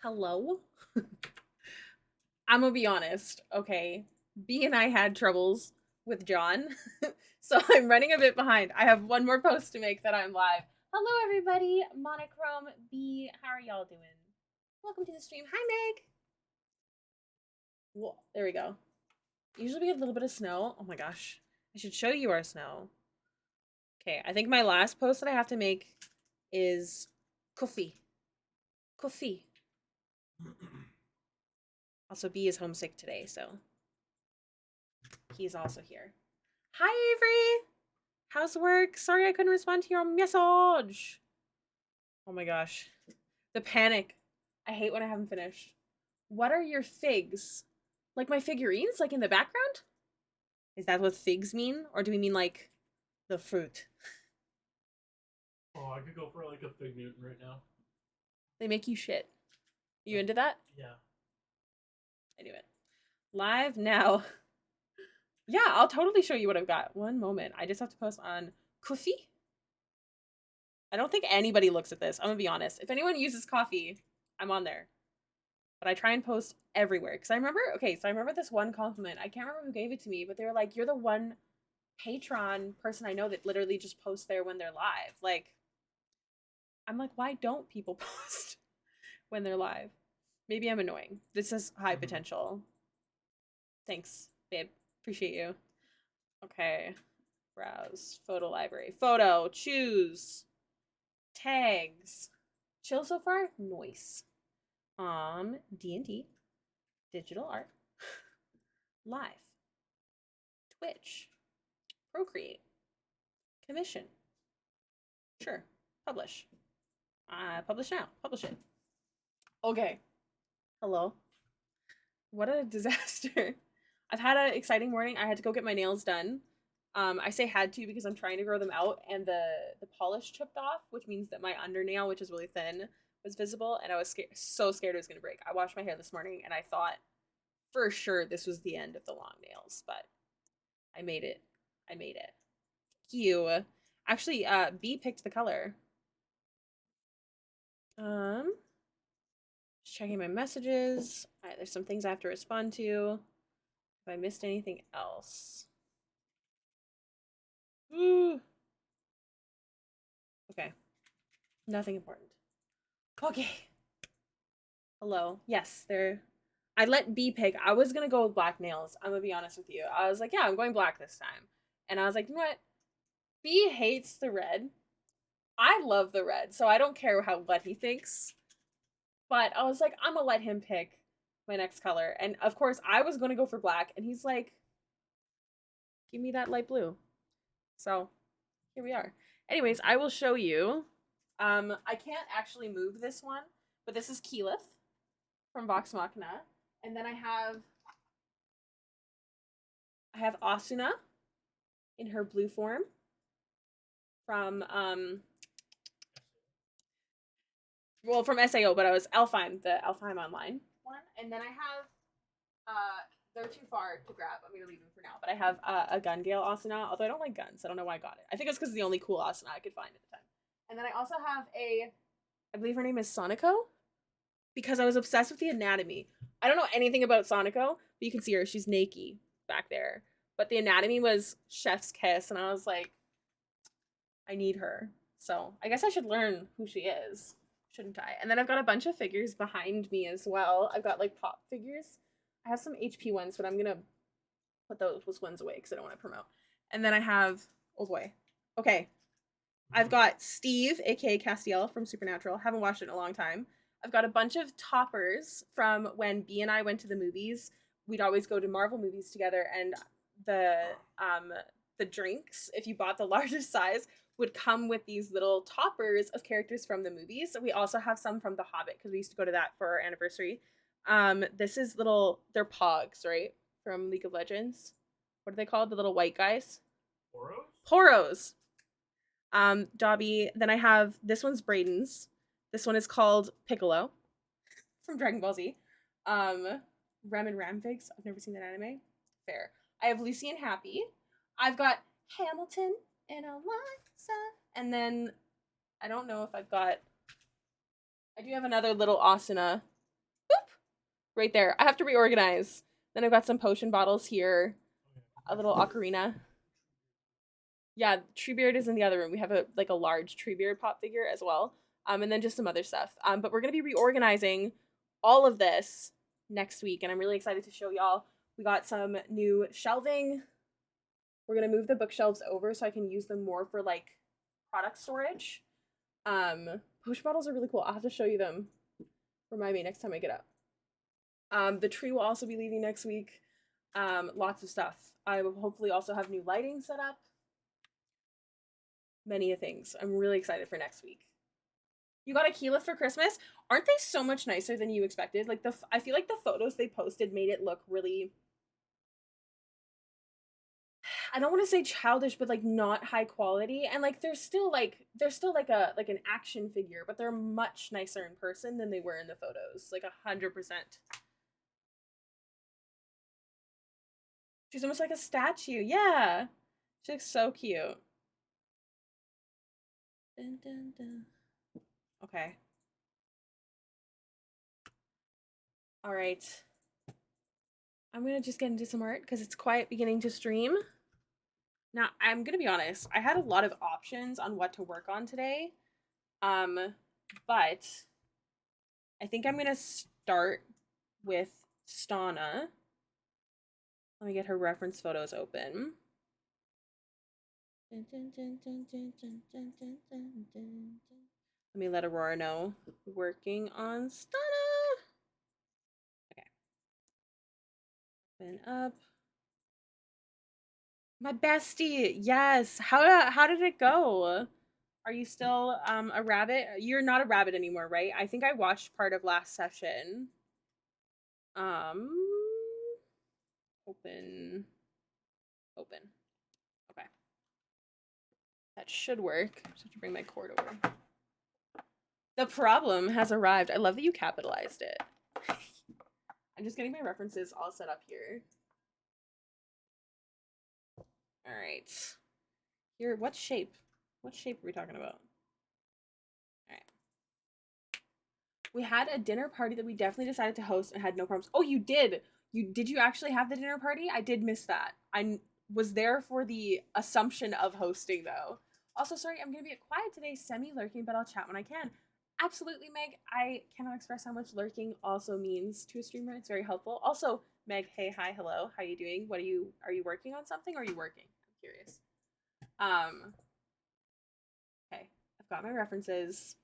Hello? I'm gonna be honest, okay? B and I had troubles with John, so I'm running a bit behind. I have one more post to make that I'm live. Hello, everybody. Monochrome B, how are y'all doing? Welcome to the stream. Hi, Meg. Well, there we go. Usually we get a little bit of snow. Oh my gosh. I should show you our snow. Okay, I think my last post that I have to make is coffee. Coffee. Also, B is homesick today, so he's also here. Hi, Avery. How's work? Sorry I couldn't respond to your message. Oh my gosh. The panic. I hate when I haven't finished. What are your figs? Like my figurines? Like in the background? Is that what figs mean? Or do we mean like the fruit? Oh, I could go for like a Fig Newton right now. They make you shit. You into that? Yeah. I do it. Live now. Yeah, I'll totally show you what I've got. One moment. I just have to post on Kofi. I don't think anybody looks at this. I'm gonna be honest. If anyone uses coffee, I'm on there. But I try and post everywhere. Because I remember, okay, so I remember this one compliment. I can't remember who gave it to me, but they were like, you're the one Patreon person I know that literally just posts there when they're live. Like, I'm like, why don't people post when they're live? Maybe I'm annoying. This is high potential. Thanks, babe. Appreciate you. Okay. Browse. Photo library. Photo. Choose. Tags. Chill so far? Noise. D&D. Digital art. Live. Twitch. Procreate. Commission. Sure. Publish. Publish now. Publish it. Okay. Hello. What a disaster. I've had an exciting morning. I had to go get my nails done. I say had to because I'm trying to grow them out and the polish chipped off, which means that my undernail, which is really thin, was visible and I was so scared it was going to break. I washed my hair this morning and I thought for sure this was the end of the long nails, but I made it. I made it. Thank you. Actually, B picked the color. Just checking my messages. All right, there's some things I have to respond to. If I missed anything else. Ooh. Okay. Nothing important. Okay. Hello. Yes, there. I let B pick. I was gonna go with black nails. I'm gonna be honest with you. I was like, yeah, I'm going black this time. And I was like, you know what? B hates the red. I love the red, so I don't care what he thinks. But I was like, I'm gonna let him pick my next color. And of course, I was gonna go for black, and he's like, give me that light blue. So here we are. Anyways, I will show you. I can't actually move this one, but this is Keyleth from Vox Machina. And then I have Asuna in her blue form from from SAO, but I was Elfheim, the Elfheim Online one. And then I have they're too far to grab. I'm gonna leave them for now. But I have a Gungale Asuna, although I don't like guns. I don't know why I got it. I think it's because it's the only cool Asuna I could find at the time. And then I also have I believe her name is Sonico, because I was obsessed with the anatomy. I don't know anything about Sonico, but you can see her. She's naked back there. But the anatomy was chef's kiss, and I was like, I need her. So I guess I should learn who she is, shouldn't I? And then I've got a bunch of figures behind me as well. I've got like pop figures. I have some HP ones, but I'm gonna put those ones away because I don't want to promote. And then I have, oh boy, okay. I've got Steve, aka Castiel from Supernatural. Haven't watched it in a long time. I've got a bunch of toppers from when B and I went to the movies. We'd always go to Marvel movies together, and the um the drinks, if you bought the largest size, would come with these little toppers of characters from the movies. We also have some from The Hobbit because we used to go to that for our anniversary. This is they're pogs, right? From League of Legends. What are they called? The little white guys? Poros? Poros. Dobby. Then I have this one's Brayden's. This one is called Piccolo from Dragon Ball Z. Rem and Ramfigs. I've never seen that anime. Fair. I have Lucy and Happy. I've got Hamilton and Eliza. And then I don't know if I do have another little Asuna Right there. I have to reorganize. Then I've got some potion bottles here, a little ocarina. Yeah, Treebeard is in the other room. We have a like a large Treebeard pop figure as well. And then just some other stuff. But we're gonna be reorganizing all of this next week, and I'm really excited to show y'all. We got some new shelving. We're gonna move the bookshelves over so I can use them more for like product storage. Potion bottles are really cool. I'll have to show you them. Remind me next time I get up. The tree will also be leaving next week. Lots of stuff. I will hopefully also have new lighting set up. Many things. I'm really excited for next week. You got a keyleth for Christmas? Aren't they so much nicer than you expected? Like I feel like the photos they posted made it look really, I don't want to say childish, but like not high quality. And like they're still like an action figure, but they're much nicer in person than they were in the photos. Like 100%. She's almost like a statue. Yeah. She looks so cute. Dun, dun, dun. Okay. All right. I'm gonna just get into some art because it's quiet beginning to stream. Now, I'm gonna be honest, I had a lot of options on what to work on today. But I think I'm gonna start with Stana. Let me get her reference photos open. Let me let Aurora know. Working on Stana. Okay. Open up. My bestie, yes. How did it go? Are you still a rabbit? You're not a rabbit anymore, right? I think I watched part of last session. Um open. Open. Okay. That should work. Just have to bring my cord over. The problem has arrived. I love that you capitalized it. I'm just getting my references all set up here. All right. Here, what shape? What shape are we talking about? All right. We had a dinner party that we definitely decided to host and had no problems. Oh, you did. Did you actually have the dinner party? I did miss that. I was there for the assumption of hosting though. Also, sorry, I'm gonna be quiet today, semi-lurking, but I'll chat when I can. Absolutely, Meg. I cannot express how much lurking also means to a streamer. It's very helpful. Also, Meg, hey, hi, hello. How are you doing? Are you working on something or are you working? I'm curious. Okay. I've got my references.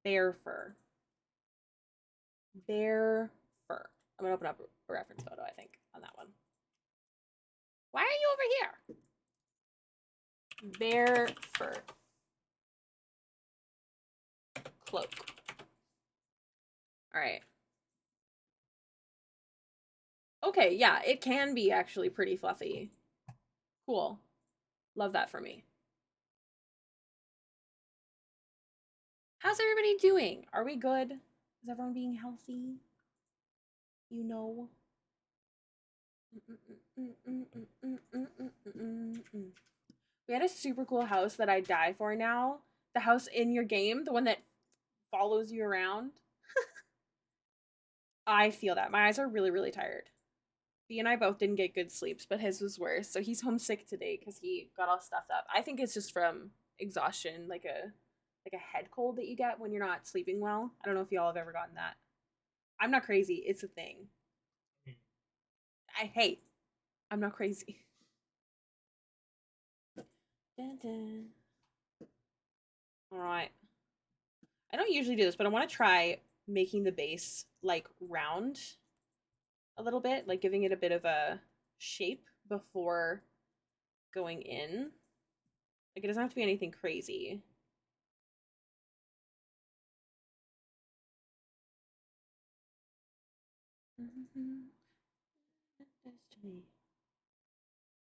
Bear fur. Bear fur. I'm gonna open up a reference photo, I think, on that one. Why are you over here? Bear fur. Cloak. Alright. Okay, yeah, it can be actually pretty fluffy. Cool. Love that for me. How's everybody doing? Are we good? Is everyone being healthy? You know? We had a super cool house that I die for now. The house in your game, the one that follows you around. I feel that. My eyes are really, really tired. B and I both didn't get good sleeps, but his was worse. So he's homesick today because he got all stuffed up. I think it's just from exhaustion, like a head cold that you get when you're not sleeping well. I don't know if y'all have ever gotten that. I'm not crazy. It's a thing. I hate. I'm not crazy. Dun, dun. All right. I don't usually do this, but I want to try making the base like round a little bit, like giving it a bit of a shape before going in. Like it doesn't have to be anything crazy.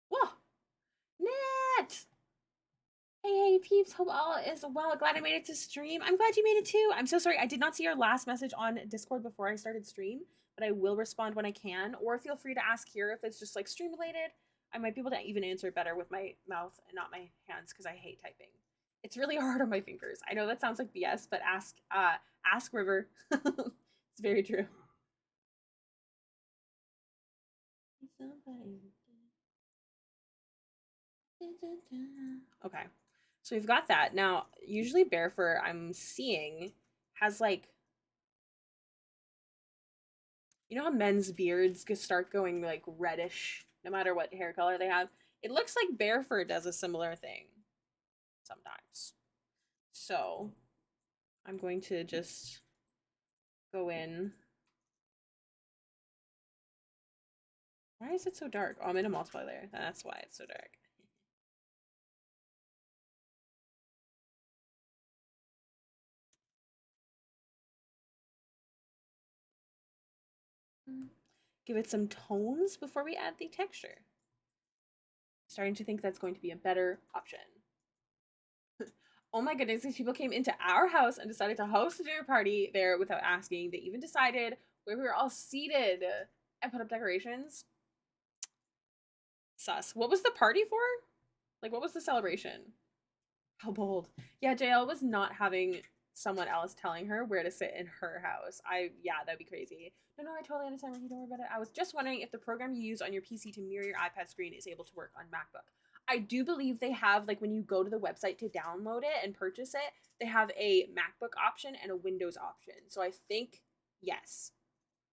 Whoa! Nat! Hey, peeps, hope all is well. Glad I made it to stream. I'm glad you made it too. I'm so sorry. I did not see your last message on Discord before I started stream, but I will respond when I can. Or feel free to ask here if it's just like stream related. I might be able to even answer better with my mouth and not my hands because I hate typing. It's really hard on my fingers. I know that sounds like BS, but ask River. It's very true. Okay. So we've got that. Now, usually bear fur I'm seeing has like, you know how men's beards start going like reddish no matter what hair color they have? It looks like bear fur does a similar thing sometimes. So I'm going to just go in. Why is it so dark? Oh, I'm in a multiply layer. That's why it's so dark. Give it some tones before we add the texture. Starting to think that's going to be a better option. Oh my goodness, these people came into our house and decided to host a dinner party there without asking. They even decided where we were all seated and put up decorations. Sus. What was the party for? Like, what was the celebration? How bold. Yeah, JL was not having someone else telling her where to sit in her house. Yeah, that'd be crazy. No, I totally understand, Ricky. Don't worry about it. I was just wondering if the program you use on your PC to mirror your iPad screen is able to work on MacBook. I do believe they have, like, when you go to the website to download it and purchase it, they have a MacBook option and a Windows option. So I think yes.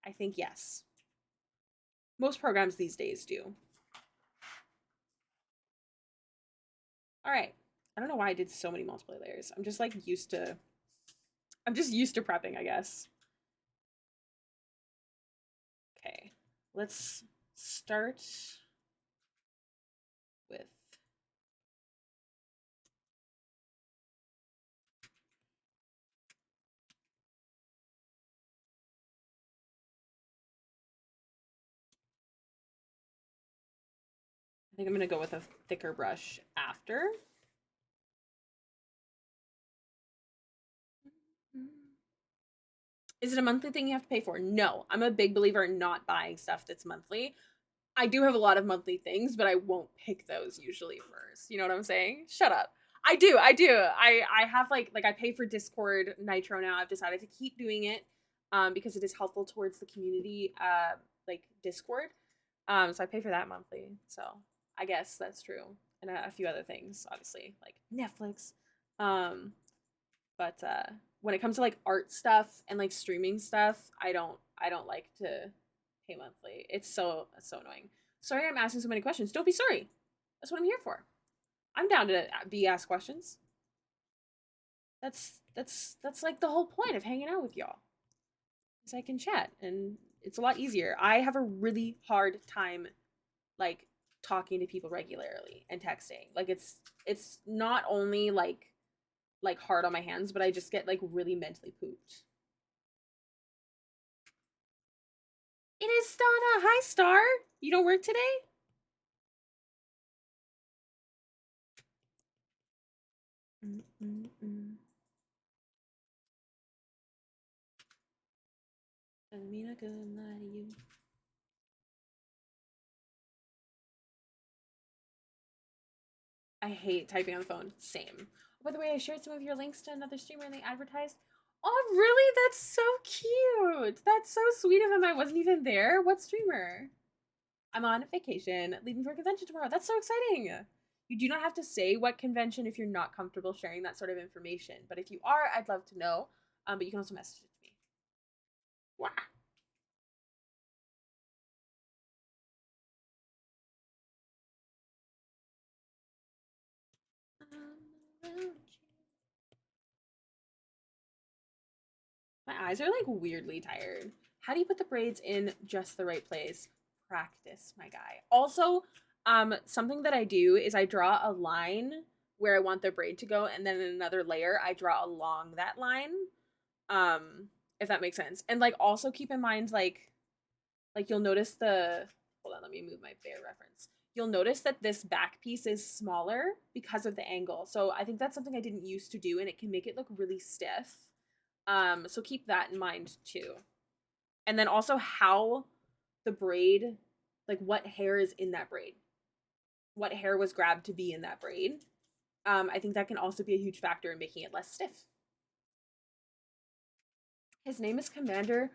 I think yes. Most programs these days do. All right. I don't know why I did so many multiple layers. I'm just like used to prepping, I guess. Okay. Let's start with I think I'm going to go with a thicker brush after. Is it a monthly thing you have to pay for? No. I'm a big believer in not buying stuff that's monthly. I do have a lot of monthly things, but I won't pick those usually first. You know what I'm saying? Shut up. I do. I have like I pay for Discord Nitro now. I've decided to keep doing it because it is helpful towards the community like Discord. So I pay for that monthly. So I guess that's true. And a few other things, obviously, like Netflix. Um but when it comes to like art stuff and like streaming stuff, I don't like to pay monthly. It's so annoying. Sorry I'm asking so many questions. Don't be sorry. That's what I'm here for. I'm down to be asked questions. That's like the whole point of hanging out with y'all. Is I can chat and it's a lot easier. I have a really hard time like talking to people regularly and texting. Like it's not only like hard on my hands, but I just get like really mentally pooped. It is Stana. Hi, Star. You don't work today? Doesn't mean I couldn't lie to you. I hate typing on the phone. Same. Oh, by the way, I shared some of your links to another streamer and they advertised. Oh, really? That's so cute. That's so sweet of them. I wasn't even there. What streamer? I'm on vacation, leaving for a convention tomorrow. That's so exciting. You do not have to say what convention if you're not comfortable sharing that sort of information. But if you are, I'd love to know. But you can also message it to me. Wow. My eyes are like weirdly tired. How do you put the braids in just the right place? Practice, my guy. Also, something that I do is I draw a line where I want the braid to go, and then in another layer, I draw along that line. If that makes sense. And like also keep in mind like you'll notice the hold on, let me move my bear reference. You'll notice that this back piece is smaller because of the angle. So I think that's something I didn't used to do, and it can make it look really stiff. So keep that in mind too. And then also how the braid, like what hair is in that braid. What hair was grabbed to be in that braid. I think that can also be a huge factor in making it less stiff. His name is Commander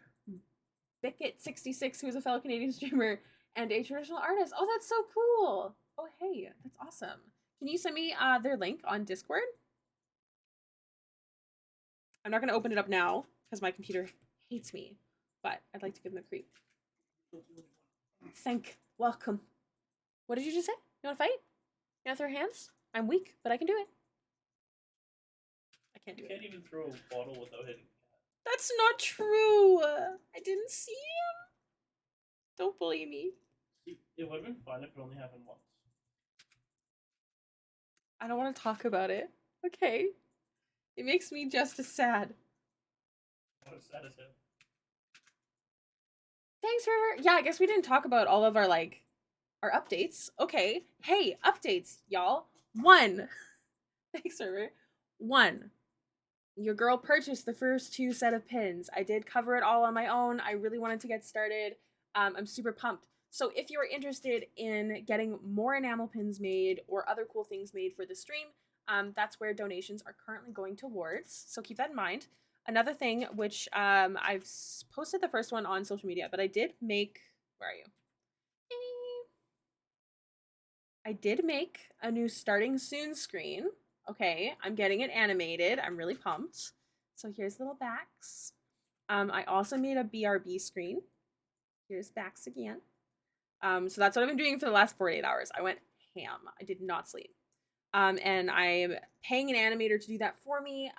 Bickett66, who is a fellow Canadian streamer and a traditional artist. Oh, that's so cool. Oh, hey, that's awesome. Can you send me their link on Discord? I'm not going to open it up now because my computer hates me, but I'd like to give them a creep. Welcome. What did you just say? You want to fight? You want to throw hands? I'm weak, but I can do it. I can't do You it. can't even throw a bottle without hitting the cat. That's not true. I didn't see him. Don't bully me. It would have been fun if it only happened once. I don't want to talk about it. Okay. It makes me just as sad. Not as sad as him. Thanks, River. Yeah, I guess we didn't talk about all of our, like, our updates. Okay. Hey, updates, y'all. 1. Thanks, River. 1. Your girl purchased the first 2 set of pins. I did cover it all on my own. I really wanted to get started. I'm super pumped. So if you're interested in getting more enamel pins made or other cool things made for the stream, that's where donations are currently going towards. So keep that in mind. Another thing, which I've posted the first one on social media, but I did make, where are you? I did make a new starting soon screen. Okay, I'm getting it animated. I'm really pumped. So here's little backs. I also made a BRB screen. Here's backs again. So that's what I've been doing for the last 48 hours. I went ham. I did not sleep. And I'm paying an animator to do that for me.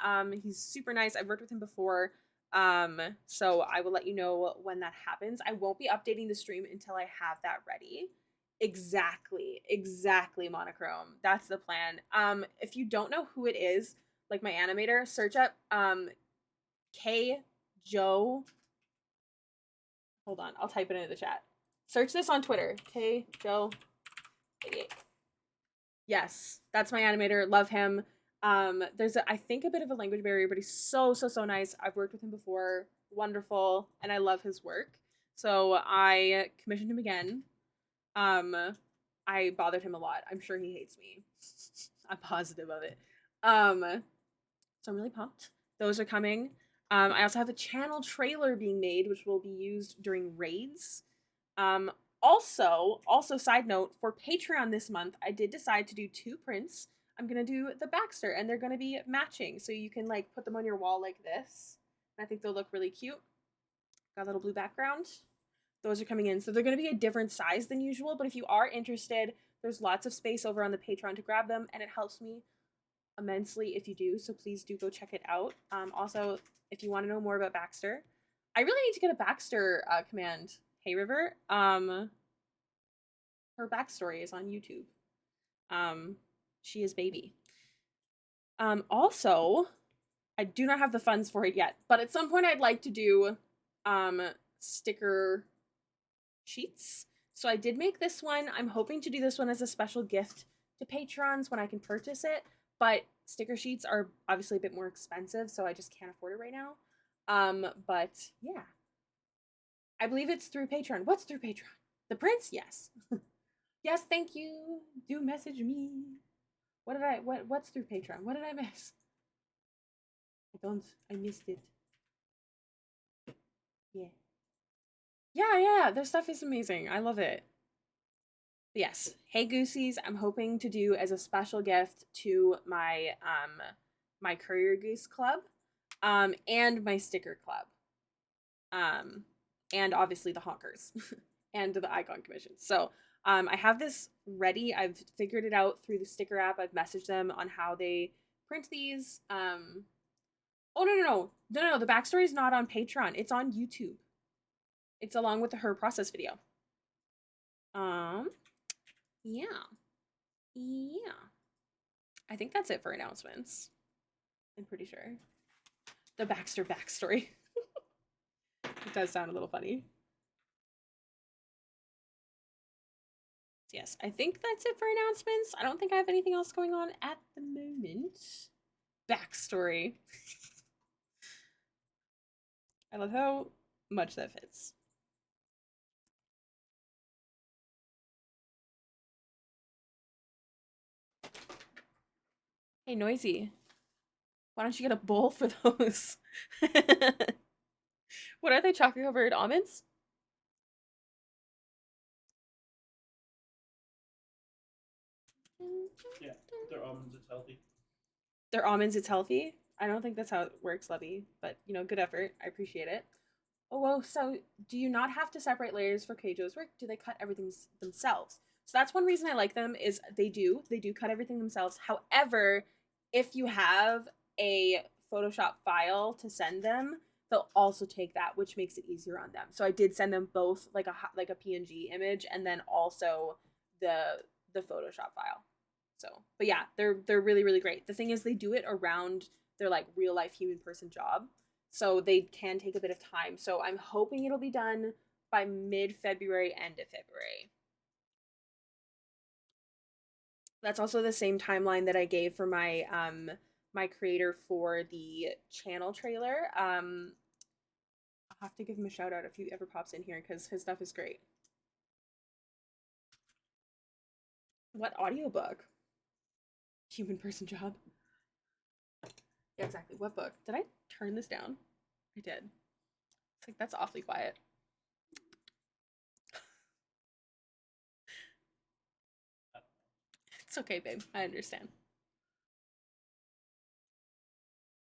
He's super nice. I've worked with him before. So I will let you know when that happens. I won't be updating the stream until I have that ready. Exactly, Monochrome. That's the plan. If you don't know who it is, like my animator, search up K Joe. Hold on, I'll type it into the chat. Search this on Twitter. K Joe 88. Yes, that's my animator. Love him. There's I think a bit of a language barrier, but he's so nice. I've worked with him before. Wonderful, and I love his work. So I commissioned him again. I bothered him a lot. I'm sure he hates me. I'm positive of it. So I'm really pumped. Those are coming. I also have a channel trailer being made, which will be used during raids. Also, side note, for Patreon this month, I did decide to do 2 prints. I'm gonna do the Baxter, and they're gonna be matching, so you can like put them on your wall like this. And I think they'll look really cute. Got a little blue background. Those are coming in. So they're going to be a different size than usual, but if you are interested, there's lots of space over on the Patreon to grab them, and it helps me immensely if you do, so please do go check it out. Also, if you want to know more about Baxter, I really need to get a Baxter command. Hey River, her backstory is on YouTube. She is baby. Also, I do not have the funds for it yet, but at some point I'd like to do sticker sheets. So I did make this one. I'm hoping to do this one as a special gift to patrons when I can purchase it, but sticker sheets are obviously a bit more expensive, so I just can't afford it right now. But yeah. I believe it's through Patreon. What's through Patreon? The Prince? Yes. Yes, thank you. Do message me. What's through Patreon? What did I miss? I missed it. Yeah. Yeah, their stuff is amazing. I love it. Yes. Hey Goosies, I'm hoping to do as a special gift to my my Courier Goose Club, and my sticker club. And obviously the honkers and the icon commission. So I have this ready. I've figured it out through the sticker app. I've messaged them on how they print these. Oh no, the backstory is not on Patreon. It's on YouTube. It's along with her process video. Yeah. I think that's it for announcements. I'm pretty sure. The Baxter backstory. It does sound a little funny. Yes, I think that's it for announcements. I don't think I have anything else going on at the moment. Backstory. I love how much that fits. Hey, Noisy. Why don't you get a bowl for those? What are they? Chocolate covered almonds? Yeah, they're almonds. It's healthy. They're almonds, it's healthy. I don't think that's how it works, Levy. But good effort. I appreciate it. Oh, well, so do you not have to separate layers for Keijo's work? Do they cut everything themselves? So that's one reason I like them is they do. They do cut everything themselves. However, if you have a Photoshop file to send them, they'll also take that, which makes it easier on them. So I did send them both like a PNG image and then also the Photoshop file. So, but yeah, they're really really great. The thing is they do it around their like real life human person job. So they can take a bit of time. So I'm hoping it'll be done by mid-February, end of February. That's also the same timeline that I gave for my creator for the channel trailer. I'll have to give him a shout out if he ever pops in here because his stuff is great. What audiobook? Human person job. Yeah, exactly. What book? Did I turn this down? I did. It's like that's awfully quiet. It's okay, babe. I understand.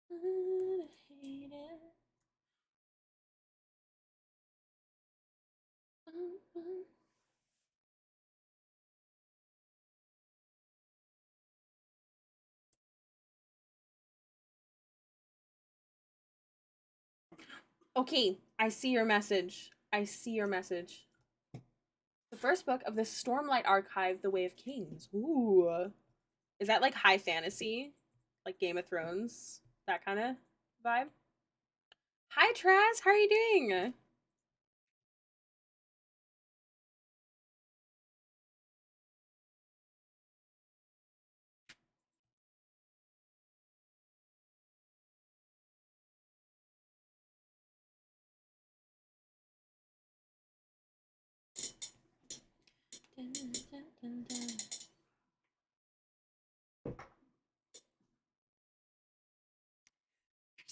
I hate it. Okay, I see your message. I see your message. The first book of the Stormlight Archive, The Way of Kings. Ooh. Is that like high fantasy? Like Game of Thrones? That kind of vibe? Hi, Traz. How are you doing?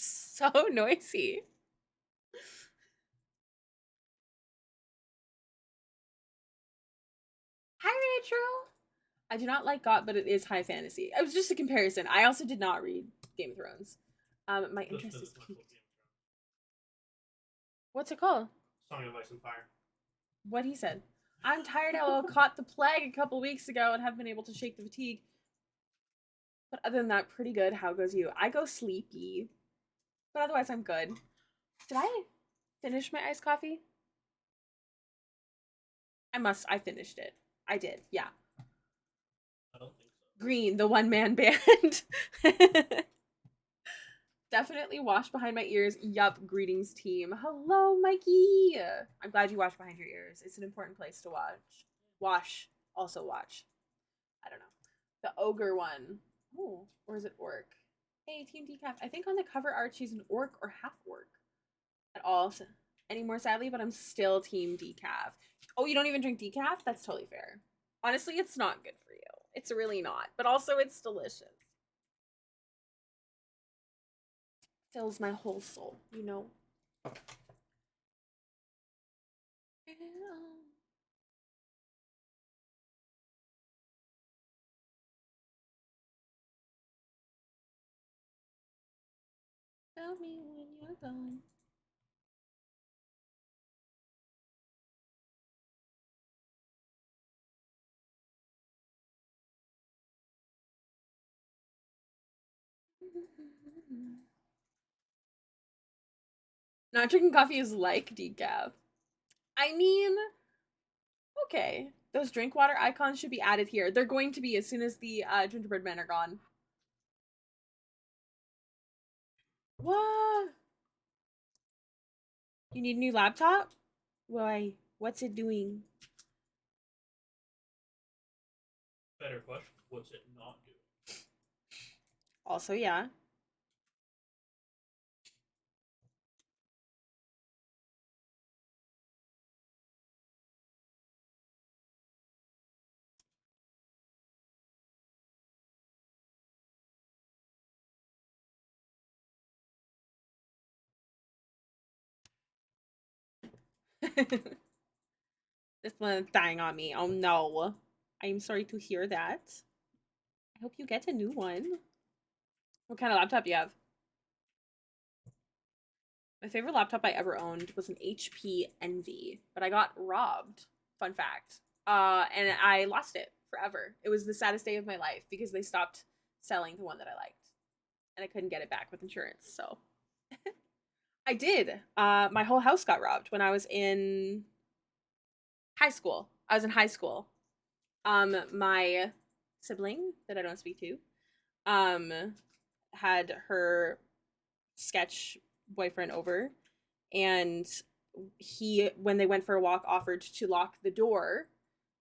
So noisy. Hi, Rachel. I do not like GOT, but it is high fantasy. It was just a comparison. I also did not read Game of Thrones. My interest is peaked. What's it called? Song of Ice and Fire. What he said. I'm tired. I caught the plague a couple weeks ago and have been able to shake the fatigue. But other than that, pretty good. How goes you? I go sleepy. But otherwise, I'm good. Did I finish my iced coffee? I finished it. I did, yeah. I don't think so. Green, the one man band. Definitely wash behind my ears. Yup, greetings, team. Hello, Mikey. I'm glad you wash behind your ears. It's an important place to watch. Wash, also watch. I don't know. The ogre one. Oh, or is it orc? Hey, Team Decaf. I think on the cover art she's an orc or half orc at all anymore, sadly, but I'm still Team Decaf. Oh, you don't even drink decaf? That's totally fair. Honestly, it's not good for you. It's really not. But also, it's delicious. Fills my whole soul, you know? Tell me when you're gone. Not drinking coffee is like decaf. I mean, okay. Those drink water icons should be added here. They're going to be as soon as the gingerbread men are gone. What? You need a new laptop? Why? What's it doing? Better question. What's it not doing? Also, yeah. This one is dying on me. Oh no. I'm sorry to hear that. I hope you get a new one. What kind of laptop do you have? My favorite laptop I ever owned was an HP Envy, but I got robbed. Fun fact. And I lost it forever. It was the saddest day of my life because they stopped selling the one that I liked, and I couldn't get it back with insurance. So I did. My whole house got robbed when I was in high school. I was in high school. My sibling that I don't speak to, um, had her sketch boyfriend over, and he, when they went for a walk, offered to lock the door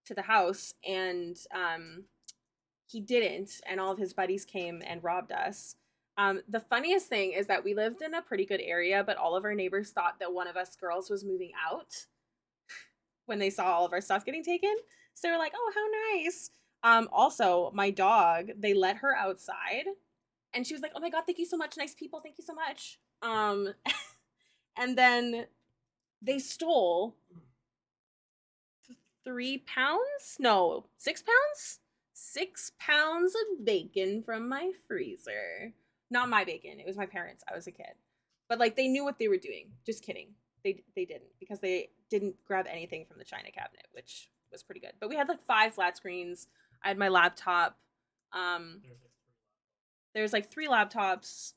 to the house, and he didn't, and all of his buddies came and robbed us. The funniest thing is that we lived in a pretty good area, but all of our neighbors thought that one of us girls was moving out when they saw all of our stuff getting taken. So they were like, "Oh, how nice." Also, my dog, they let her outside, and she was like, "Oh my god, thank you so much, nice people, thank you so much." And then they stole 3 pounds? No, 6 pounds? 6 pounds of bacon from my freezer. Not my bacon. It was my parents. I was a kid. But like they knew what they were doing. Just kidding. They didn't, because they didn't grab anything from the china cabinet, which was pretty good. But we had like 5 flat screens. I had my laptop. Um there's like 3 laptops.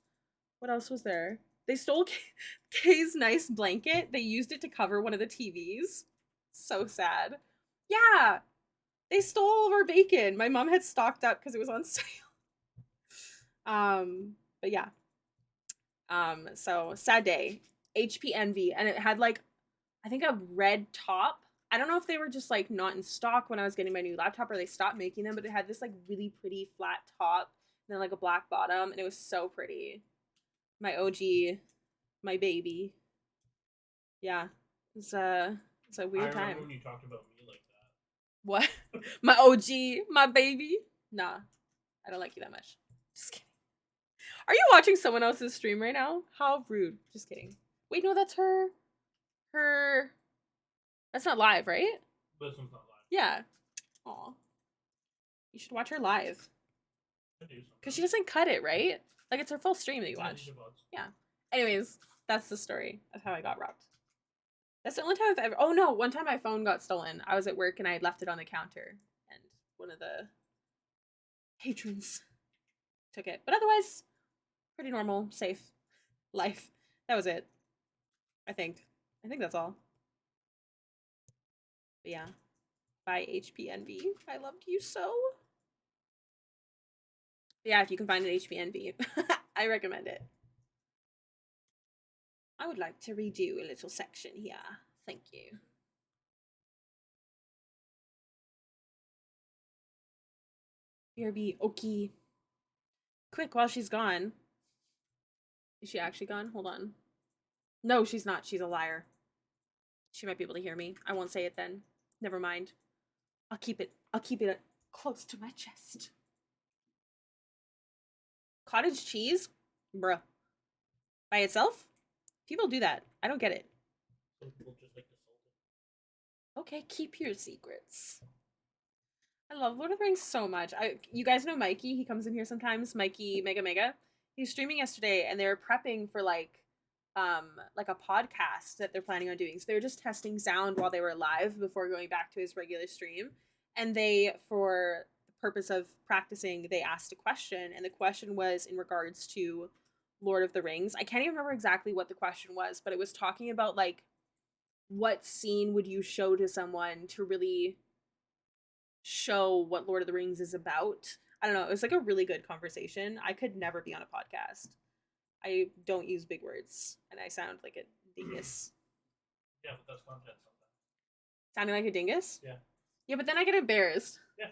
What else was there? They stole Kay's nice blanket. They used it to cover one of the TVs. So sad. Yeah, they stole all of our bacon. My mom had stocked up because it was on sale. But yeah. So sad day. HP Envy, and it had like, I think, a red top. I don't know if they were just like not in stock when I was getting my new laptop, or they stopped making them, but it had this like really pretty flat top and then like a black bottom, and it was so pretty. My OG, my baby. Yeah. It's a I weird remember time. when you talked about me like What? My OG, my baby? Nah, I don't like you that much. Just kidding. Are you watching someone else's stream right now? How rude. Just kidding. Wait, no, that's her. Her. That's not live, right? that. This one's not live. Yeah. Aw. You should watch her live. I do Because she sometimes. doesn't cut it, right? Like, it's her full stream that you Yeah, watch. she was. Yeah. Anyways, that's the story of how I got robbed. That's the only time I've ever. Oh no, one time my phone got stolen. I was at work and I had left it on the counter, and one of the patrons took it. But otherwise, pretty normal, safe life. That was it. I think. I think that's all. But yeah. Bye, HP Envy. I loved you so. But yeah, if you can find an HP Envy, I recommend it. I would like to redo a little section here. Thank you. BRB, okay. Quick, while she's gone. Is she actually gone? Hold on. No, she's not. She's a liar. She might be able to hear me. I won't say it then. Never mind. I'll keep it. I'll keep it close to my chest. Cottage cheese? Bruh. By itself? People do that. I don't get it. Some people just like to salt it. Okay, keep your secrets. I love Lord of the Rings so much. You guys know Mikey? He comes in here sometimes. Mikey Mega Mega. He was streaming yesterday, and they were prepping for like a podcast that they're planning on doing. So they were just testing sound while they were live before going back to his regular stream. And they, for the purpose of practicing, they asked a question, and the question was in regards to Lord of the Rings. I can't even remember exactly what the question was, but it was talking about like what scene would you show to someone to really show what Lord of the Rings is about. I don't know. It was like a really good conversation. I could never be on a podcast. I don't use big words, and I sound like a dingus. Yeah, but that's content sometimes. Sounding like a dingus? Yeah. Yeah, but then I get embarrassed. Yeah.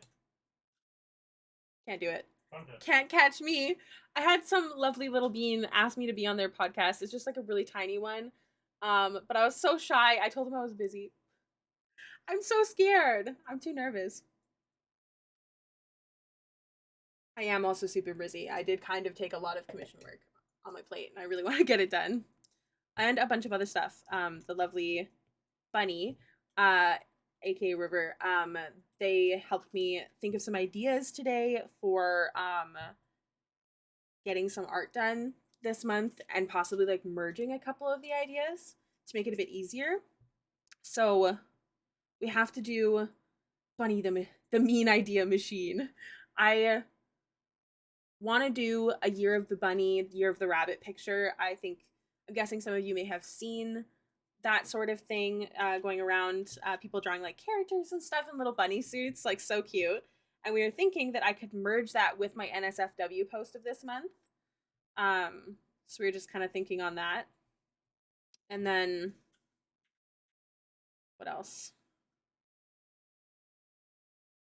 Can't do it. Content. Can't catch me. I had some lovely little bean ask me to be on their podcast. It's just like a really tiny one. But I was so shy. I told them I was busy. I'm so scared. I'm too nervous. I am also super busy. I did kind of take a lot of commission work on my plate, and I really want to get it done. And a bunch of other stuff. The lovely Bunny, uh, aka River, they helped me think of some ideas today for getting some art done this month and possibly like merging a couple of the ideas to make it a bit easier. So we have to do Bunny the mean idea machine. I want to do a year of the bunny, year of the rabbit picture. I'm guessing some of you may have seen that sort of thing going around. People drawing like characters and stuff in little bunny suits, like so cute. And we were thinking that I could merge that with my NSFW post of this month. So we were just kind of thinking on that. And then what else?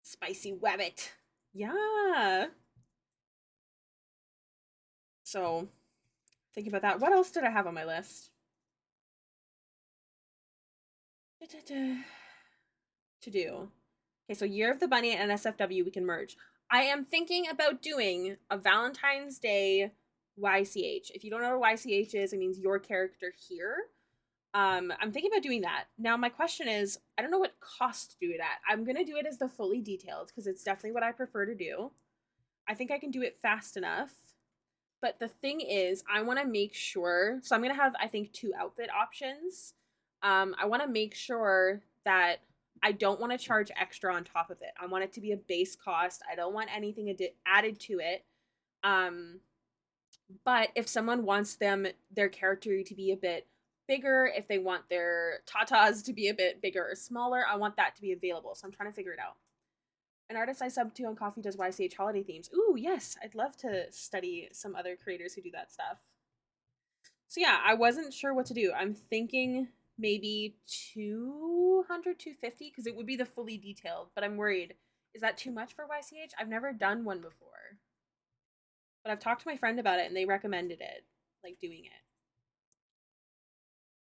Spicy Wabbit. Yeah. So thinking about that. What else did I have on my list? To do. Okay, so Year of the Bunny and SFW we can merge. I am thinking about doing a Valentine's Day YCH. If you don't know what YCH is, it means your character here. I'm thinking about doing that. Now my question is, I don't know what cost to do it at. I'm gonna do it as the fully detailed because it's definitely what I prefer to do. I think I can do it fast enough. But the thing is, I want to make sure. So I'm gonna have, I think, two outfit options. I want to make sure that I don't want to charge extra on top of it. I want it to be a base cost. I don't want anything added to it. Um, but if someone wants their character to be a bit bigger, if they want their tatas to be a bit bigger or smaller, I want that to be available. So I'm trying to figure it out. An artist I sub to on Coffee does YCH holiday themes. Ooh, yes, I'd love to study some other creators who do that stuff. So yeah, I wasn't sure what to do. I'm thinking maybe 200, 250 because it would be the fully detailed, but I'm worried. Is that too much for YCH? I've never done one before. But I've talked to my friend about it and they recommended it, like doing it.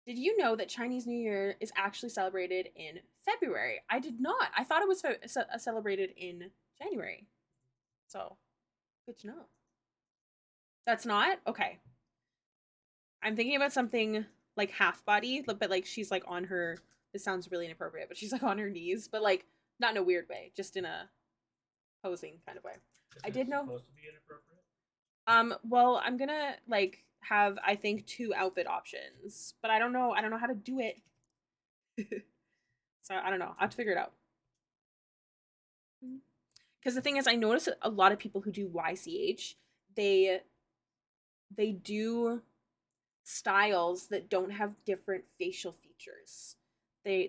Did you know that Chinese New Year is actually celebrated in February? I did not. I thought it was celebrated in January. So, good to know. That's not? Okay. I'm thinking about something like half body, but like she's like on her. This sounds really inappropriate, but she's like on her knees, but like not in a weird way, just in a posing kind of way. I Isn't it did know. supposed to be inappropriate? Well, I'm gonna like have I think two outfit options, but I don't know. I don't know how to do it. So I don't know. I have to figure it out. Because the thing is, I notice a lot of people who do YCH, they they do styles that don't have different facial features.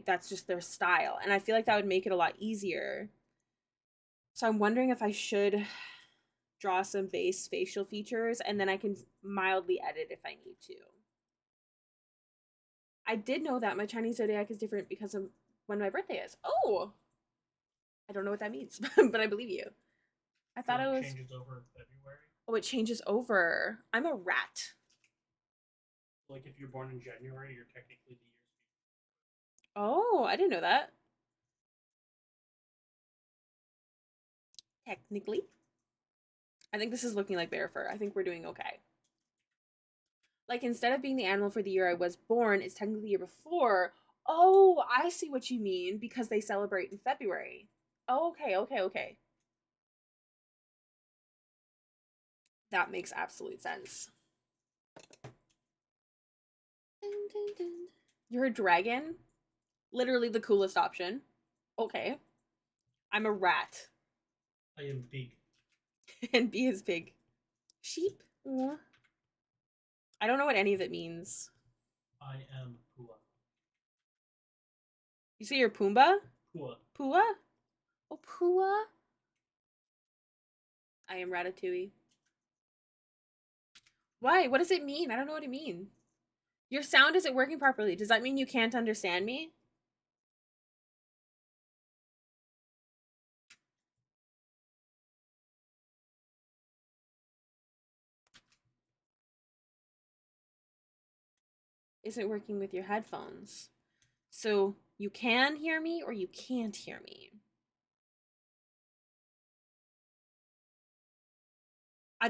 That's just their style. And I feel like that would make it a lot easier. So I'm wondering if I should draw some base facial features and then I can mildly edit if I need to. I did know that my Chinese zodiac is different because of when my birthday is. Oh, I don't know what that means, but I believe you. I So thought it it was. changes over in February. Oh, it changes over. I'm a rat. Like if you're born in January, you're technically the year's. Oh, I didn't know that. Technically. I think this is looking like bear fur. I think we're doing okay. Like instead of being the animal for the year I was born, it's technically the year before. Oh, I see what you mean because they celebrate in February. Oh, okay, okay, okay. That makes absolute sense. Dun, dun, dun. You're a dragon? Literally the coolest option. Okay. I'm a rat. I am big. And B is pig. Sheep? Aw. I don't know what any of it means. I am Pua. You say you're Pumbaa? Pua. Pua? Oh, Pua? I am Ratatouille. Why? What does it mean? I don't know what it means. Your sound isn't working properly. Does that mean you can't understand me? Isn't working with your headphones. So you can hear me or you can't hear me.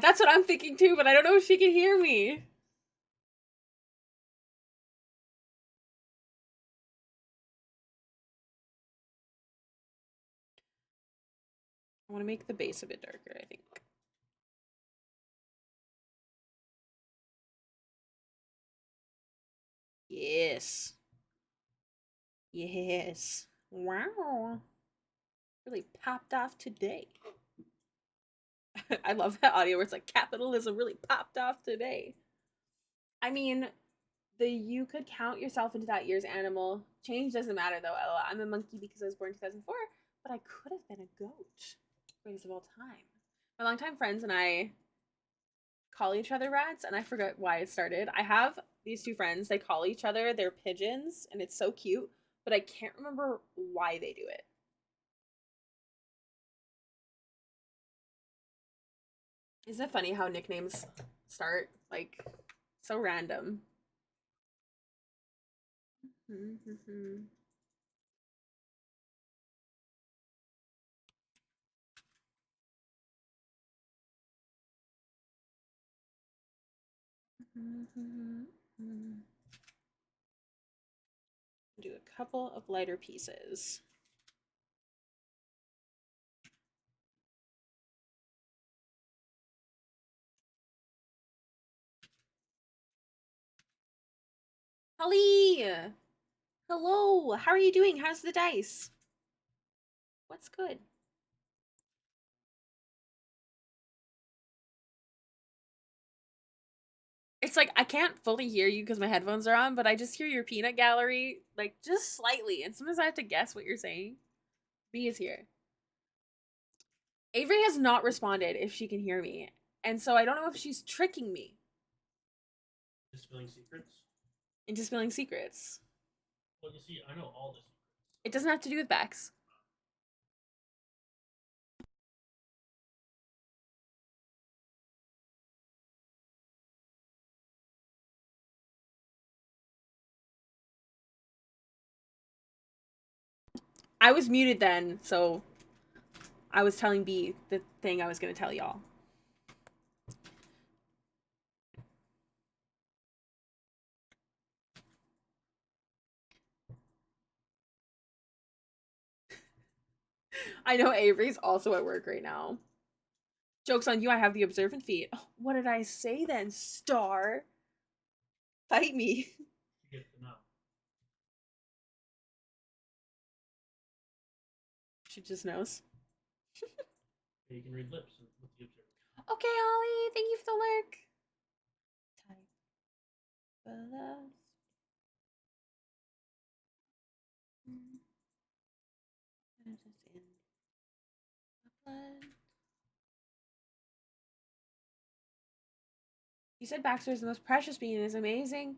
That's what I'm thinking too, but I don't know if she can hear me. I want to make the base a bit darker, I think. Yes. Yes. Wow. Really popped off today. I love that audio where it's like capitalism really popped off today. I mean, you could count yourself into that year's animal. Change doesn't matter though. I'm a monkey because I was born in 2004, but I could have been a goat. Greatest of all time. My longtime friends and I call each other rats, and I forget why it started. I have these two friends. They call each other their pigeons, and it's so cute, but I can't remember why they do it. Isn't it funny how nicknames start? Like, so random. Do a couple of lighter pieces. Holly! Hello! How are you doing? How's the dice? What's good? It's like I can't fully hear you because my headphones are on, but I just hear your peanut gallery, like just slightly. And sometimes I have to guess what you're saying. B is here. Avery has not responded if she can hear me. And so I don't know if she's tricking me Spilling secrets? into spilling secrets. Well, you see, I know all this. It doesn't have to do with Bex. I was muted then, so I was telling B the thing I was going to tell y'all. I know Avery's also at work right now. Joke's on you, I have the observant feet. Oh, what did I say then, Star? Fight me. You get to know. She just knows. You can read lips with the observer. Okay, Ollie, thank you for the lurk. Type below. You said Baxter is the most precious being and is amazing.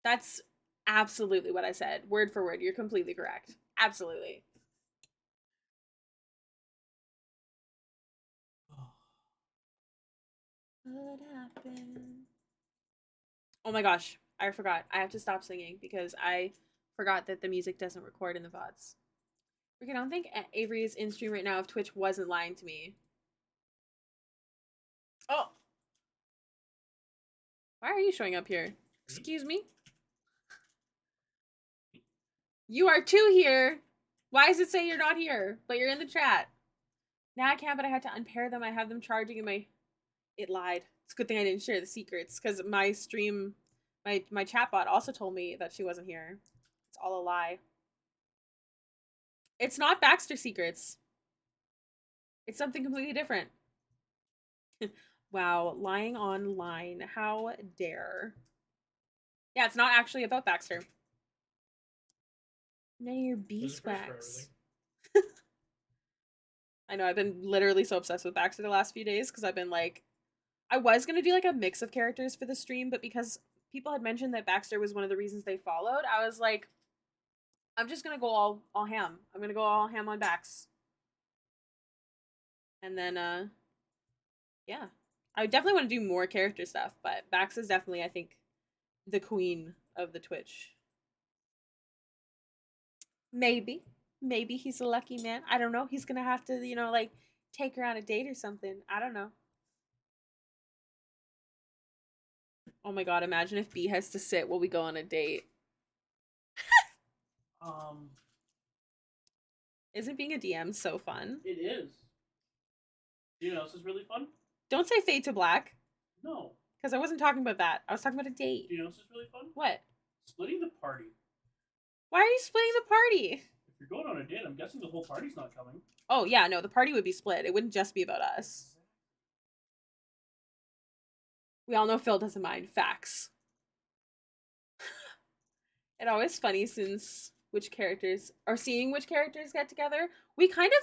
That's absolutely what I said. Word for word. You're completely correct. Absolutely. What happened? Oh my gosh. I forgot. I have to stop singing because I forgot that the music doesn't record in the VODs. I don't think Avery is in stream right now if Twitch wasn't lying to me. Oh! Why are you showing up here? Excuse me? You are too here. Why does it say you're not here? But you're in the chat. Now I can't, but I had to unpair them. I have them charging in my... It lied. It's a good thing I didn't share the secrets because my stream, my chatbot also told me that she wasn't here. It's all a lie. It's not Baxter Secrets. It's something completely different. Wow, lying online. How dare. Yeah, it's not actually about Baxter. None of your beeswax. I know, I've been literally so obsessed with Baxter the last few days because I've been like, I was going to do like a mix of characters for the stream, but because people had mentioned that Baxter was one of the reasons they followed, I was like, I'm just going to go all ham. I'm going to go all ham on Bax. And then, yeah. I definitely want to do more character stuff, but Bax is definitely, I think, the queen of the Twitch. Maybe. Maybe he's a lucky man. I don't know. He's going to have to, you know, like, take her on a date or something. I don't know. Oh my god, imagine if B has to sit while we go on a date. Isn't being a DM so fun? It is. You know, this is really fun. Don't say fade to black, No. because I wasn't talking about that. I was talking about a date. You know, this is really fun. What? Splitting the party. Why are you splitting the party? If you're going on a date, I'm guessing the whole party's not coming. Oh, yeah, no, the party would be split. It wouldn't just be about us. We all know Phil doesn't mind. Facts. It's always funny since which characters are seeing which characters get together. We kind of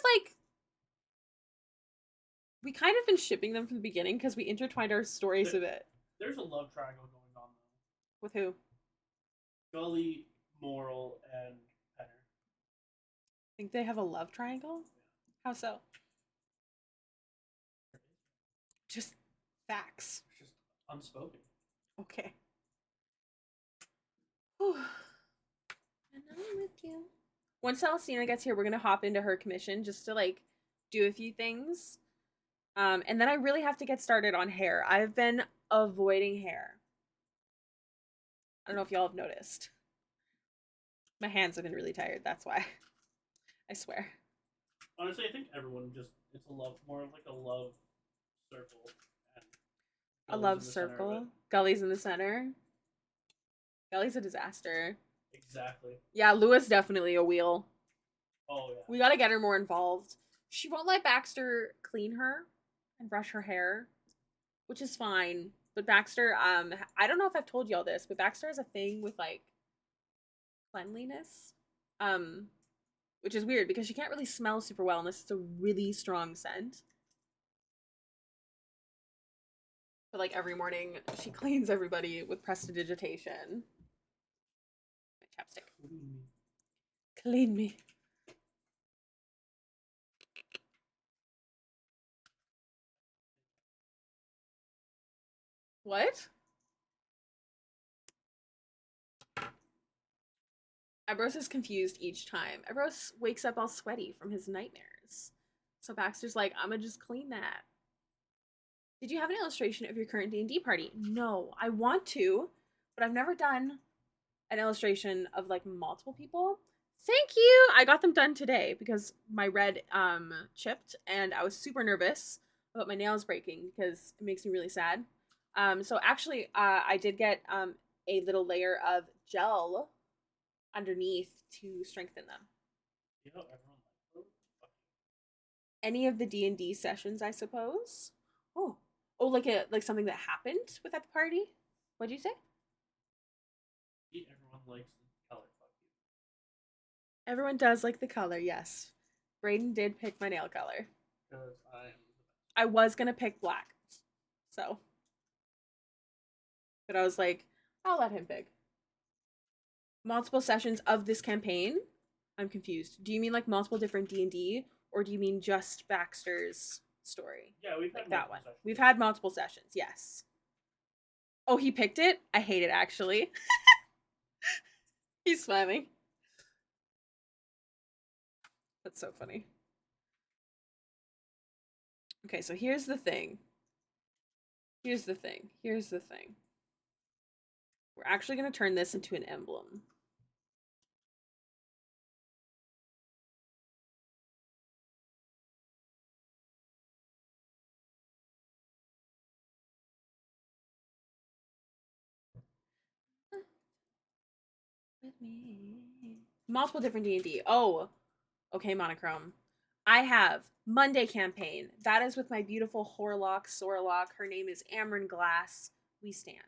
been shipping them from the beginning because we intertwined our stories a bit. There's a love triangle going on though. With who? Gully, Moral, and Penner. Think they have a love triangle? How so? Just facts. It's just unspoken. Okay. Whew. And I'm with you. Once Celestina gets here, we're gonna hop into her commission just to like do a few things. And then I really have to get started on hair. I've been avoiding hair. I don't know if y'all have noticed. My hands have been really tired, that's why. I swear. Honestly, I think everyone just, it's a love, more of like a love circle. And A love circle. Gully's in the center. Gully's a disaster. Exactly. Yeah, Lua's definitely a wheel. Oh, yeah. We gotta get her more involved. She won't let Baxter clean her and brush her hair, which is fine. But Baxter, I don't know if I've told y'all this, but Baxter has a thing with like cleanliness, which is weird because she can't really smell super well unless it's a really strong scent. But like every morning, she cleans everybody with prestidigitation. My chapstick. Clean me. What? Ebros is confused each time. Ebros wakes up all sweaty from his nightmares. So Baxter's like, I'm gonna just clean that. Did you have an illustration of your current D&D party? No, I want to, but I've never done an illustration of like multiple people. Thank you. I got them done today because my red chipped and I was super nervous about my nails breaking because it makes me really sad. So actually I did get a little layer of gel underneath to strengthen them. You know, everyone likes them. Any of the D&D sessions, I suppose. Oh, like something that happened with at the party. What'd you say? Everyone likes the color. Fuck you. Everyone does like the color, yes. Brayden did pick my nail color. Because I was gonna pick black, so, but I was like, I'll let him pick. Multiple sessions of this campaign? I'm confused. Do you mean like multiple different D&D, or do you mean just Baxter's story? Yeah, we've like had that one. sessions. We've had multiple sessions, yes. Oh, he picked it? I hate it, actually. He's smiling. That's so funny. Okay, so here's the thing. Here's the thing. Here's the thing. We're actually going to turn this into an emblem. With me. Multiple different D&D. Oh, okay, monochrome. I have Monday campaign. That is with my beautiful Horlock, Sorlock. Her name is Amryn Glass. We stand.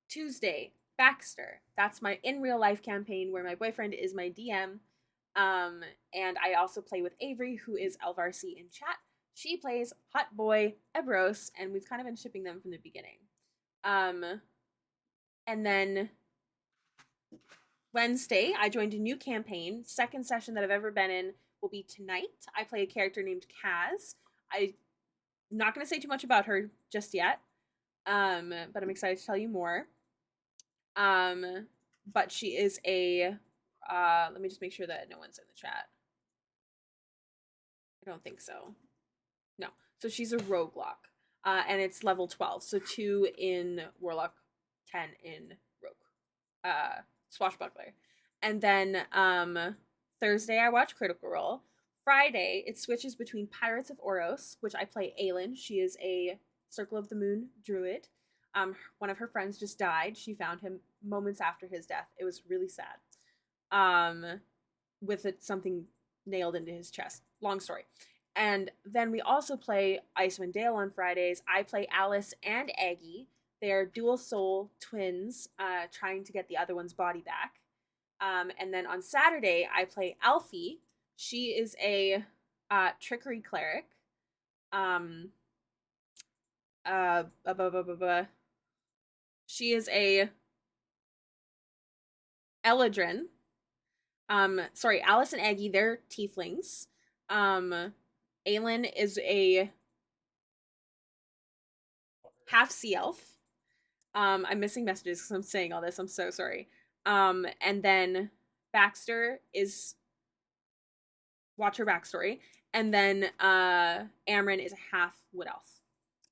Tuesday, Baxter. That's my in real life campaign where my boyfriend is my DM. And I also play with Avery, who is Elvarcy in chat. She plays Hot Boy Ebros, and we've kind of been shipping them from the beginning. And then Wednesday, I joined a new campaign. Second session that I've ever been in will be tonight. I play a character named Kaz. I'm not going to say too much about her just yet, but I'm excited to tell you more. But she is a, let me just make sure that no one's in the chat. I don't think so. No. So she's a roguelock, and it's level 12. So 2 in Warlock, 10 in Rogue. Swashbuckler. And then Thursday I watch Critical Role. Friday, it switches between Pirates of Oros, which I play Aelin. She is a Circle of the Moon druid. One of her friends just died. She found him moments after his death. It was really sad. With it something nailed into his chest. Long story. And then we also play Icewind Dale on Fridays. I play Alice and Aggie. They're dual soul twins, trying to get the other one's body back. And then on Saturday, I play Alfie. She is a trickery cleric. Um, she is a Eladrin. Sorry, Alice and Aggie, they're tieflings. Aelin is a half sea elf. I'm missing messages because I'm saying all this. I'm so sorry. And then Baxter is watch her backstory. And then Amryn is a half wood elf.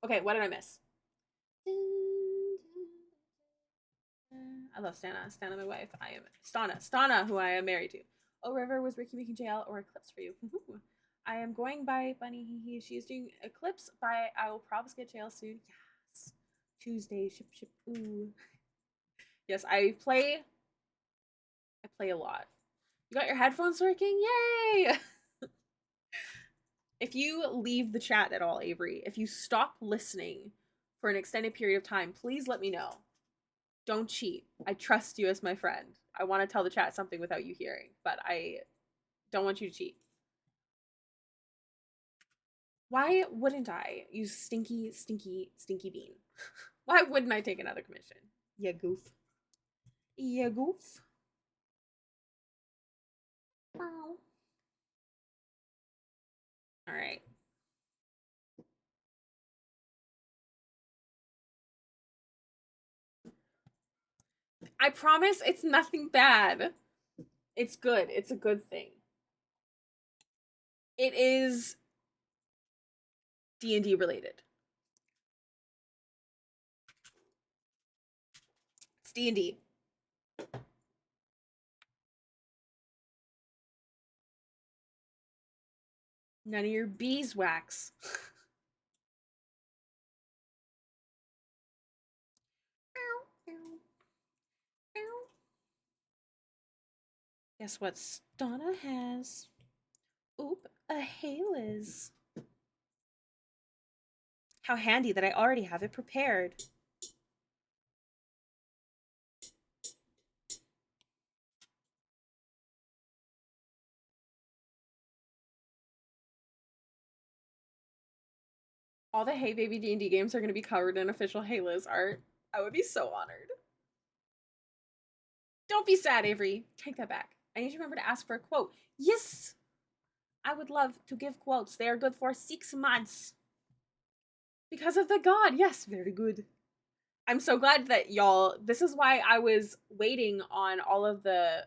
Okay, what did I miss? I love Stana. Stana, my wife. I am Stana, who I am married to. Oh, River, was Ricky making JL or Eclipse for you? I am going by Bunny. She is doing Eclipse. By I will probably get JL soon. Yes. Tuesday. Ship. Ooh. Yes, I play a lot. You got your headphones working? Yay! If you leave the chat at all, Avery, if you stop listening for an extended period of time, please let me know. Don't cheat. I trust you as my friend. I want to tell the chat something without you hearing, but I don't want you to cheat. Why wouldn't I use stinky bean? Why wouldn't I take another commission? Yeah, goof. Yeah, goof. Wow. All right. I promise it's nothing bad. It's good. It's a good thing. It is D&D related. It's D&D. None of your beeswax. Guess what Stana has? Oop, a hailiiz. How handy that I already have it prepared. All the Hey Baby D&D games are going to be covered in official hailiiz art. I would be so honored. Don't be sad, Avery. Take that back. I need to remember to ask for a quote. Yes! I would love to give quotes. They are good for 6 months. Because of the god. Yes, very good. I'm so glad that y'all, this is why I was waiting on all of the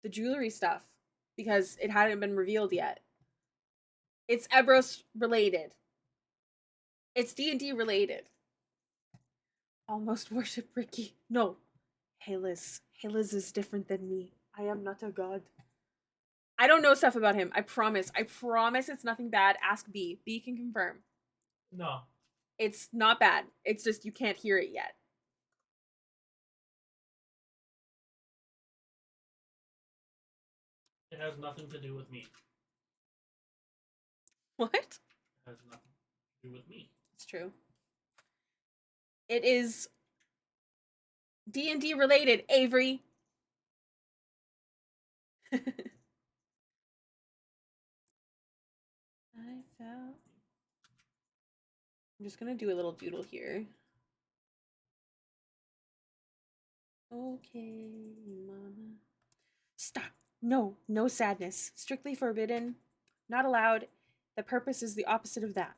jewelry stuff, because it hadn't been revealed yet. It's Ebros related. It's D&D related. Almost worship Ricky. No. Hailiiz. Hailiiz is different than me. I am not a god. I don't know stuff about him. I promise. I promise it's nothing bad. Ask B. B can confirm. No. It's not bad. It's just you can't hear it yet. It has nothing to do with me. What? It has nothing to do with me. It's true. It is D&D related, Avery. I felt. I'm just gonna do a little doodle here. Okay, mama. Stop. No, no sadness. Strictly forbidden. Not allowed. The purpose is the opposite of that.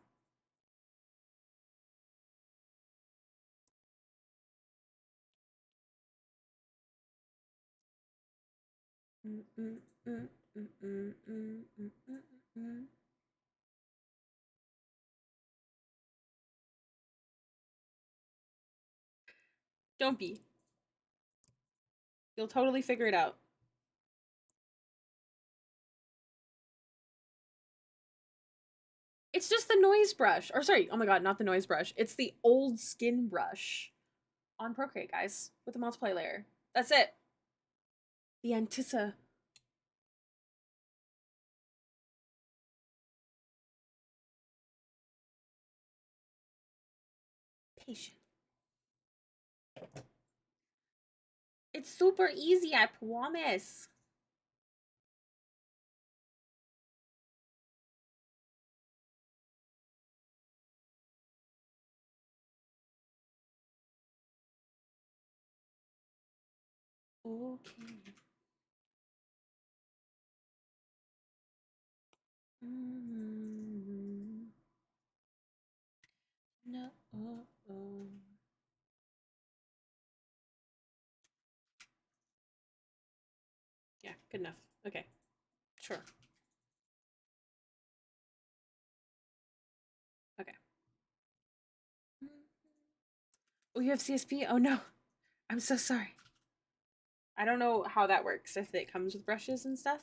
Don't be. You'll totally figure it out. It's just the noise brush. Or sorry, oh my god, not the noise brush. It's the old skin brush on Procreate, guys, with the multiply layer. That's it. The Antissa. Patient. It's super easy, I promise. Okay. No. Yeah, good enough. Okay. Sure. Okay. Oh, you have CSP? Oh no. I'm so sorry. I don't know how that works, if it comes with brushes and stuff.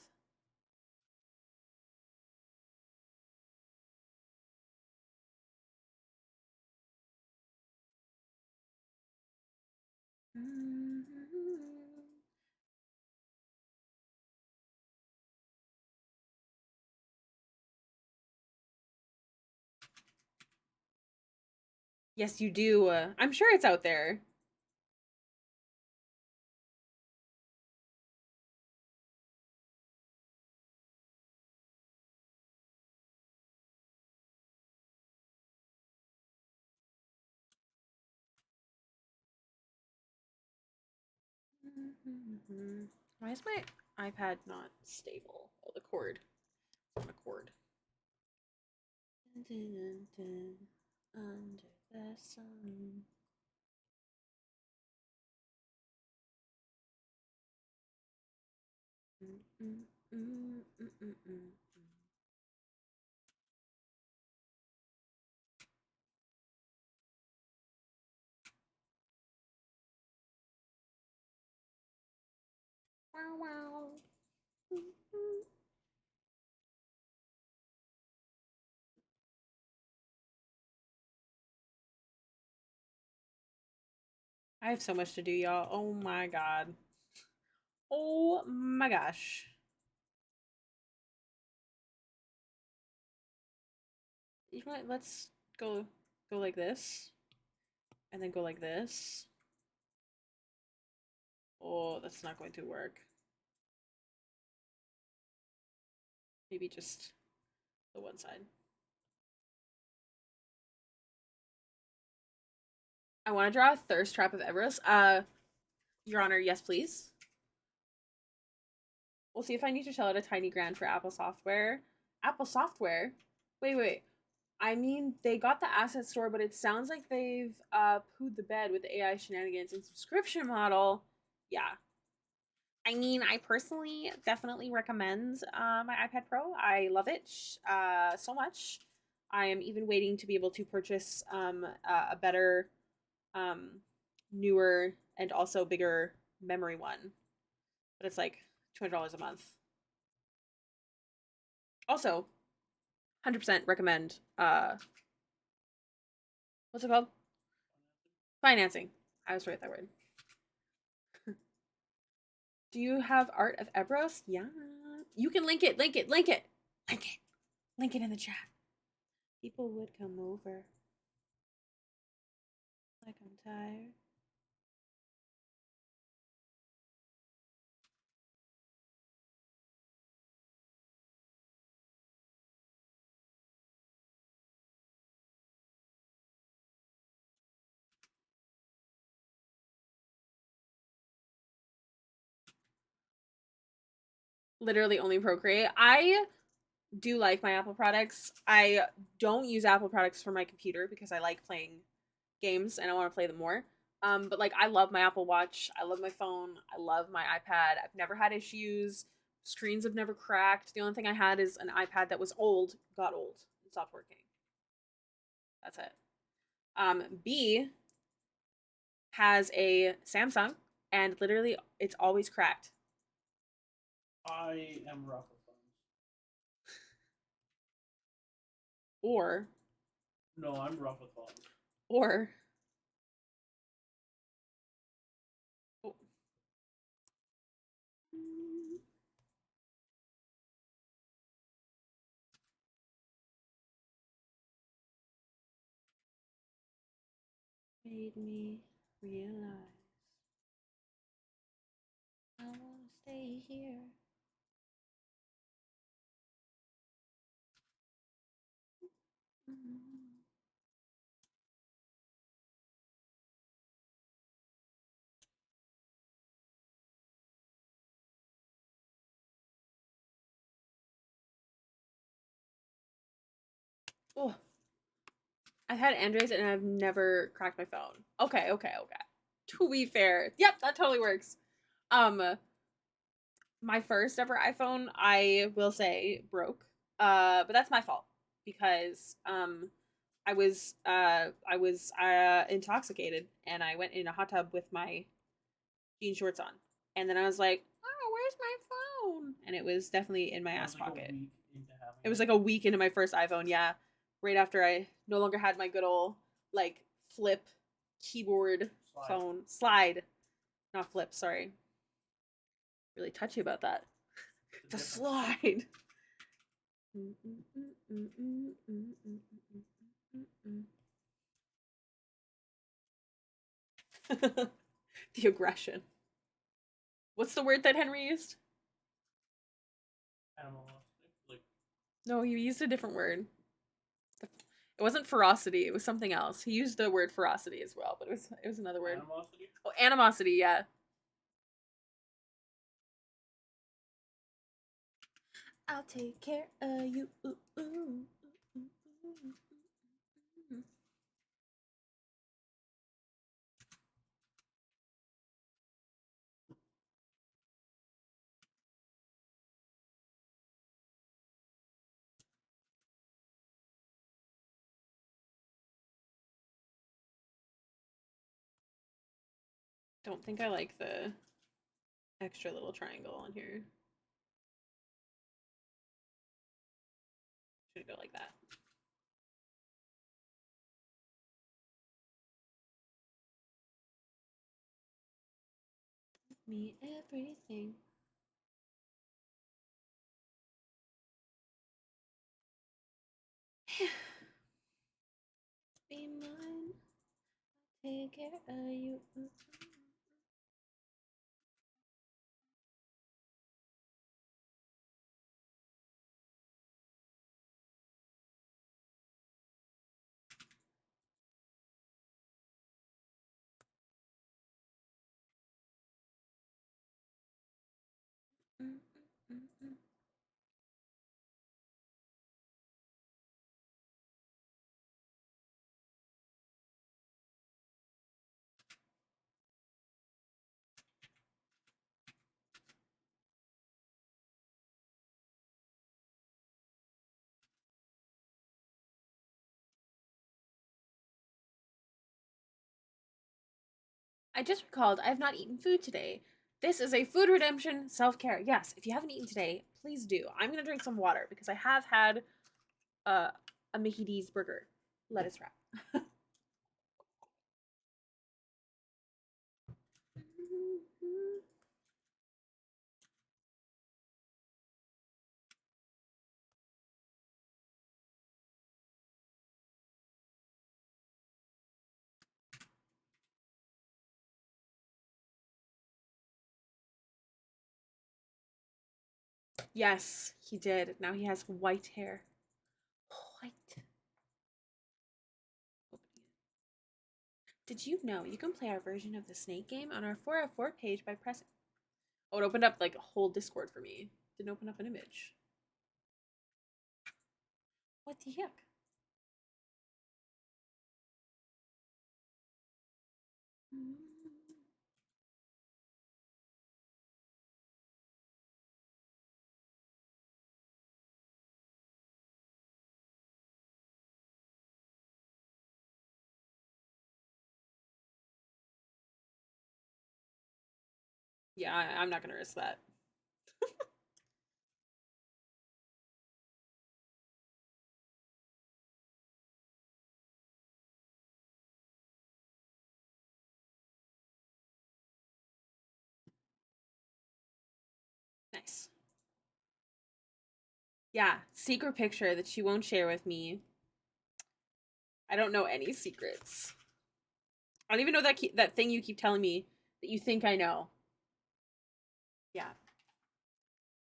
Yes, you do. I'm sure it's out there. Why is my iPad not stable? Oh, the cord. It's on a cord. Under the sun. Wow, wow. I have so much to do, y'all. Oh my god. Oh my gosh. You know what? Let's go like this. And then go like this. Oh, that's not going to work. Maybe just the one side. I want to draw a thirst trap of Everest. Your Honor, yes, please. We'll see if I need to shell out a tiny grant for Apple Software. Apple Software? Wait. I mean, they got the asset store, but it sounds like they've pooed the bed with the AI shenanigans and subscription model. Yeah. I mean, I personally definitely recommend my iPad Pro. I love it so much. I am even waiting to be able to purchase a better, um, newer, and also bigger memory one. But it's like $200 a month. Also, 100% recommend what's it called? Financing. I was right with that word. Do you have art of Ebros? Yeah. You can link it, link it, link it, link it, link it in the chat. People would come over. Like I'm tired. Literally only Procreate. I do like my Apple products. I don't use Apple products for my computer because I like playing games and I want to play them more. But like I love my Apple Watch. I love my phone. I love my iPad. I've never had issues. Screens have never cracked. The only thing I had is an iPad that was old, got old, and stopped working. That's it. B has a Samsung and literally it's always cracked. I am rough with phones. Or, No, I'm rough with phones. or, oh, made me realize I wanna stay here. Oh, I've had Androids and I've never cracked my phone. Okay, okay, okay. To be fair, yep, that totally works. Um, my first ever iPhone, I will say, broke. But that's my fault because I was intoxicated and I went in a hot tub with my jean shorts on, and then I was like, oh, where's my phone? And it was definitely in my That ass was like a pocket. week into having It was it. like a week into my first iPhone, yeah. Right after I no longer had my good old like flip keyboard Slide. phone slide, not flip. Sorry, really touchy about that. It's a The difference. slide. The aggression. What's the word that Henry used? Animalistic. Like, No, he used a different word. It wasn't ferocity. It was something else. He used the word ferocity as well, but it was another word. animosity. Oh, animosity. Yeah. I'll take care of you. Don't think I like the extra little triangle on here. Should go like that. Me everything. Be mine. Take care of you. I just recalled I have not eaten food today. This is a food redemption self care. Yes, if you haven't eaten today, please do. I'm gonna drink some water because I have had uh, a Mickey D's burger lettuce wrap. Yes, he did. Now he has white hair. White. Did you know you can play our version of the snake game on our 404 page by pressing? Oh, it opened up like a whole Discord for me. Didn't open up an image. What the heck? Yeah, I'm not gonna risk that. Nice. Yeah, secret picture that she won't share with me. I don't know any secrets. I don't even know that thing you keep telling me that you think I know. Yeah.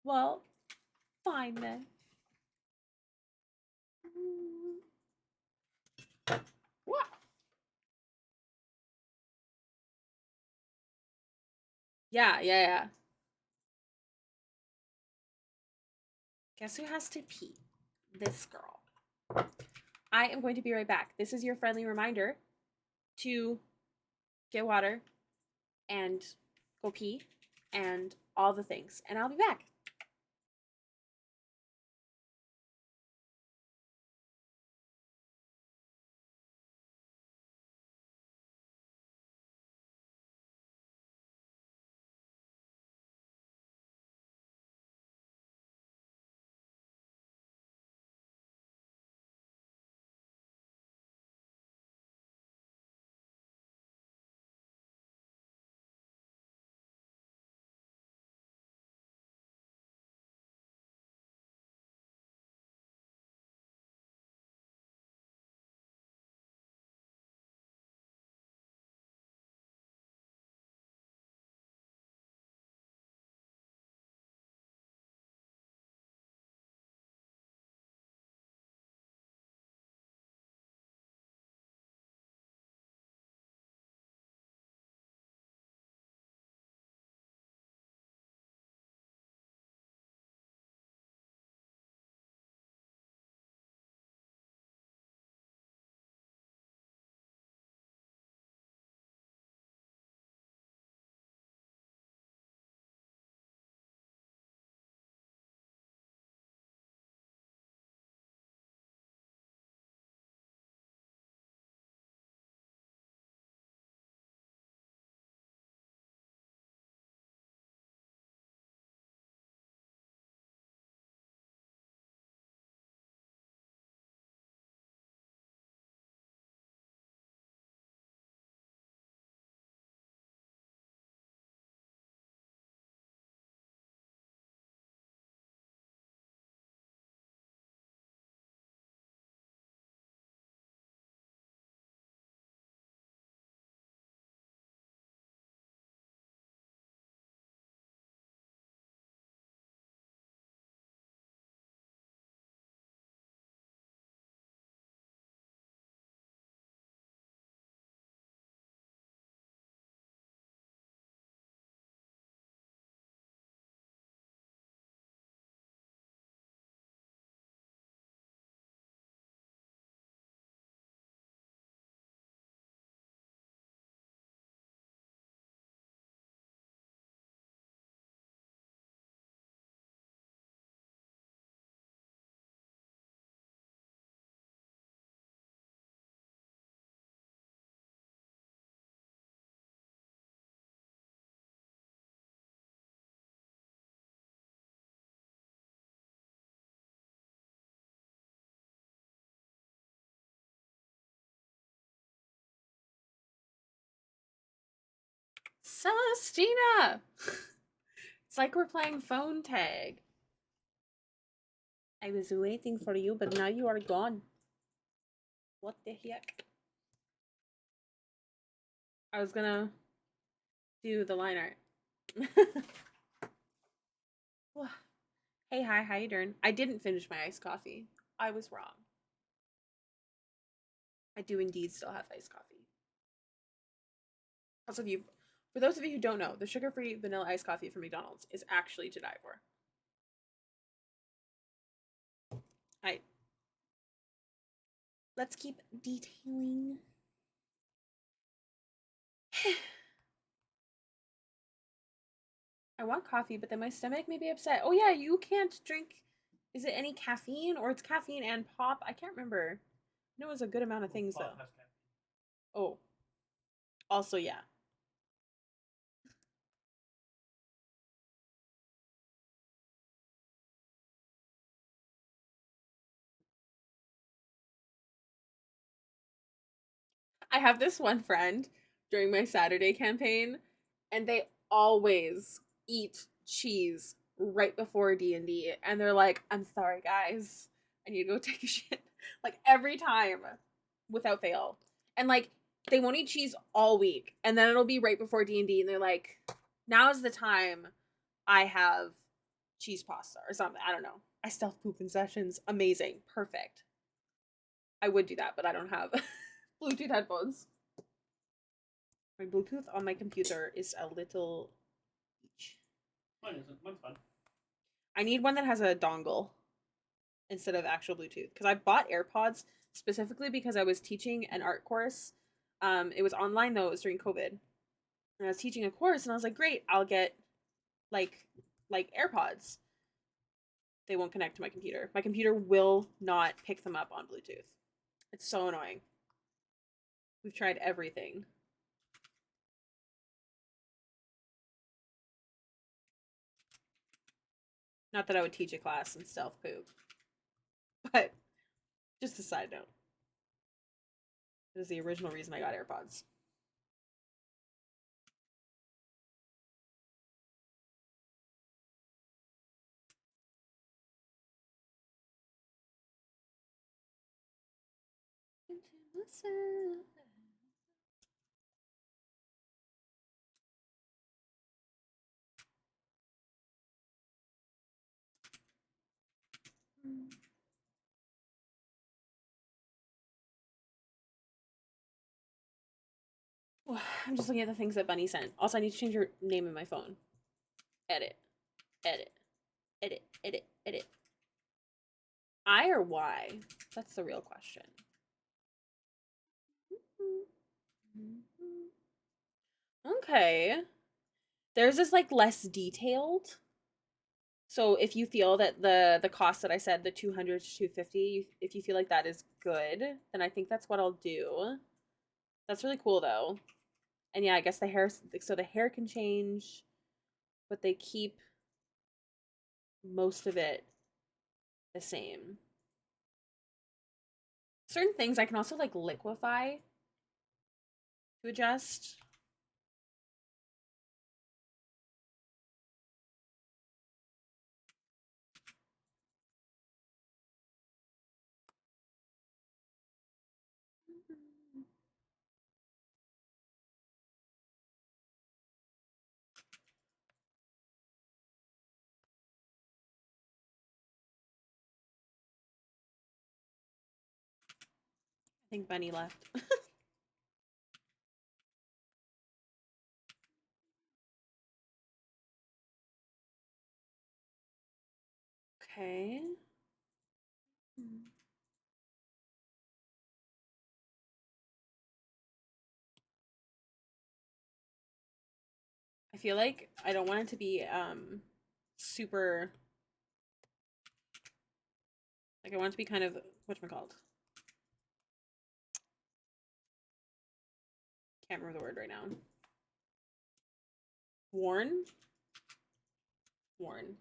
Well, fine then. Wow. Yeah, yeah, yeah. Guess who has to pee? This girl. I am going to be right back. This is your friendly reminder to get water and go pee and all the things. And I'll be back. Celestina! It's like we're playing phone tag. I was waiting for you, but now you are gone. What the heck? I was gonna do the line art. Hey, hi, how you doing? I didn't finish my iced coffee. I was wrong. I do indeed still have iced coffee. Also, for those of you who don't know, the sugar-free vanilla iced coffee from McDonald's is actually to die for. I Let's keep detailing. I want coffee, but then my stomach may be upset. Oh yeah, you can't drink. Is it any caffeine or it's caffeine and pop? I can't remember. I know it was a good amount of things Pop though. has caffeine. Oh, also yeah. I have this one friend during my Saturday campaign, and they always eat cheese right before D&D, and they're like, "I'm sorry, guys, I need to go take a shit." Like every time, without fail, and like they won't eat cheese all week, and then it'll be right before D&D, and they're like, "Now's the time I have cheese pasta or something." I don't know. I stealth poop in sessions. Amazing, perfect. I would do that, but I don't have Bluetooth headphones. My Bluetooth on my computer is a little. Mine isn't. Mine's fun. I need one that has a dongle instead of actual Bluetooth because I bought AirPods specifically because I was teaching an art course. It was online though. It was during COVID, and I was teaching a course, and I was like, "Great, I'll get like like AirPods." They won't connect to my computer. My computer will not pick them up on Bluetooth. It's so annoying. We've tried everything. Not that I would teach a class in stealth poop, but just a side note. That is the original reason I got AirPods. I'm just looking at the things that Bunny sent. Also, I need to change your name in my phone. Edit. Edit. Edit. Edit. Edit. I or Y? That's the real question. Okay. Theirs is like less detailed. So if you feel that the cost that I said, the 200 to 250, if you feel like that is good, then I think that's what I'll do. That's really cool though. And yeah, I guess the hair can change, but they keep most of it the same. Certain things I can also like liquefy to adjust. I think Bunny left. Okay. I feel like I don't want it to be super, like I want it to be kind of whatchamacalled. Can't remember the word right now. Worn? Worn.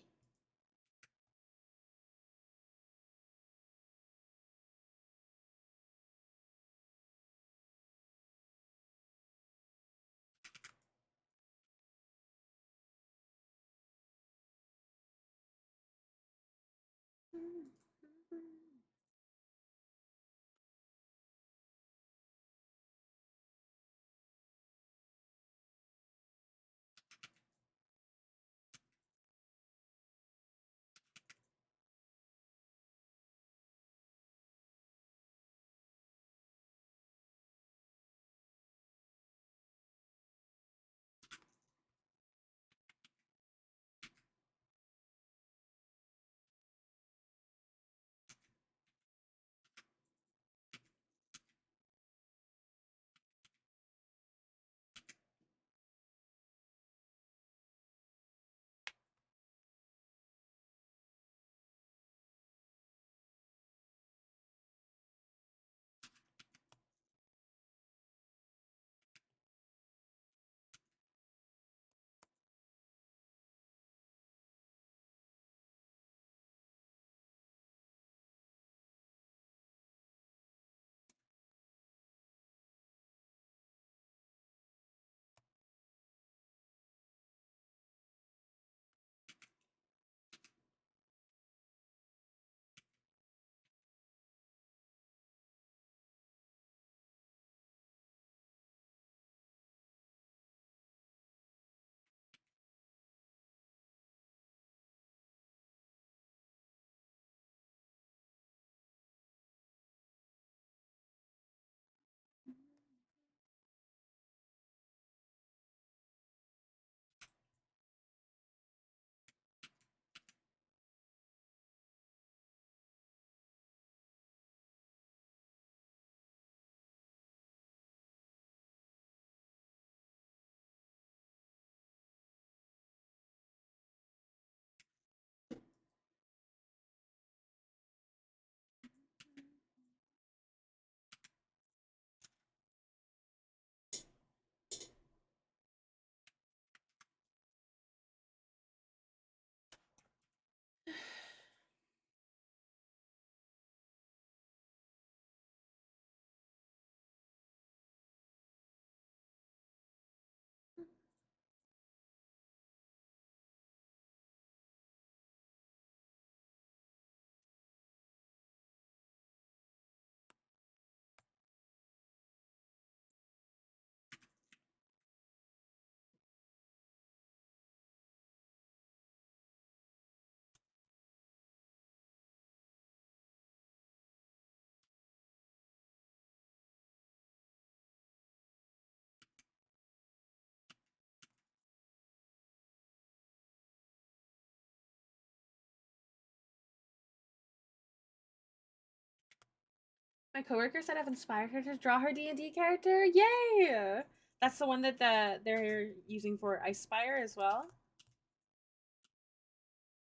My coworker said I've inspired her to draw her D&D character. Yay! That's the one that they're using for Ice Spire as well.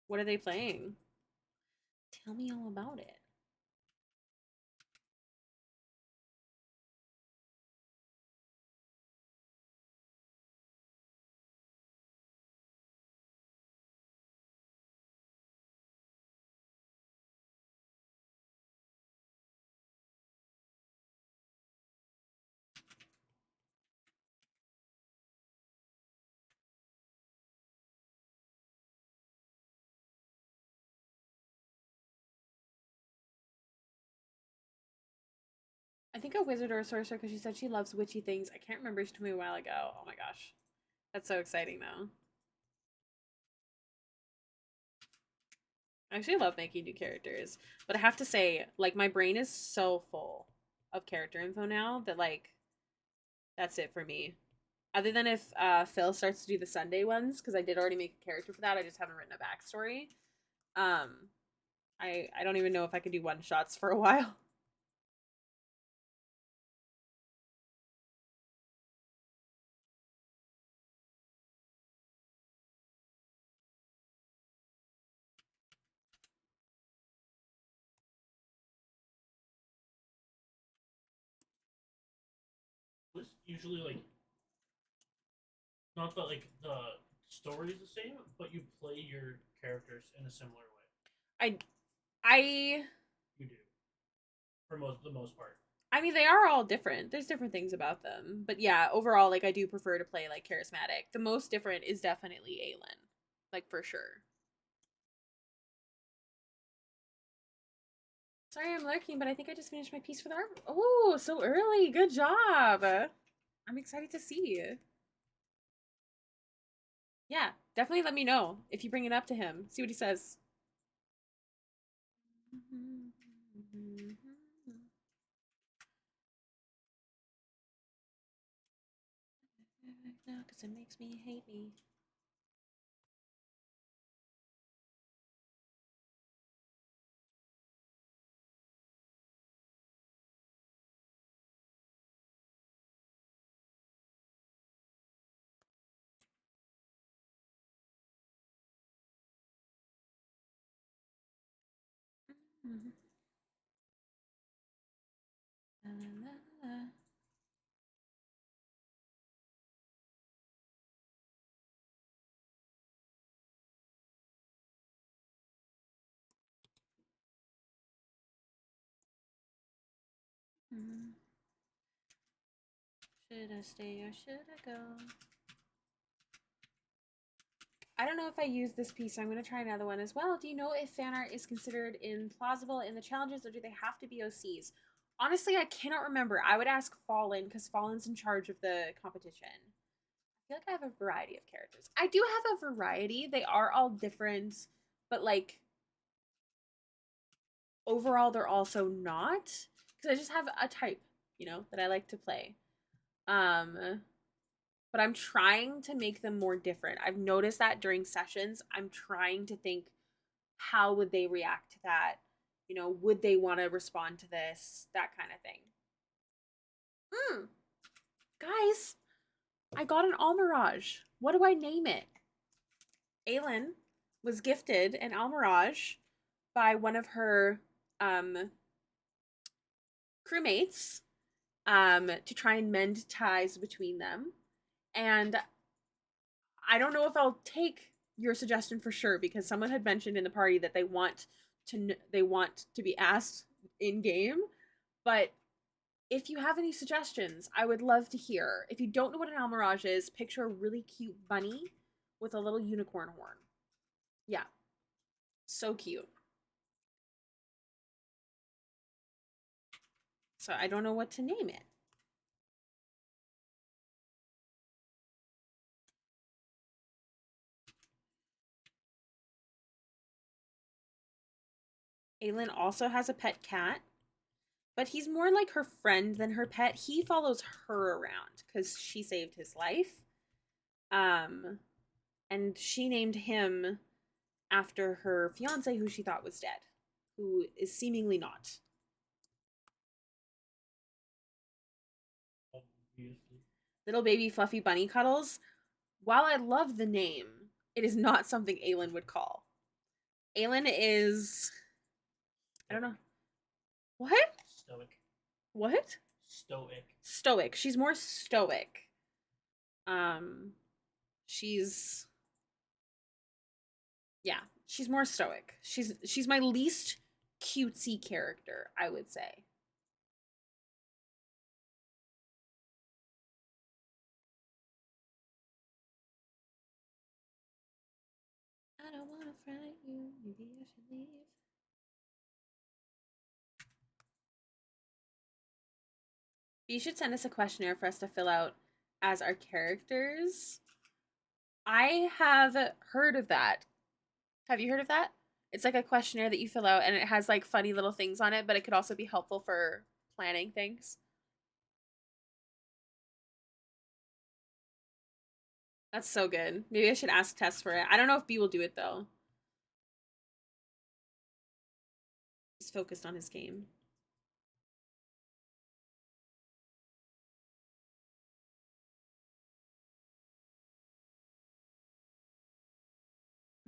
What are they playing? Tell me all about it. I think a wizard or a sorcerer because she said she loves witchy things. I can't remember. She told me a while ago. Oh my gosh. That's so exciting though. I actually love making new characters. But I have to say, like, my brain is so full of character info now that, like, that's it for me. Other than if Phil starts to do the Sunday ones, because I did already make a character for that. I just haven't written a backstory. Um, I don't even know if I could do one shots for a while. This usually like not that like the story is the same, but you play your characters in a similar way. I I You do for most the most part. I mean, they are all different. There's different things about them. But yeah, overall, like, I do prefer to play, like, charismatic. The most different is definitely Aelin. Like, for sure. Sorry I'm lurking, but I think I just finished my piece for the art. Oh, so early. Good job. I'm excited to see. Yeah, definitely let me know if you bring it up to him. See what he says. No, because it makes me hate me. La, la, la. Should I stay or should I go? I don't know if I use this piece, so I'm going to try another one as well. Do you know if fan art is considered implausible in the challenges, or do they have to be OCs? Honestly, I cannot remember. I would ask Fallen, because Fallen's in charge of the competition. I feel like I have a variety of characters. I do have a variety. They are all different, but, like, overall, they're also not. Because I just have a type, that I like to play. But I'm trying to make them more different. I've noticed that during sessions, I'm trying to think, how would they react to that? Would they want to respond to this? That kind of thing. Guys, I got an Almirage. What do I name it? Aelin was gifted an Almirage by one of her crewmates to try and mend ties between them. And I don't know if I'll take your suggestion for sure, because someone had mentioned in the party that they want to be asked in game. But if you have any suggestions, I would love to hear. If you don't know what an Almirage is, picture a really cute bunny with a little unicorn horn. Yeah, so cute. So I don't know what to name it. Aylin also has a pet cat, but he's more like her friend than her pet. He follows her around because she saved his life. Um, and she named him after her fiance, who she thought was dead, who is seemingly not. Little baby fluffy bunny cuddles. While I love the name, it is not something Aelin would call. Aelin is, I don't know. What? Stoic. What? Stoic. Stoic. She's more stoic. Um she's yeah, she's more stoic. She's my least cutesy character, I would say. I don't want to frighten you. Maybe I should leave. You should send us a questionnaire for us to fill out as our characters. I have heard of that. Have you heard of that? It's like a questionnaire that you fill out and it has like funny little things on it, but it could also be helpful for planning things. That's so good. Maybe I should ask Tess for it. I don't know if B will do it though. He's focused on his game.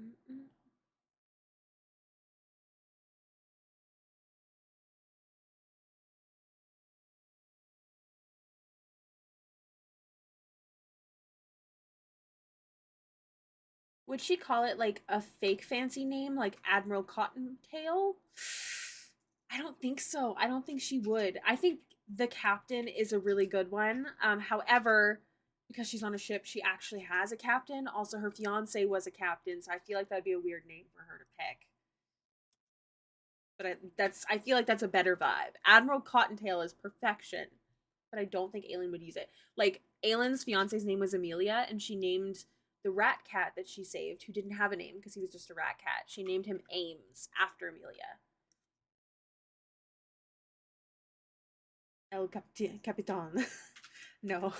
Mm-mm. Would she call it like a fake fancy name like Admiral Cottontail? I don't think so. I don't think she would. I think the captain is a really good one. However, because she's on a ship, she actually has a captain. Also, her fiance was a captain, so I feel like that'd be a weird name for her to pick. But I feel like that's a better vibe. Admiral Cottontail is perfection, but I don't think Aelin would use it. Like Aelin's fiance's name was Amelia, and she named the rat cat that she saved, who didn't have a name because he was just a rat cat. She named him Ames after Amelia. Capitan. No.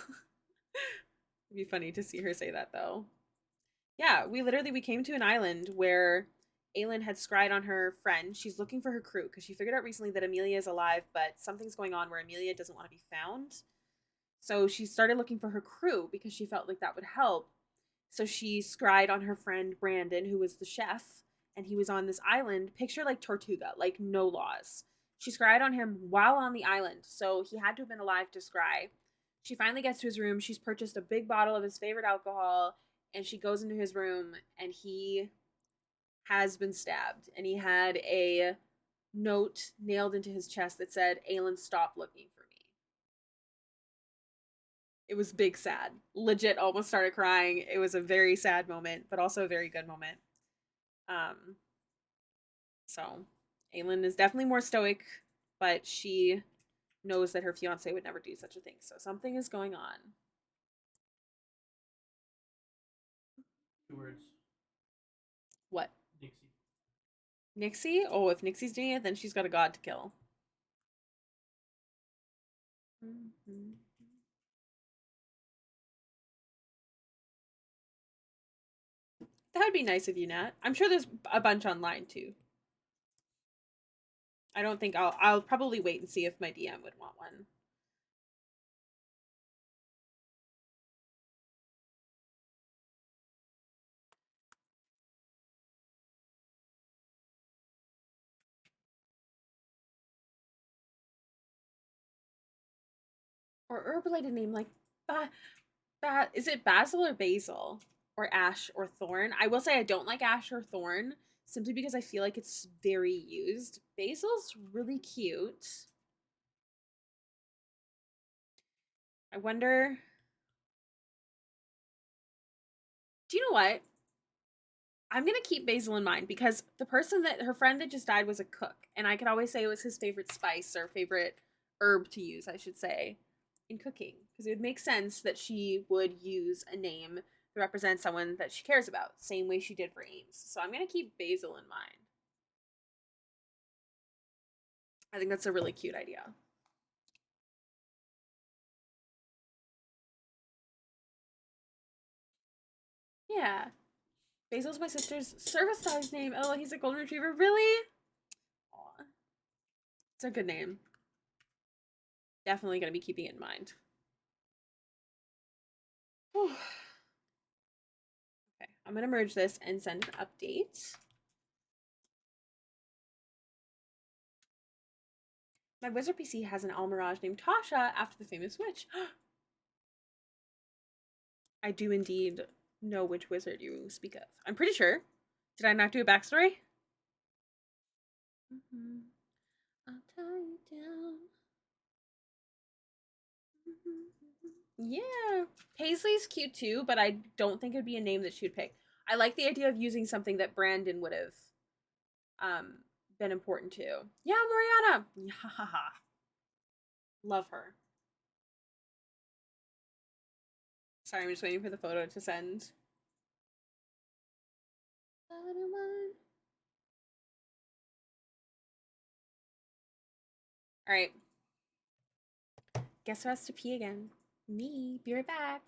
It'd be funny to see her say that though. Yeah, we came to an island where Aelin had scryed on her friend. She's looking for her crew because she figured out recently that Amelia is alive, but something's going on where Amelia doesn't want to be found. So she started looking for her crew because she felt like that would help. So she scryed on her friend Brandon, who was the chef, and he was on this island. Picture like Tortuga, like no laws. She scryed on him while on the island, so he had to have been alive to scry. She finally gets to his room. She's purchased a big bottle of his favorite alcohol, and she goes into his room, and he has been stabbed. And he had a note nailed into his chest that said, Aelin, stop looking for me. It was big sad. Legit almost started crying. It was a very sad moment, but also a very good moment. Um, so Aelin is definitely more stoic, but she knows that her fiance would never do such a thing. So something is going on. 2 words. What? Dixie. Nixie? Oh, if Nixie's doing it, then she's got a god to kill. Mm-hmm. That would be nice of you, Nat. I'm sure there's a bunch online too. I don't think I'll probably wait and see if my DM would want one. Or herb related name like is it basil or basil or ash or thorn? I will say I don't like ash or thorn simply because I feel like it's very used. Basil's really cute. I wonder. Do you know what? I'm gonna keep basil in mind because the person that her friend that just died was a cook, and I could always say it was his favorite spice or favorite herb to use, I should say, in cooking. Because it would make sense that she would use a name to represent someone that she cares about, same way she did for Ames. So I'm gonna keep basil in mind. I think that's a really cute idea. Yeah. Basil's my sister's service dog's name. Oh, he's a golden retriever. Really? Aw. It's a good name. Definitely gonna be keeping it in mind. Okay, I'm gonna merge this and send an update. My wizard PC has an Almirage named Tasha after the famous witch. I do indeed know which wizard you speak of. I'm pretty sure. Did I not do a backstory? I'll tie you down. Yeah. Paisley's cute too, but I don't think it'd be a name that she'd pick. I like the idea of using something that Brandon would have um been important to. Yeah, Mariana. Yeah. Love her. Sorry, I'm just waiting for the photo to send. All right. Guess who has to pee again? Me. Be right back.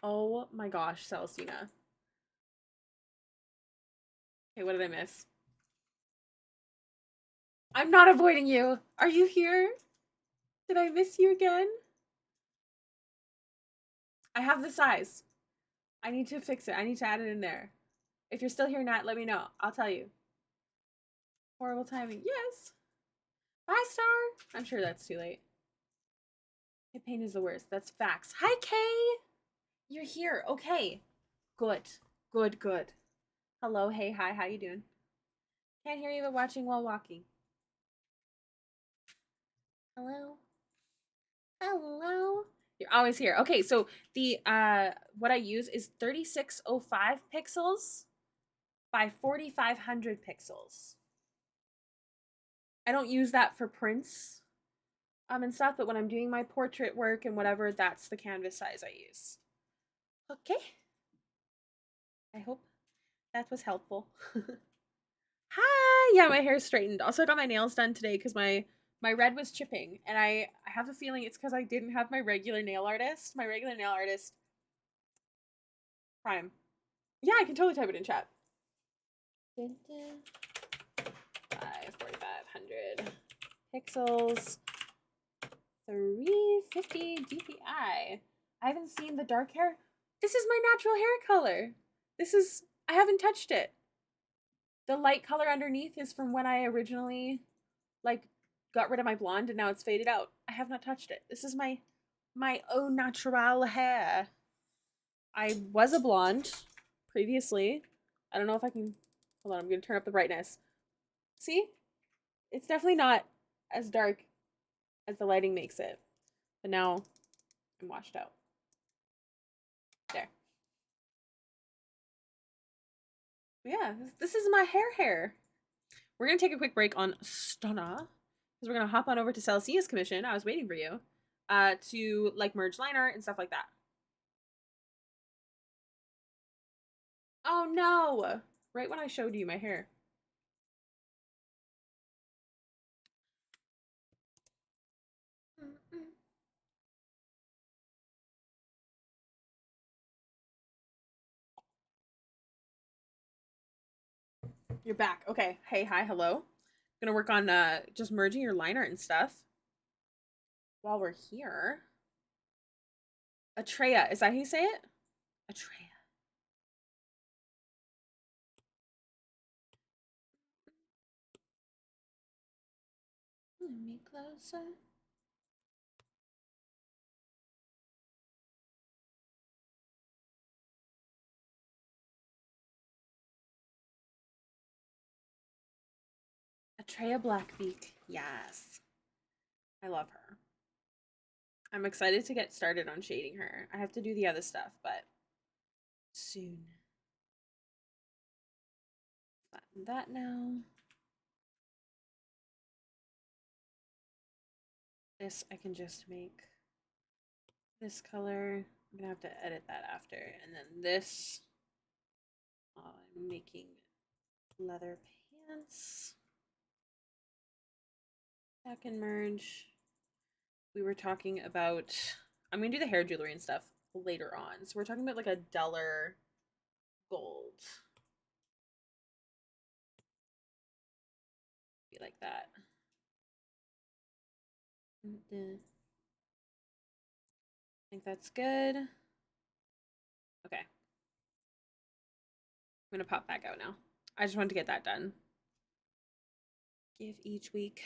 Oh my gosh, Celestina. Okay, what did I miss? I'm not avoiding you. Are you here? Did I miss you again? I have the size. I need to fix it. I need to add it in there. If you're still here, Nat, let me know. I'll tell you. Horrible timing. Yes. Bye, Star. I'm sure that's too late. Hip pain is the worst. That's facts. Hi, Kay. You're here. Okay. Good. Good, good. Hello, hey, hi, how you doing? Can't hear you, but watching while walking. Hello? Hello? You're always here. Okay, so the what I use is 3605 pixels by 4500 pixels. I don't use that for prints and stuff, but when I'm doing my portrait work and whatever, that's the canvas size I use. Okay. I hope that was helpful. Hi. Yeah, my hair's straightened. Also, I got my nails done today because my red was chipping, and I have a feeling it's because I didn't have my regular nail artist. My regular nail artist, Prime. Yeah, I can totally type it in chat. 4500 pixels, 350 DPI. I haven't seen the dark hair. This is my natural hair color. I haven't touched it. The light color underneath is from when I originally like got rid of my blonde and now it's faded out. I have not touched it. This is my au natural hair. I was a blonde previously. I don't know if I can, hold on, I'm gonna turn up the brightness. See? It's definitely not as dark as the lighting makes it. But now I'm washed out. There. But yeah, this is my hair. We're gonna take a quick break on Stunna because we're gonna hop on over to Celestina's commission. I was waiting for you to like merge line art and stuff like that. Oh no! Right when I showed you my hair. You're back. Okay. Hey, hi, hello. Gonna work on just merging your line art and stuff. While we're here. Atreya, is that how you say it? Atreya. Let me closer. Atreya Blackbeak. Yes. I love her. I'm excited to get started on shading her. I have to do the other stuff, but soon. Flatten that now. This I can just make this color. I'm gonna have to edit that after. And then this, I'm making leather pants. Back and merge. We were talking about, I'm gonna do the hair jewelry and stuff later on. So we're talking about like a duller gold. Be like that. I think that's good. Okay. I'm gonna pop back out now. I just wanted to get that done. Give each week.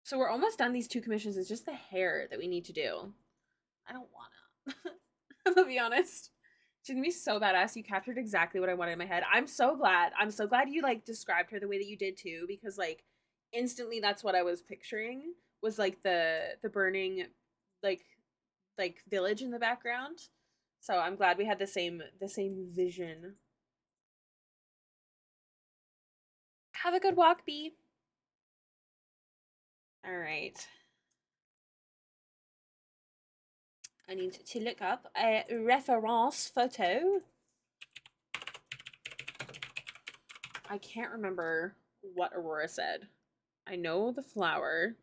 So we're almost done these two commissions. It's just the hair that we need to do. I don't wanna. I'm gonna be honest. She's gonna be so badass. You captured exactly what I wanted in my head. I'm so glad. I'm so glad you like described her the way that you did too, because like instantly that's what I was picturing was like the burning like village in the background. So I'm glad we had the same vision. Have a good walk, Bee. All right. I need to look up a reference photo. I can't remember what Aurora said. I know the flower,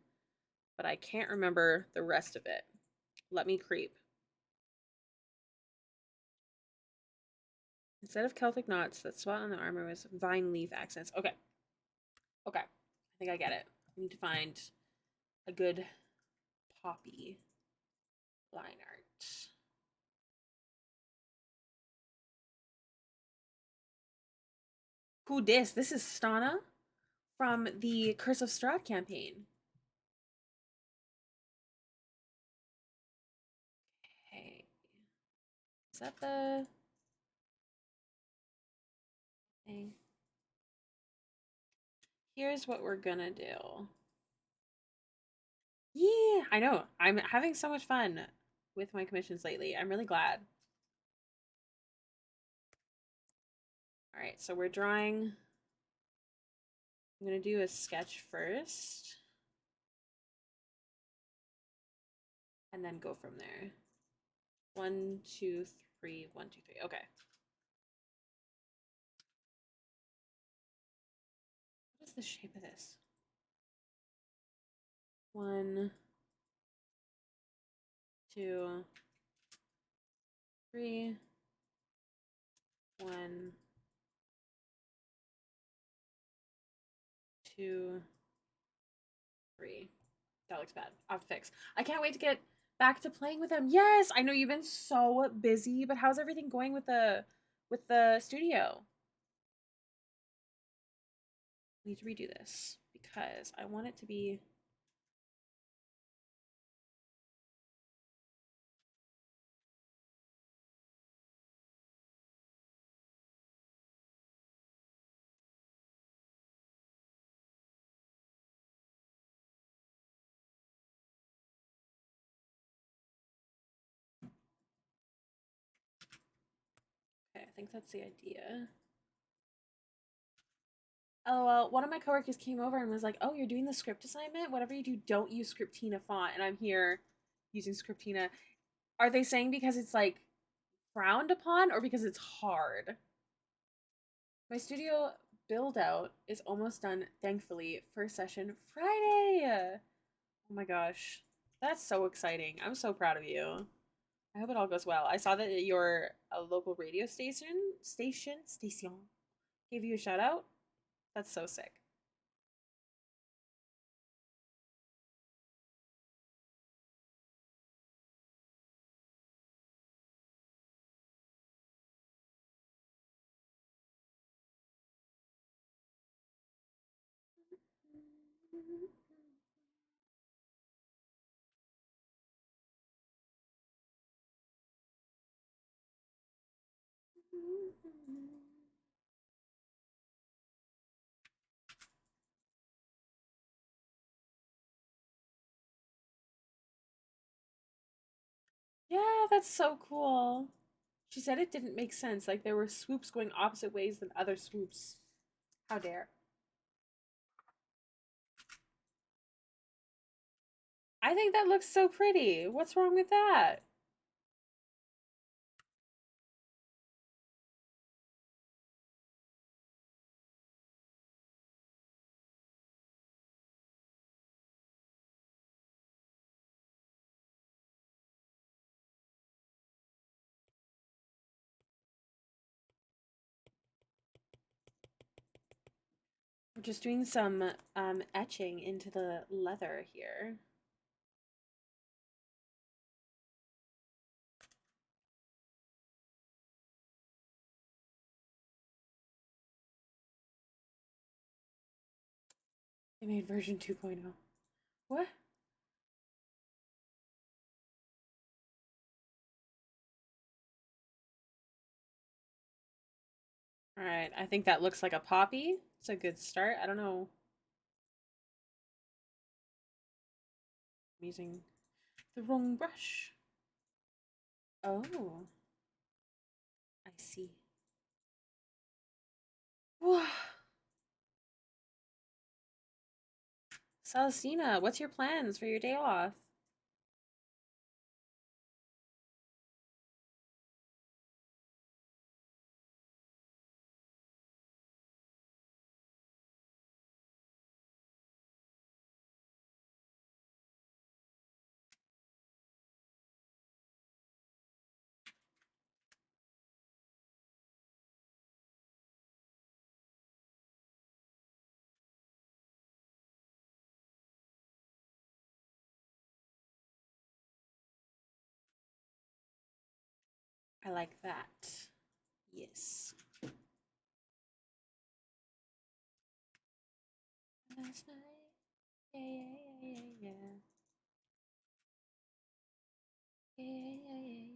but I can't remember the rest of it. Let me creep. Instead of Celtic knots, that spot on the armor was vine leaf accents. Okay. Okay. I think I get it. I need to find a good poppy line art. Who dis? This is Stana from the Curse of Strahd campaign. Okay. Is that the thing? Here's what we're gonna do. Yeah, I know. I'm having so much fun with my commissions lately. I'm really glad. All right, so we're drawing. I'm gonna do a sketch first and then go from there. 1, 2, 3, 1, 2, 3. Okay. What is the shape of this? 1, 2, 3, 1, 2, 3. That looks bad. I'll have to fix. I can't wait to get back to playing with them. Yes, I know you've been so busy, but how's everything going with the studio? I need to redo this because I want it to be. Okay, I think that's the idea. LOL, one of my coworkers came over and was like, "Oh, you're doing the script assignment? Whatever you do, don't use Scriptina font." And I'm here using Scriptina. Are they saying because it's like frowned upon or because it's hard? My studio build out is almost done, thankfully. First session Friday. Oh my gosh. That's so exciting. I'm so proud of you. I hope it all goes well. I saw that your local radio station gave you a shout out. That's so sick. Yeah, that's so cool. She said it didn't make sense. Like there were swoops going opposite ways than other swoops. How dare. I think that looks so pretty. What's wrong with that? We're just doing some etching into the leather here. They made version 2.0. What? All right, I think that looks like a poppy. It's a good start. I don't know. I'm using the wrong brush. Oh, I see. Whoa. Celestina, what's your plans for your day off? I like that. Yes. Last night. Yeah, yeah, yeah, yeah, yeah. Yeah, yeah, yeah, yeah, yeah.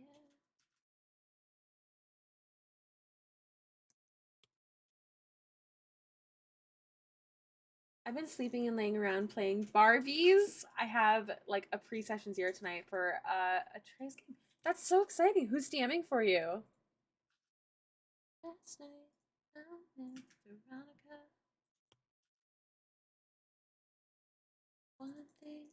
I've been sleeping and laying around playing Barbies. I have like a pre-session 0 tonight for a trace game. That's so exciting. Who's DMing for you? Last night, I met Veronica. One thing.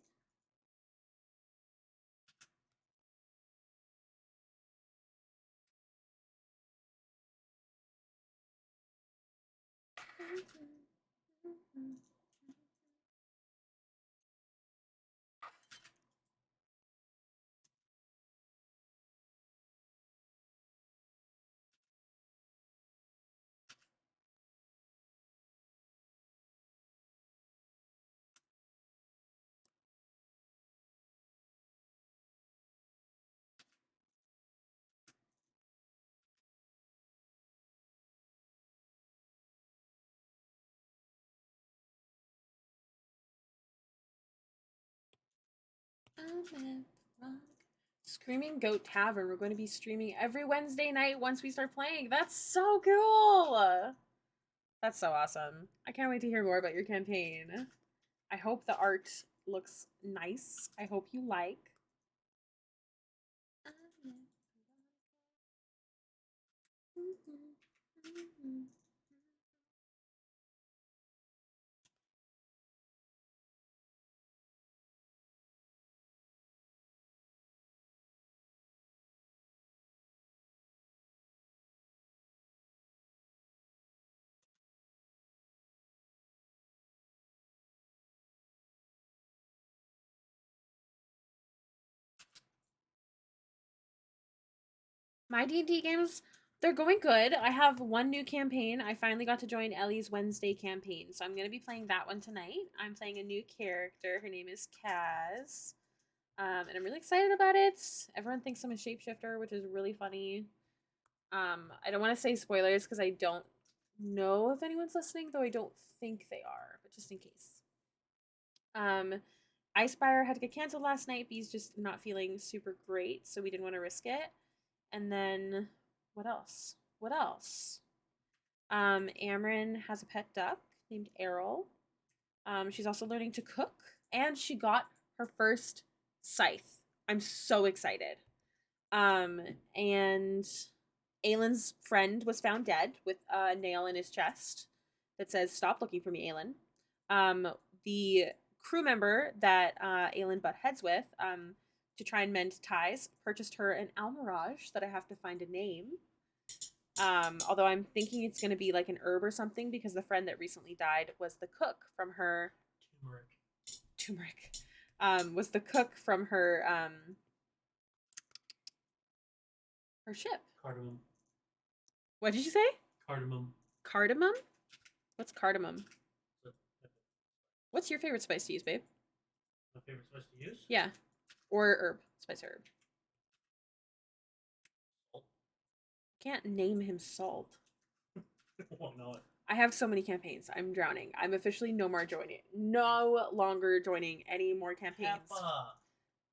Screaming Goat Tavern. We're going to be streaming every Wednesday night once we start playing. That's so cool. That's so awesome. I can't wait to hear more about your campaign. I hope the art looks nice. I hope you like. My D&D games, they're going good. I have one new campaign. I finally got to join Ellie's Wednesday campaign, so I'm going to be playing that one tonight. I'm playing a new character. Her name is Kaz. And I'm really excited about it. Everyone thinks I'm a shapeshifter, which is really funny. I don't want to say spoilers because I don't know if anyone's listening, though I don't think they are, but just in case. Icefire had to get canceled last night. Bee's just not feeling super great, so we didn't want to risk it. And then what else? What else? Amryn has a pet duck named Errol. She's also learning to cook, and she got her first scythe. I'm so excited. And Aylin's friend was found dead with a nail in his chest that says, "Stop looking for me, Aylin." The crew member that Aylin butt heads with, to try and mend ties, purchased her an almirage that I have to find a name. Although I'm thinking it's going to be like an herb or something because the friend that recently died was the cook from her turmeric. Was the cook from her her ship. Cardamom. What did you say? Cardamom. Cardamom? What's cardamom? What's your favorite spice to use, babe? My favorite spice to use? Yeah. Or herb. Spice herb. Salt. Can't name him Salt. Why not? I have so many campaigns. I'm drowning. I'm officially no longer joining any more campaigns.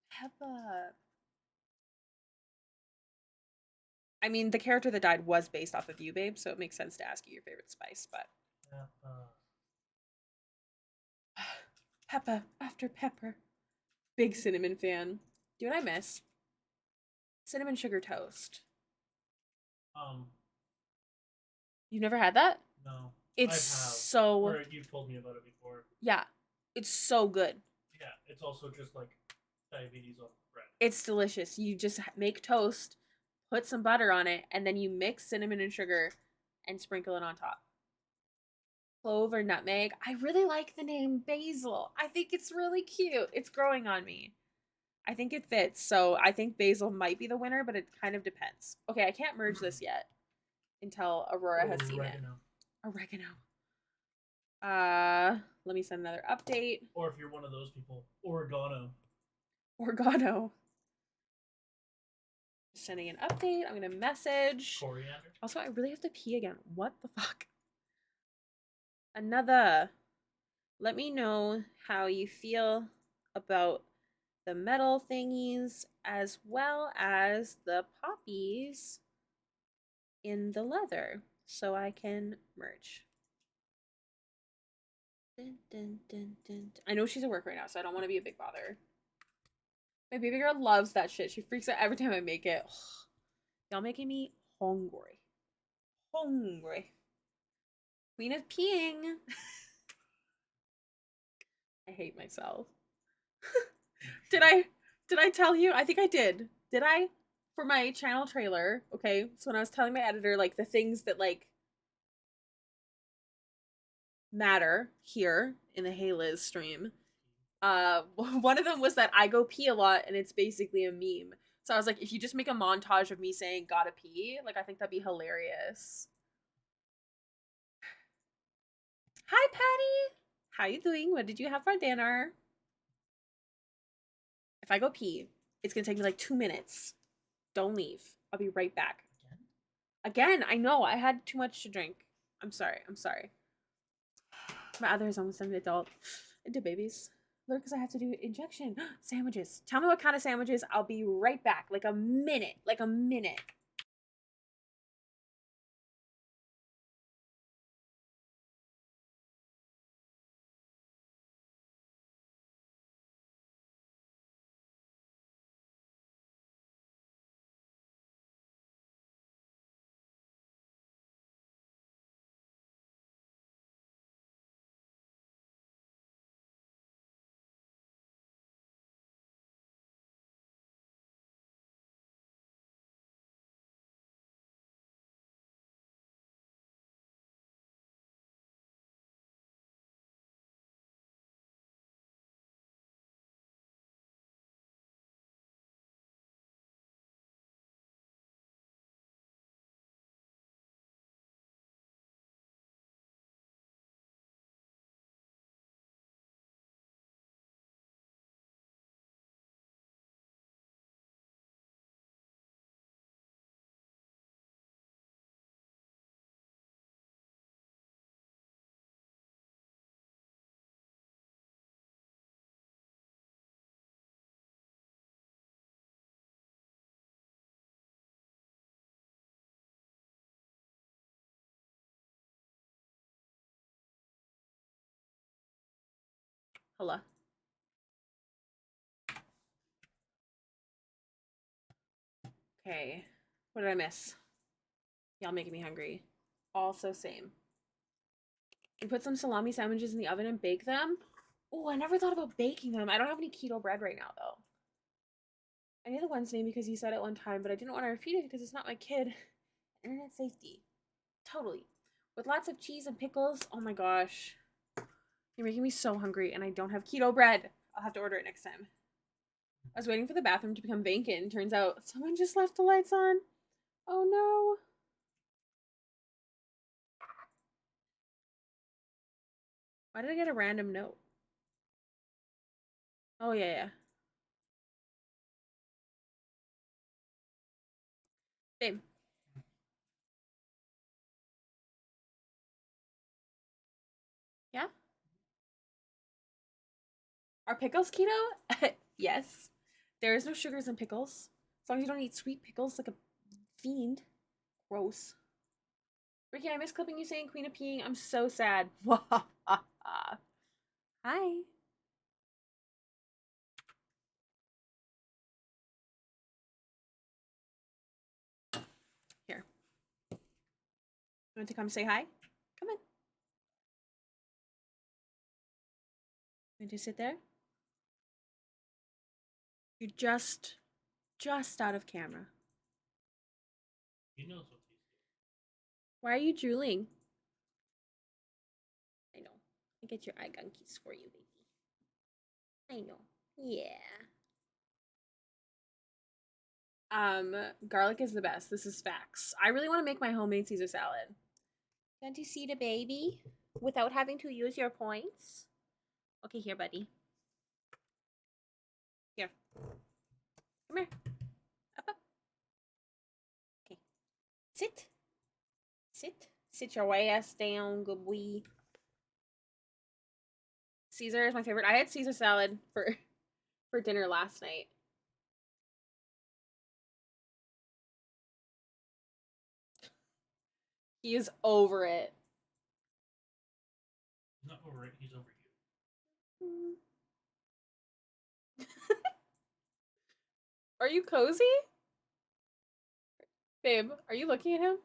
Peppa. I mean, the character that died was based off of you, babe, so it makes sense to ask you your favorite spice, but Peppa after Pepper. Big cinnamon fan. Do you know what I miss? Cinnamon sugar toast. You've never had that? No. It's so. Or you've told me about it before. Yeah, it's so good. Yeah, it's also just like diabetes on bread. It's delicious. You just make toast, put some butter on it, and then you mix cinnamon and sugar and sprinkle it on top. Clove or nutmeg. I really like the name basil. I think it's really cute. It's growing on me. I think it fits. So I think basil might be the winner, but it kind of depends. Okay, I can't merge this yet until Aurora has seen it. Oregano. Let me send another update. Or if you're one of those people, oregano. Oregano. Sending an update. I'm gonna message. Coriander. Also, I really have to pee again. What the fuck? Another. Let me know how you feel about the metal thingies as well as the poppies in the leather so I can merge. Dun, dun, dun, dun. I know she's at work right now, so I don't want to be a big bother. My baby girl loves that shit. She freaks out every time I make it. Y'all making me hungry. Hungry. Queen is peeing. I hate myself. Did I tell you? I think I did. Did I? For my channel trailer, okay? So when I was telling my editor like the things that like matter here in the hailiiz stream, one of them was that I go pee a lot and it's basically a meme. So I was like, if you just make a montage of me saying gotta pee, like I think that'd be hilarious. Hi Patty! How you doing? What did you have for dinner? If I go pee, it's gonna take me like 2 minutes. Don't leave. I'll be right back. Again, I know. I had too much to drink. I'm sorry. I'm sorry. My other is almost an adult. Into babies. Look, because I have to do injection. Sandwiches. Tell me what kind of sandwiches. I'll be right back. Like a minute. Like a minute. Hello. Okay. What did I miss? Y'all making me hungry. Also same. You put some salami sandwiches in the oven and bake them? Oh, I never thought about baking them. I don't have any keto bread right now, though. I knew the one's name because you said it one time, but I didn't want to repeat it because it's not my kid. Internet safety. Totally. With lots of cheese and pickles. Oh my gosh. You're making me so hungry and I don't have keto bread. I'll have to order it next time. I was waiting for the bathroom to become vacant. Turns out someone just left the lights on. Oh no. Why did I get a random note? Oh, yeah, yeah. Same. Yeah? Are pickles keto? Yes. There is no sugars in pickles. As long as you don't eat sweet pickles like a fiend. Gross. Ricky, I miss clipping you saying Queen of Peeing. I'm so sad. Hi. Here. You want to come say hi? Come on. Want to sit there? You're just out of camera. He knows what he's doing. Why are you drooling? I know. I get your eye gunkies for you, baby. I know. Yeah. Garlic is the best. This is facts. I really want to make my homemade Caesar salad. Can't you see the baby without having to use your points? Okay, here, buddy. Here. Come here. Up, up. Sit. Sit. Sit your ass down, good boy. Caesar is my favorite. I had Caesar salad for dinner last night. He is over it. He's not over it. He's over you. Are you cozy? Babe, are you looking at him?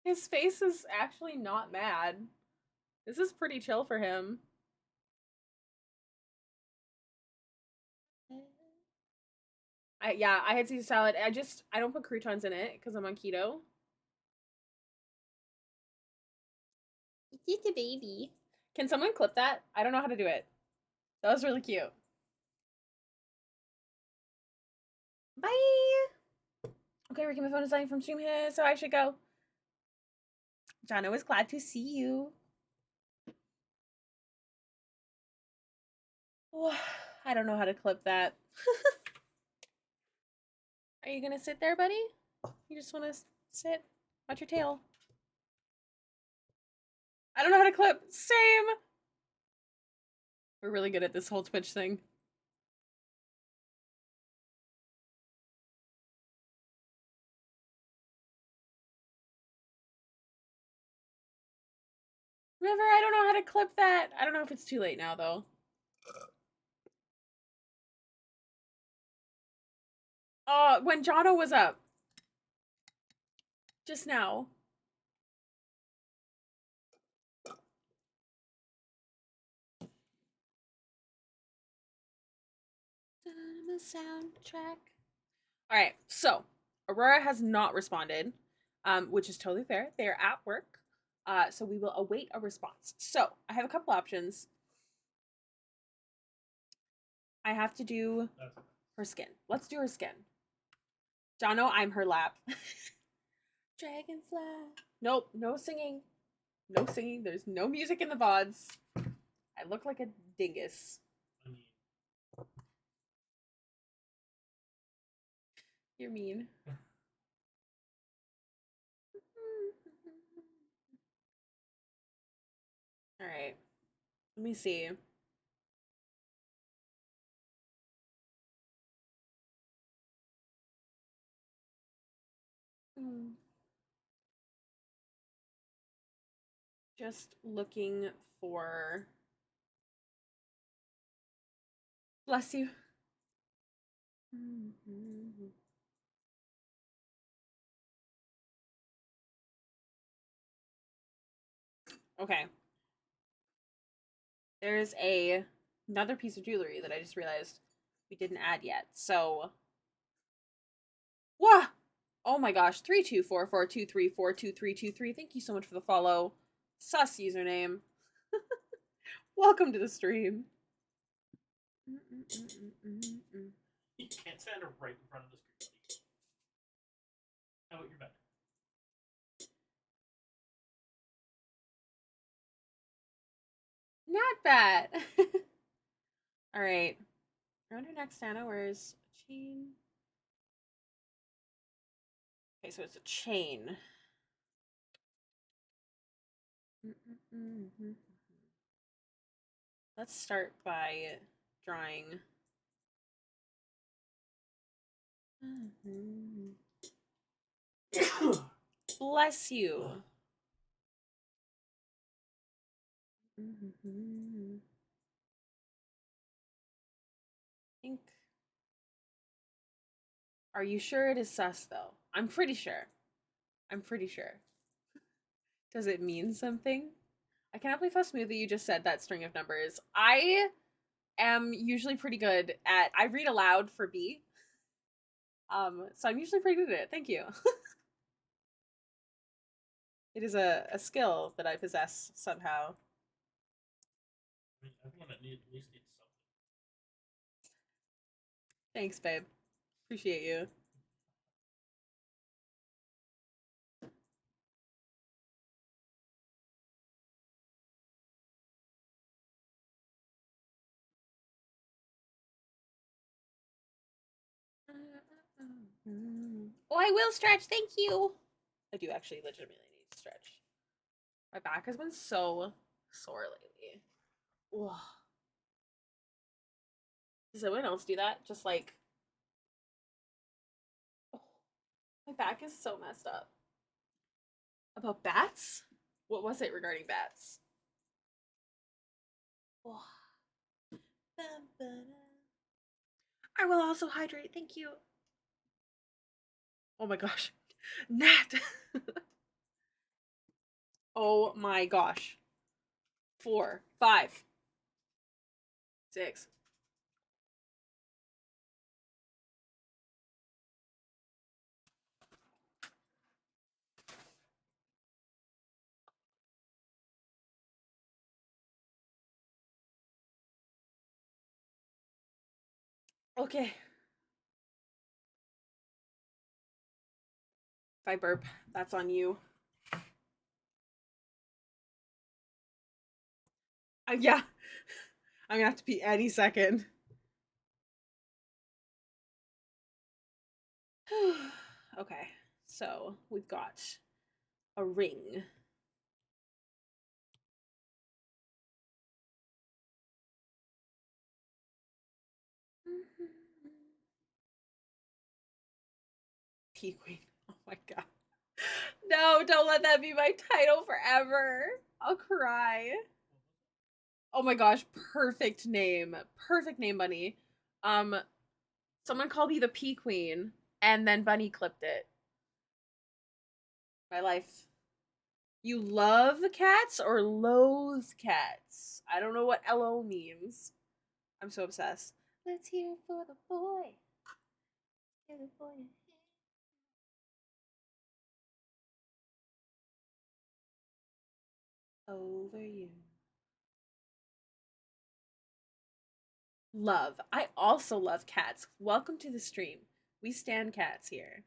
His face is actually not mad. This is pretty chill for him. I had Caesar salad. I don't put croutons in it because I'm on keto. It's just a baby. Can someone clip that? I don't know how to do it. That was really cute. Bye. Okay, Ricky, my phone is dying from stream here, so I should go. Jono was glad to see you. Oh, I don't know how to clip that. Are you gonna sit there, buddy? You just want to sit? Watch your tail. I don't know how to clip. Same. We're really good at this whole Twitch thing. River, I don't know how to clip that. I don't know if it's too late now, though. When Jono was up. Just now. Soundtrack. All right, so Aurora has not responded, which is totally fair. They are at work, so we will await a response. So I have a couple options. I have to do her skin. Let's do her skin. Jono, I'm her lap. Dragonfly. Nope, no singing. No singing. There's no music in the VODs. I look like a dingus. I mean, You're mean. All right. Let me see. Just looking for. Bless you. Okay. There's another piece of jewelry that I just realized we didn't add yet. So, wah! Oh my gosh, 3244234233. Thank you so much for the follow. Sus username. Welcome to the stream. you can't stand right in front of the screen, buddy. How about your bed? Not bad. All right. Around her next Anna, where's a chain? Okay, so it's a chain. Let's start by drawing. Bless you. Think. Are you sure it is sus though? I'm pretty sure. I'm pretty sure. Does it mean something? I cannot believe how smoothly you just said that string of numbers. I am usually pretty good at. I read aloud for B. So I'm usually pretty good at it. Thank you. It is a skill that I possess somehow. I mean, everyone at least needs something. Thanks, babe. Appreciate you. Oh, I will stretch. Thank you. I do actually legitimately need to stretch. My back has been so sore lately. Ugh. Does anyone else do that? Just like, oh, my back is so messed up. About bats? What was it regarding bats? Oh. I will also hydrate. Thank you. Oh my gosh. Nat. Oh my gosh. 4, 5, 6. Okay. If I burp, that's on you. Yeah. I'm gonna have to pee any second. Okay. So we've got a ring. Pea Queen. Oh my god. No, don't let that be my title forever. I'll cry. Oh my gosh, perfect name. Perfect name, Bunny. Um, someone called me the Pea Queen, and then Bunny clipped it. My life. You love cats or loathe cats? I don't know what LO means. I'm so obsessed. Let's hear it for the boy. Hear the boy. Over you. Love. I also love cats. Welcome to the stream. We stand cats here.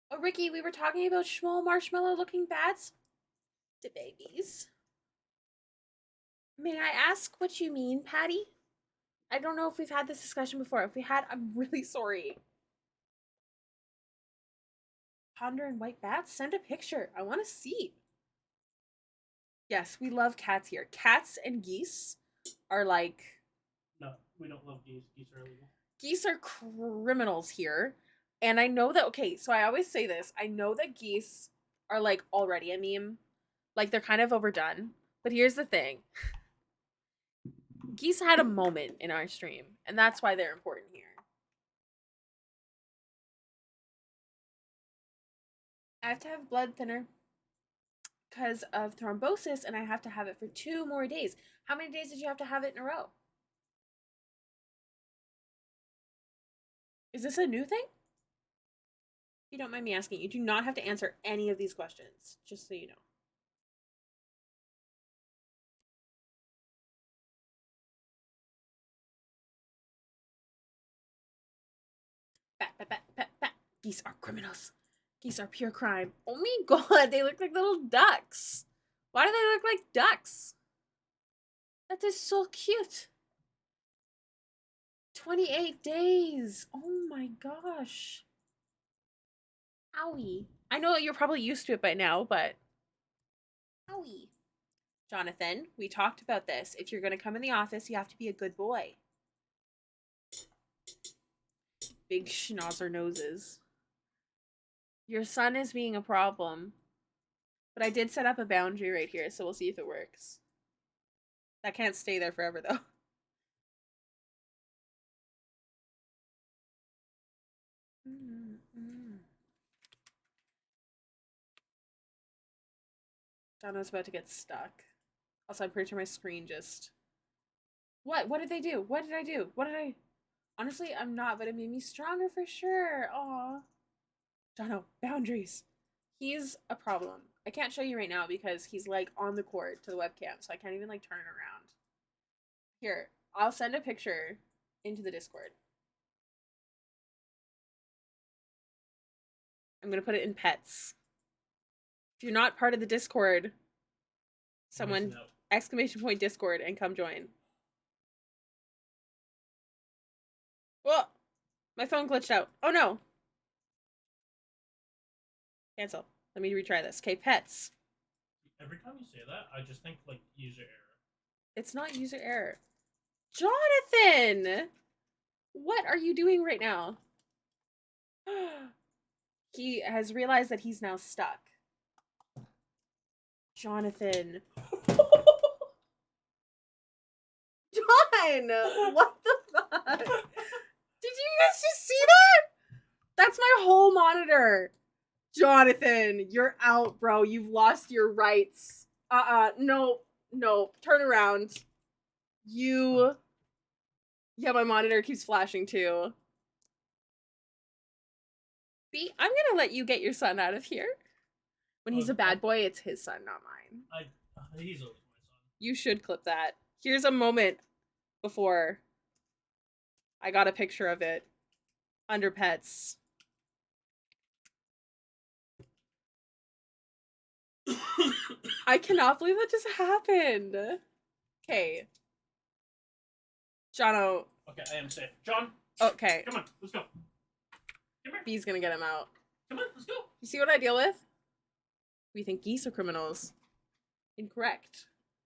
Oh, Ricky, we were talking about small marshmallow looking bats. The babies. May I ask what you mean, Patty? I don't know if we've had this discussion before. If we had, I'm really sorry. Ponder and white bats? Send a picture. I want to see. Yes, we love cats here. Cats and geese are like. No, we don't love geese. Geese are illegal. Geese are criminals here. And I know that, okay, so I always say this. I know that geese are like already a meme. Like they're kind of overdone. But here's the thing. Geese had a moment in our stream, and that's why they're important here. I have to have blood thinner because of thrombosis, and I have to have it for 2 more days. How many days did you have to have it in a row? Is this a new thing? If you don't mind me asking, you do not have to answer any of these questions, just so you know. Bat, bat, bat, bat, bat. Geese are criminals. Geese are pure crime. Oh my god, they look like little ducks. Why do they look like ducks? That is so cute. 28 days. Oh my gosh. Owie. I know you're probably used to it by now, but owie. Jonathan, we talked about this. If you're going to come in the office, you have to be a good boy. Big schnauzer noses. Your son is being a problem. But I did set up a boundary right here, so we'll see if it works. That can't stay there forever, though. Donna's about to get stuck. Also, I'm pretty sure my screen just... What? What did they do? What did I do? What did I... Honestly, I'm not, but it made me stronger for sure. Aw. Dono, boundaries. He's a problem. I can't show you right now because he's like on the cord to the webcam, so I can't even like turn it around. Here, I'll send a picture into the Discord. I'm gonna put it in pets. If you're not part of the Discord, someone exclamation point Discord and come join. Whoa! My phone glitched out. Oh no. Cancel. Let me retry this. Okay, pets. Every time you say that, I just think like user error. It's not user error. Jonathan! What are you doing right now? He has realized that he's now stuck. Jonathan. John! What the fuck? Did you guys just see that? That's my whole monitor. Jonathan, you're out, bro. You've lost your rights. No, no. Turn around. You. Yeah, my monitor keeps flashing too. B, I'm gonna let you get your son out of here. When he's a bad boy, it's his son, not mine. He's always my son. You should clip that. Here's a moment before I got a picture of it under pets. I cannot believe that just happened. Okay. Jono. Okay, I am safe. John. Okay. Come on, let's go. Come here. B's gonna get him out. Come on, let's go. You see what I deal with? We think geese are criminals. Incorrect.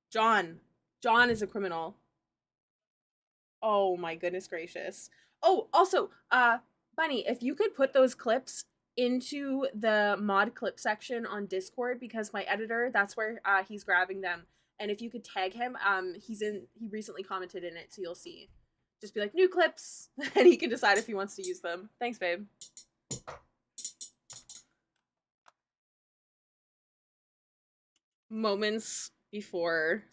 John. John is a criminal. Oh my goodness gracious. Oh, also, Bunny, if you could put those clips into the mod clip section on Discord, because my editor, that's where he's grabbing them. And if you could tag him, he recently commented in it, so you'll see. Just be like, new clips, and he can decide if he wants to use them. Thanks, babe. Moments before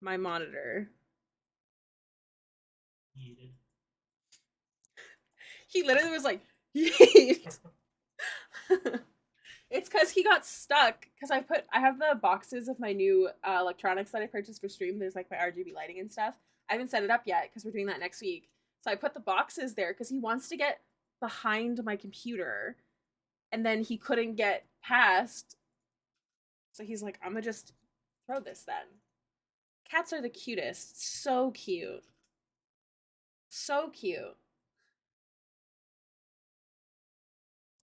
my monitor. Yeeted. He literally was like, yeet. It's because he got stuck. Because I have the boxes of my new electronics that I purchased for stream. There's like my RGB lighting and stuff. I haven't set it up yet because we're doing that next week. So I put the boxes there because he wants to get behind my computer. And then he couldn't get past. So he's like, I'm gonna just throw this then. Cats are the cutest. So cute. So cute.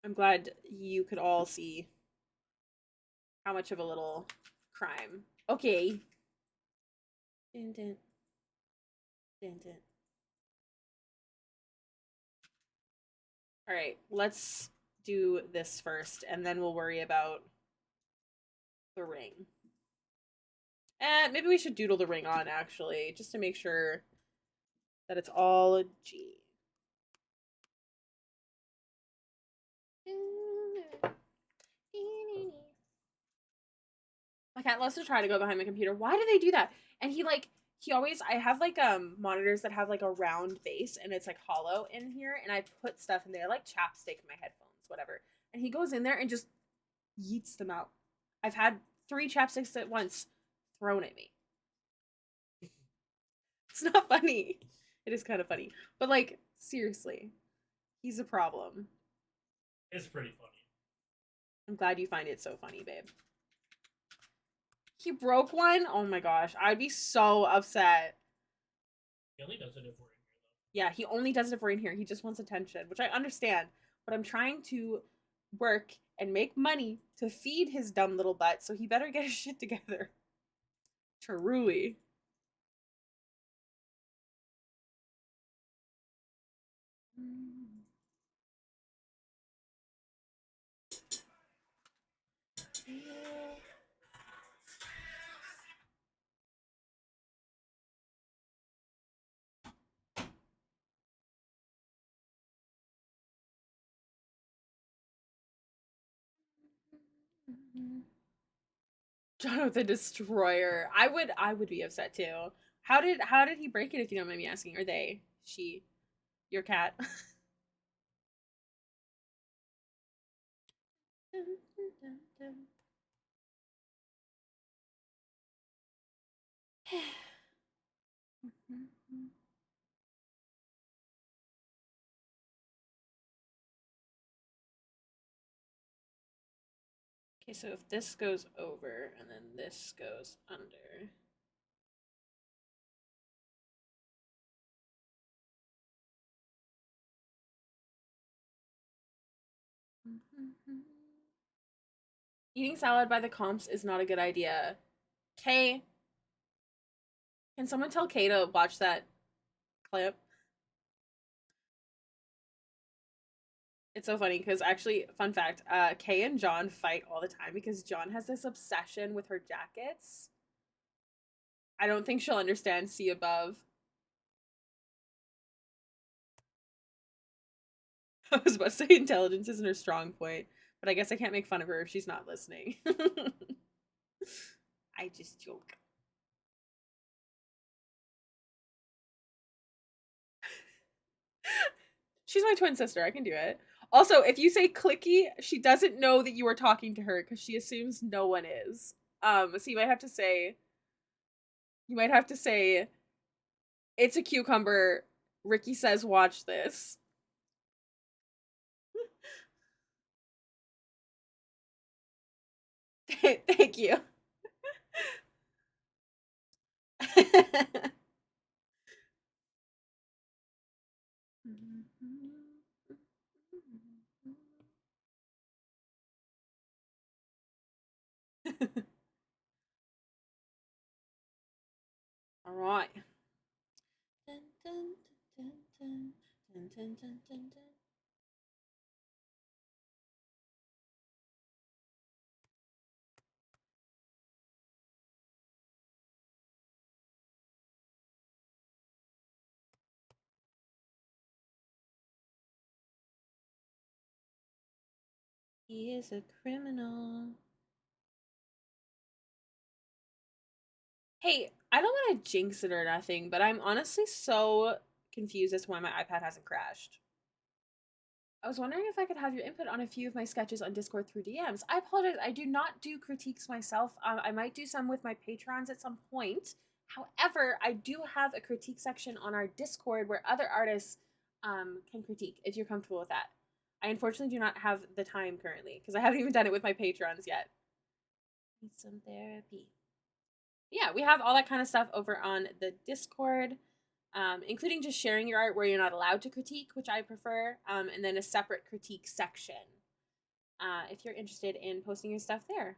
I'm glad you could all see how much of a little crime. Okay. Dun, dun. Dun, dun. All right, let's do this first, and then we'll worry about the ring. And maybe we should doodle the ring on, actually, just to make sure that it's all a G. My cat loves to try to go behind my computer. Why do they do that? And he always, I have like monitors that have like a round base and it's like hollow in here, and I put stuff in there like chapstick in my headphones, whatever. And he goes in there and just yeets them out. I've had 3 chapsticks at once thrown at me. It's not funny. It is kind of funny. But like, seriously, he's a problem. It's pretty funny. I'm glad you find it so funny, babe. He broke one? Oh my gosh. I'd be so upset. He only does it if we're in here, though. Yeah, he only does it if we're in here. He just wants attention, which I understand. But I'm trying to work and make money to feed his dumb little butt, so he better get his shit together. Truly. John the Destroyer. I would be upset too. How did he break it, if you don't mind me asking? Or they? She? Your cat? Okay, so if this goes over and then this goes under. Eating salad by the comps is not a good idea. Kay, can someone tell Kay to watch that clip? It's so funny because actually, fun fact, Kay and John fight all the time because John has this obsession with her jackets. I don't think she'll understand see above. I was about to say intelligence isn't her strong point, but I guess I can't make fun of her if she's not listening. I just joke. She's my twin sister. I can do it. Also, if you say clicky, she doesn't know that you are talking to her because she assumes no one is. So you might have to say, it's a cucumber. Ricky says, watch this. Thank you. All right. He is a criminal. Hey, I don't want to jinx it or nothing, but I'm honestly so confused as to why my iPad hasn't crashed. I was wondering if I could have your input on a few of my sketches on Discord through DMs. I apologize, I do not do critiques myself. I might do some with my patrons at some point. However, I do have a critique section on our Discord where other artists can critique if you're comfortable with that. I unfortunately do not have the time currently because I haven't even done it with my patrons yet. Need some therapy. Yeah, we have all that kind of stuff over on the Discord, including just sharing your art where you're not allowed to critique, which I prefer, and then a separate critique section if you're interested in posting your stuff there.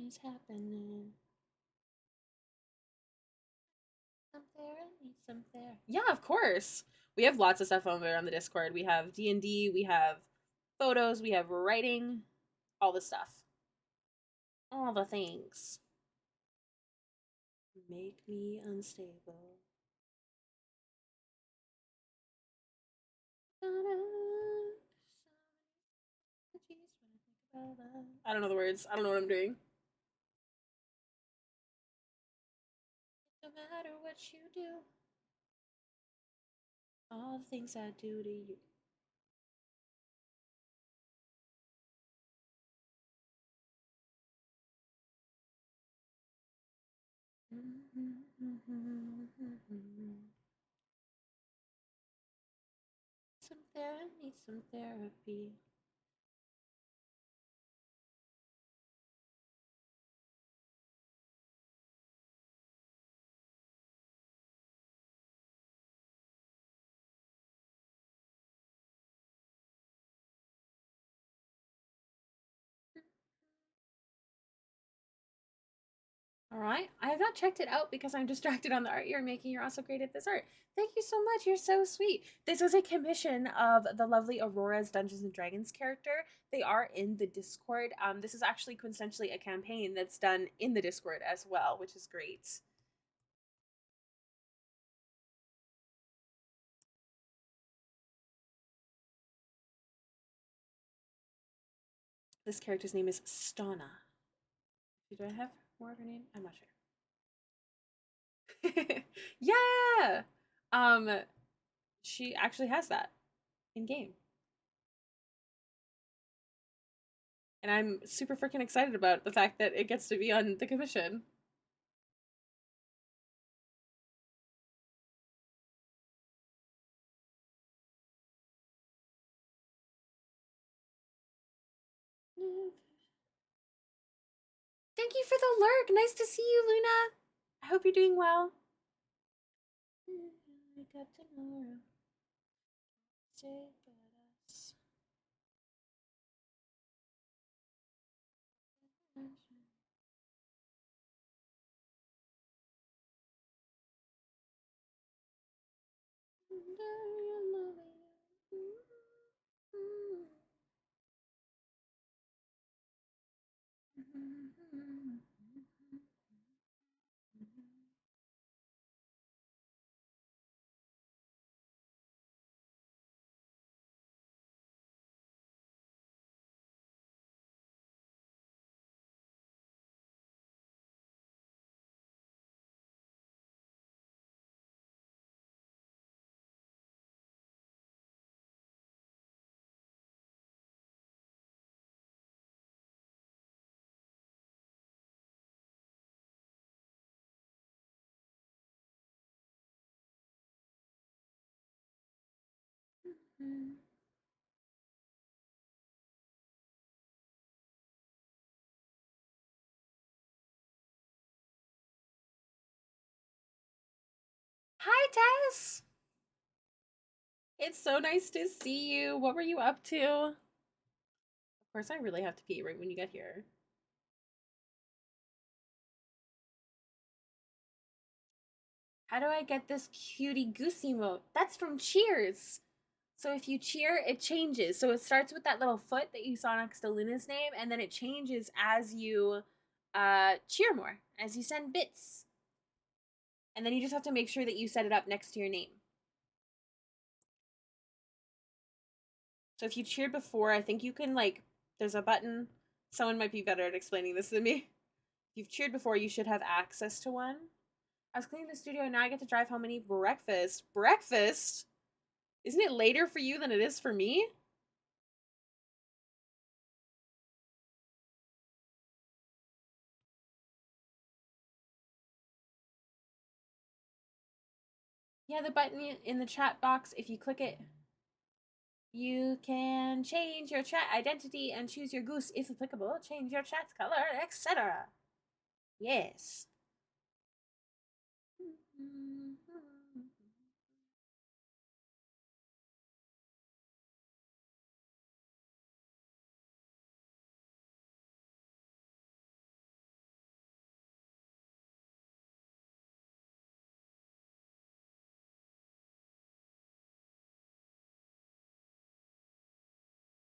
Is happening. Yeah, of course. We have lots of stuff over on the Discord. We have D&D, we have photos, we have writing, all the stuff. All the things. Make me unstable. I don't know the words. I don't know what I'm doing. No matter what you do, all the things I do to you. Need some therapy. All right. I have not checked it out because I'm distracted on the art you're making. You're also great at this art. Thank you so much. You're so sweet. This was a commission of the lovely Aurora's Dungeons and Dragons character. They are in the Discord. This is actually quintessentially a campaign that's done in the Discord as well, which is great. This character's name is Stana. Do I have more of her name? I'm not sure. Yeah. Um, she actually has that in game. And I'm super freaking excited about the fact that it gets to be on the commission. Thank you for the lurk. Nice to see you, Luna. I hope you're doing well. Wake up tomorrow. stay but us. Hi, Tess! It's so nice to see you. What were you up to? Of course, I really have to pee right when you get here. How do I get this cutie goosey emote? That's from Cheers! So if you cheer, it changes. So it starts with that little foot that you saw next to Luna's name, and then it changes as you cheer more, as you send bits. And then you just have to make sure that you set it up next to your name. So if you cheered before, I think you can, like, there's a button. Someone might be better at explaining this than me. If you've cheered before, you should have access to one. I was cleaning the studio and now I get to drive home and eat breakfast. Breakfast? Isn't it later for you than it is for me? Yeah, the button in the chat box, if you click it, you can change your chat identity and choose your goose if applicable, change your chat's color, etc. Yes.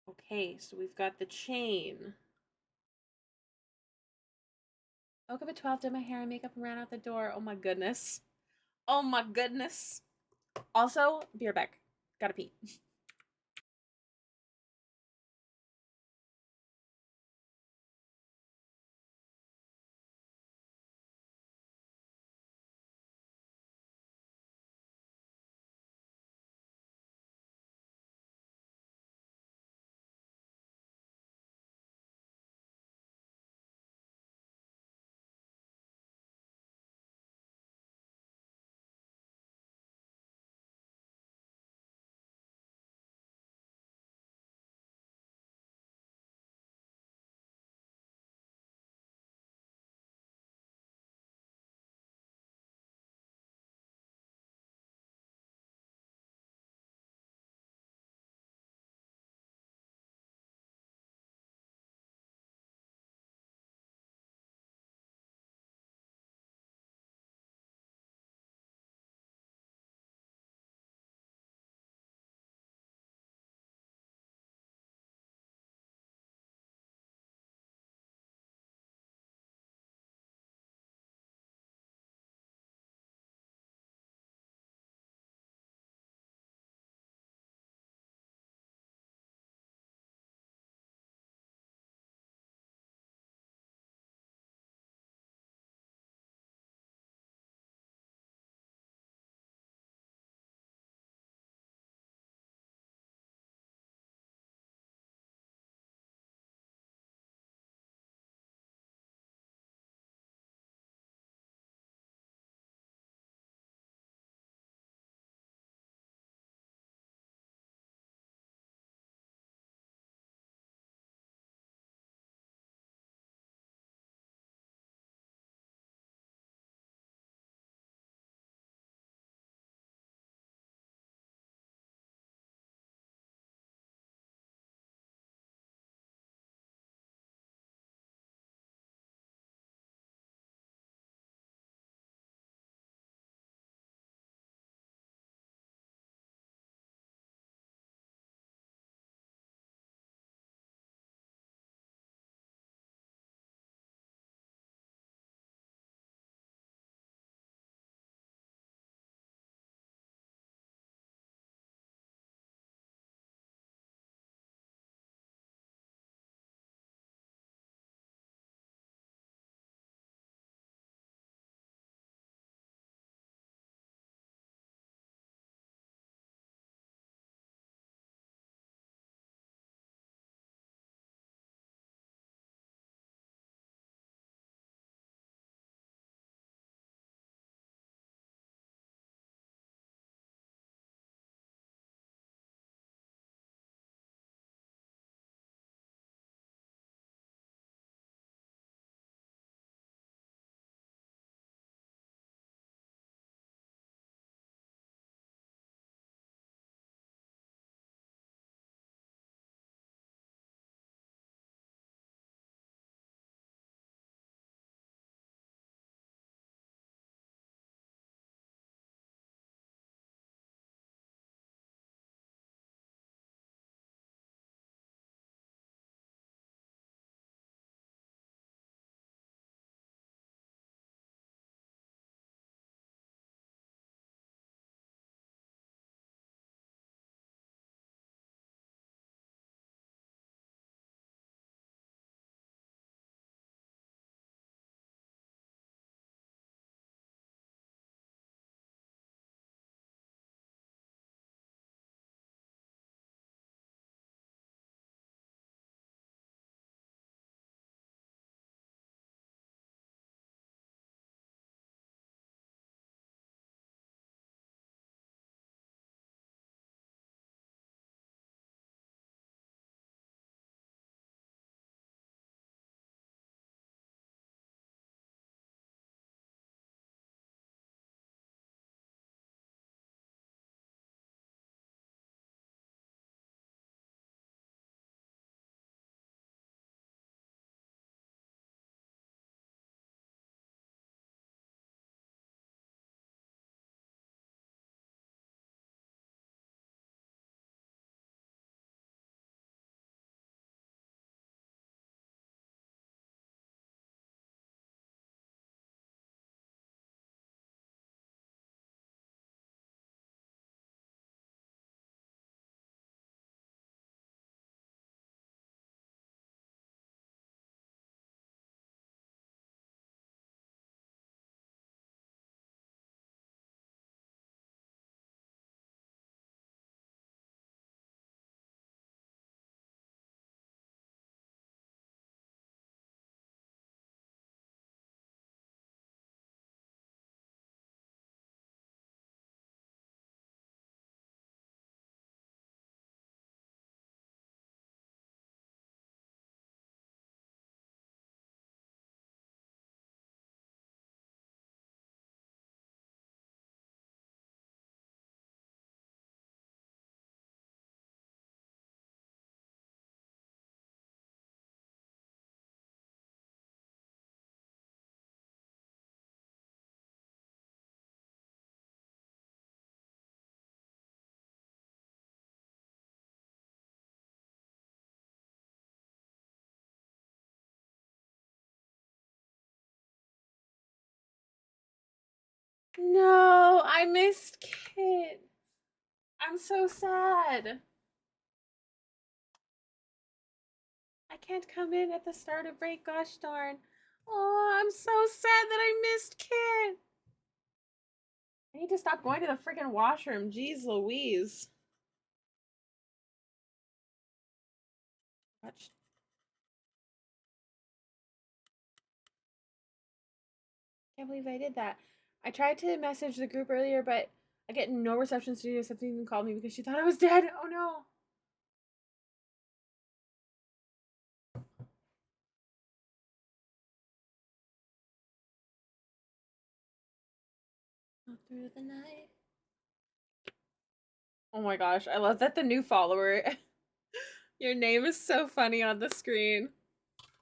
Okay, so we've got the chain. I woke up at 12, did my hair and makeup, and ran out the door. Oh my goodness. Oh my goodness. Also, beer back. Gotta pee. No, I missed Kit. I'm so sad. I can't come in at the start of break, gosh darn. Oh, I'm so sad that I missed Kit. I need to stop going to the freaking washroom. Jeez Louise. Watch. Can't believe I did that. I tried to message the group earlier, but I get no reception. Studio Something even called me because she thought I was dead. Oh no. Through the night. Oh my gosh, I love that the new follower. Your name is so funny on the screen.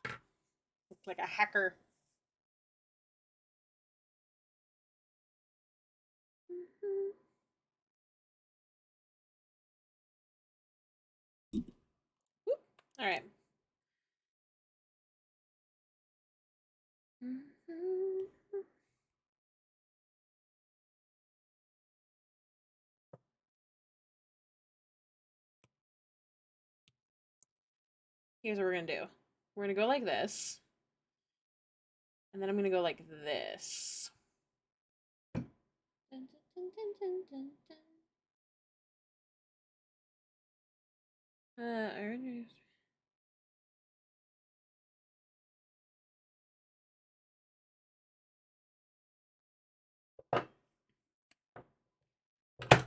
It's like a hacker. All right. Here's what we're gonna do. We're gonna go like this. And then I'm gonna go like this. Dun, dun, dun, dun, dun, dun. I already... Ah!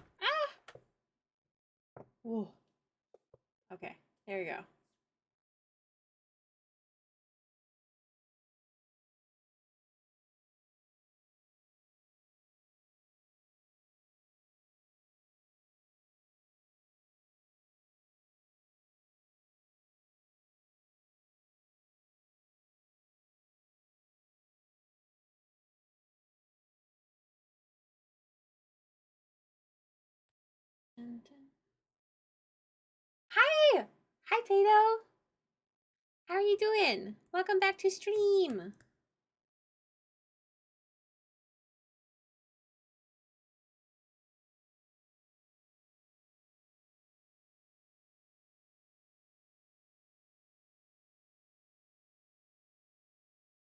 Ooh. Okay, there you go. Dun, dun. Hi! Hi, Tato! How are you doing? Welcome back to stream.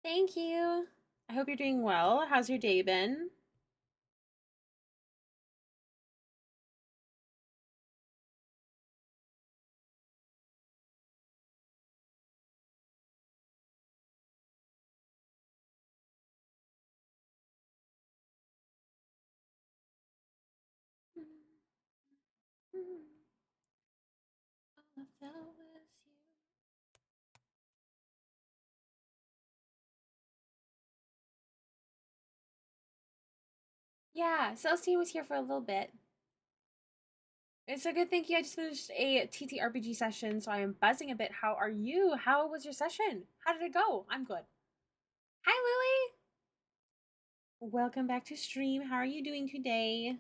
Thank you. I hope you're doing well. How's your day been? Yeah, Celestine was here for a little bit. It's a good thank you. I just finished a TTRPG session, so I am buzzing a bit. How are you? How was your session? How did it go? I'm good. Hi, Lily. Welcome back to stream. How are you doing today?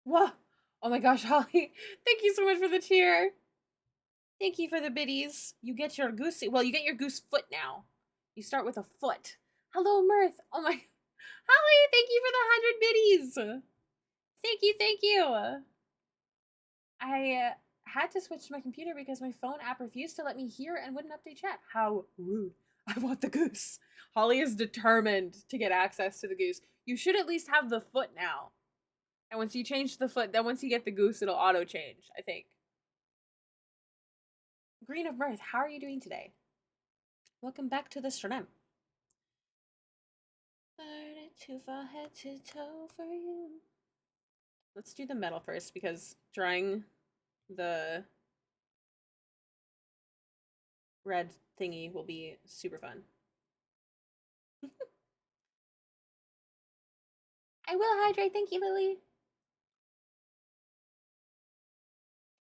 Whoa. Oh my gosh, Holly. Thank you so much for the cheer. Thank you for the biddies. You get your goose. Well, you get your goose foot now. You start with a foot. Hello, Mirth. Oh my. Holly, thank you for the 100 biddies. Thank you, thank you. I had to switch to my computer because my phone app refused to let me hear and wouldn't update chat. How rude. I want the goose. Holly is determined to get access to the goose. You should at least have the foot now. And once you change the foot, then once you get the goose, it'll auto change, I think. Green of Mirth, how are you doing today? Welcome back to the stream. Started too far head to toe for you. Let's do the metal first because drawing the red thingy will be super fun. I will hydrate. Thank you, Lily.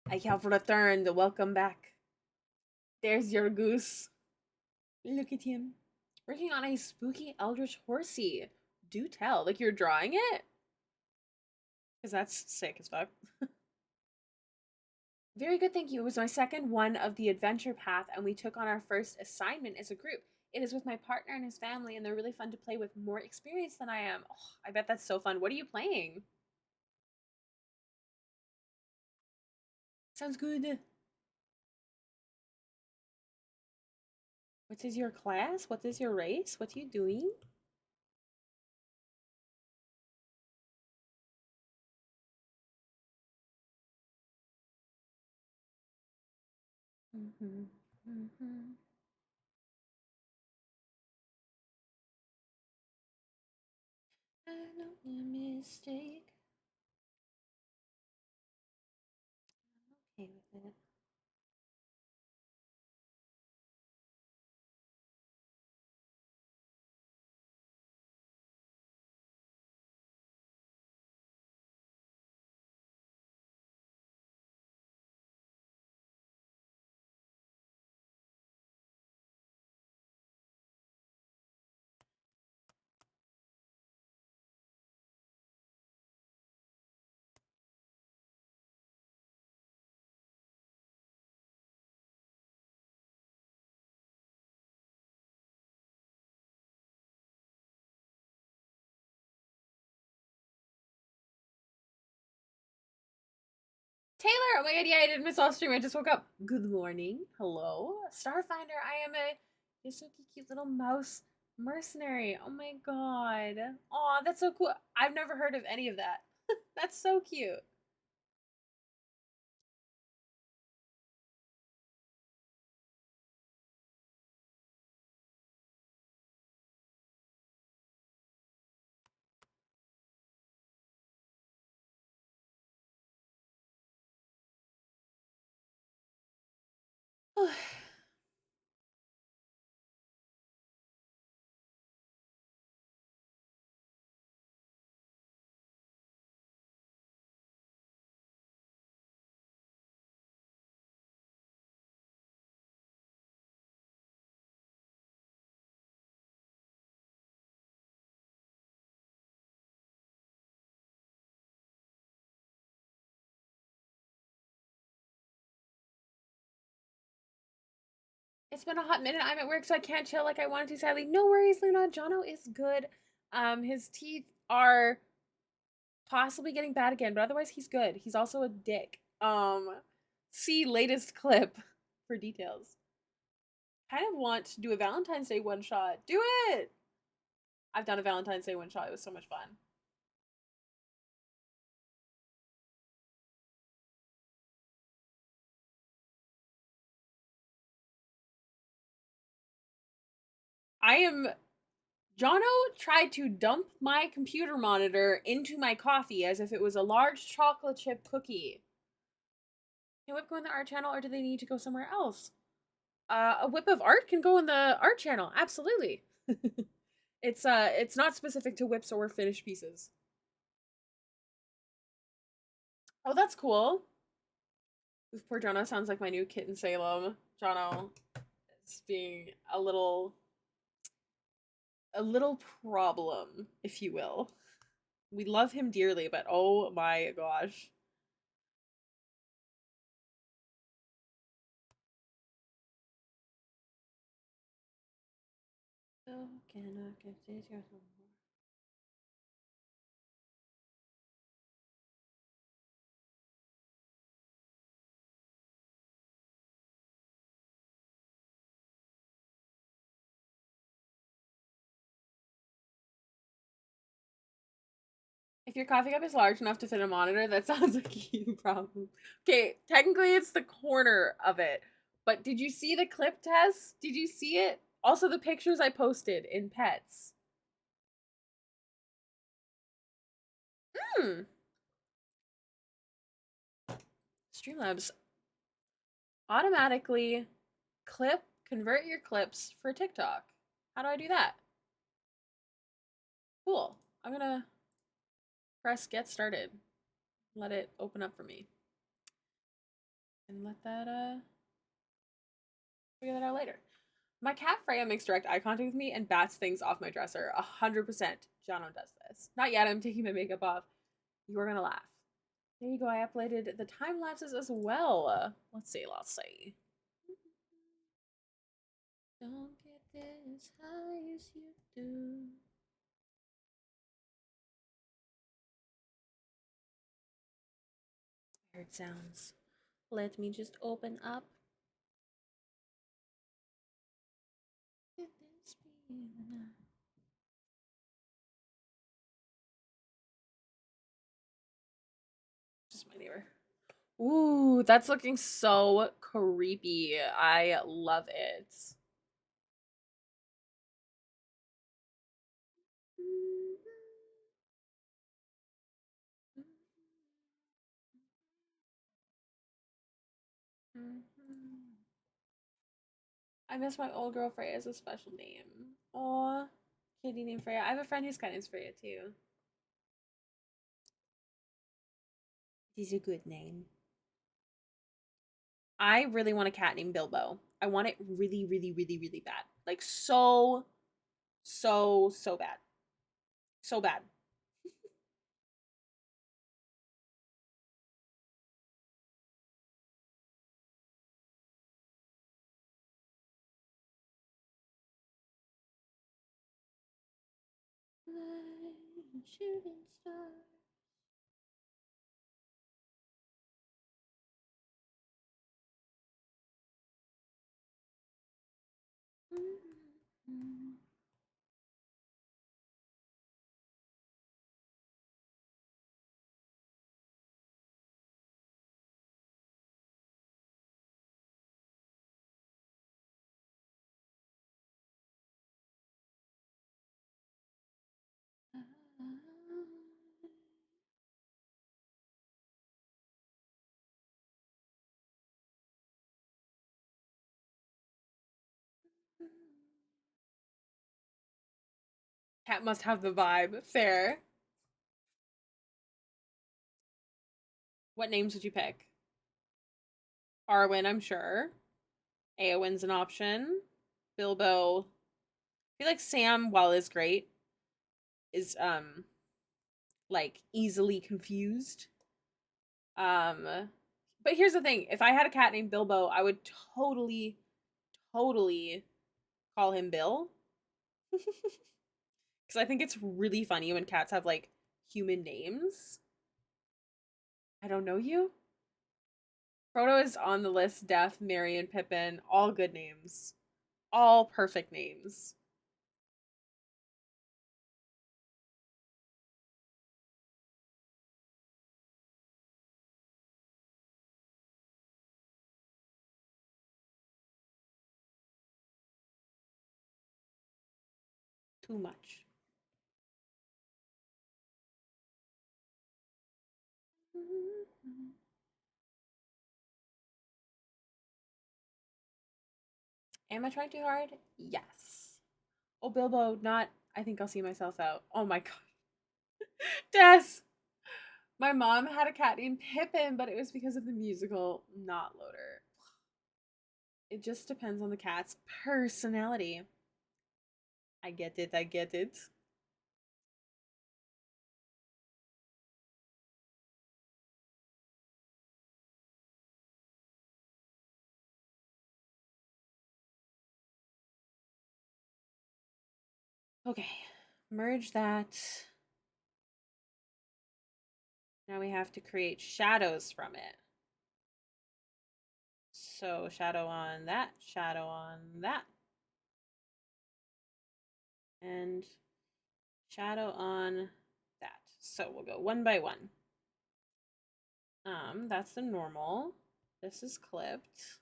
I have returned. Welcome back. There's your goose. Look at him. Working on a spooky eldritch horsey. Do tell. Like you're drawing it? Because that's sick as fuck. Very good, thank you. It was my second one of the adventure path, and we took on our first assignment as a group. It is with my partner and his family, and they're really fun to play with, more experienced than I am. Oh, I bet that's so fun. What are you playing? Sounds good. What is your class? What is your race? What are you doing? Mm-hmm. Mm-hmm. I know a mistake. I'm okay with it. Taylor! Oh my god, yeah, I did miss all stream. I just woke up. Good morning. Hello. Starfinder, I am a so cute little mouse mercenary. Oh my god. Aw, that's so cool. I've never heard of any of that. That's so cute. It's been a hot minute. I'm at work, so I can't chill like I wanted to, sadly. No worries, Luna. Jono is good. His teeth are possibly getting bad again, but otherwise he's good. He's also a dick. See latest clip for details. Kind of want to do a Valentine's Day one shot. Do it! I've done a Valentine's Day one shot. It was so much fun. I am. Jono tried to dump my computer monitor into my coffee as if it was a large chocolate chip cookie. Can Whip go in the art channel, or do they need to go somewhere else? A whip of art can go in the art channel. Absolutely. It's not specific to whips or finished pieces. Oh, that's cool. Oof, poor Jono sounds like my new kitten Salem. Jono is being a little problem, if you will. We love him dearly, but oh my gosh. So can I get this your homework? If your coffee cup is large enough to fit a monitor, that sounds like you problem. Okay, technically it's the corner of it. But did you see the clip test? Did you see it? Also the pictures I posted in pets. Hmm. Streamlabs automatically convert your clips for TikTok. How do I do that? Cool. I'm gonna press get started. Let it open up for me. And let that figure that out later. My cat Freya makes direct eye contact with me and bats things off my dresser. 100% Jono does this. Not yet, I'm taking my makeup off. You are gonna laugh. There you go, I uploaded the time lapses as well. Let's see, let's see. Don't get this high as you do. Weird sounds. Let me just open up. Just my neighbor. Ooh, that's looking so creepy. I love it. I miss my old girl Freya as a special name. Aw, kitty named Freya. I have a friend whose cat name's Freya too. This is a good name. I really want a cat named Bilbo. I want it really, really, really, really bad. Like so, so bad. So bad. Shooting star. Cat must have the vibe. Fair. What names would you pick? Arwen, I'm sure. Eowyn's an option. Bilbo. I feel like Sam, while is great, is like easily confused. But here's the thing: if I had a cat named Bilbo, I would totally, totally call him Bill, because I think it's really funny when cats have like human names. I don't know you. Frodo is on the list. Death, Merry, and Pippin, all good names, all perfect names. Too much. Am I trying too hard? Yes. Oh, Bilbo, not. I think I'll see myself out. Oh my god. Des! My mom had a cat named Pippin, but it was because of the musical, not Loader. It just depends on the cat's personality. I get it, I get it. Okay, merge that. Now we have to create shadows from it. So shadow on that, shadow on that. And shadow on that. So we'll go one by one. That's the normal. This is clipped.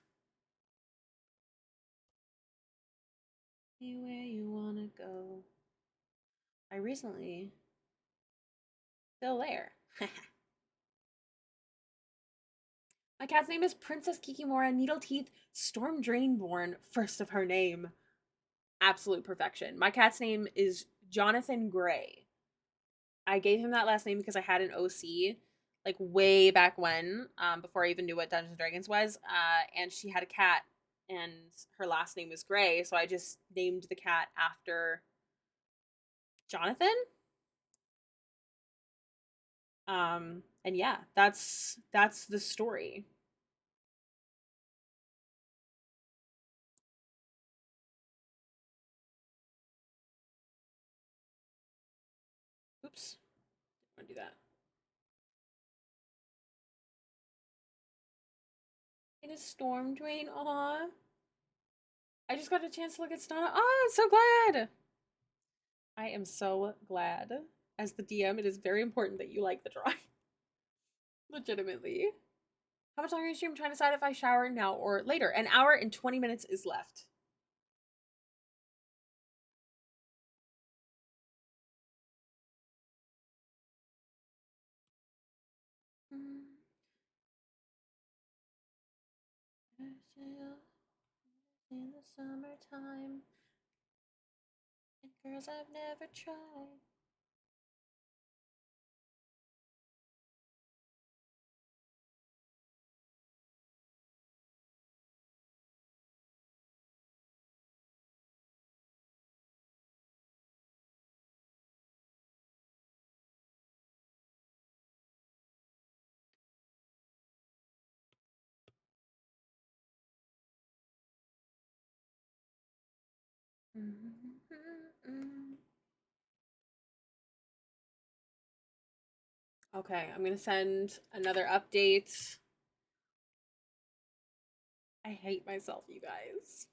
Anywhere you wanna go. I recently still there. My cat's name is Princess Kikimora Needleteeth Storm Drainborn, first of her name. Absolute perfection. My cat's name is Jonathan Gray. I gave him that last name because I had an OC like way back when, before I even knew what Dungeons and Dragons was. And she had a cat and her last name was Gray, so I just named the cat after Jonathan. And yeah, that's the story. Oops, I want to do that. In a storm drain, aw. I just got a chance to look at Stana. Oh, I'm so glad. I am so glad. As the DM, it is very important that you like the drawing. Legitimately. How much longer is stream? I'm trying to decide if I shower now or later. An hour and 20 minutes is left. In the summertime, and girls I've never tried. Okay, I'm gonna send another update. I hate myself, you guys.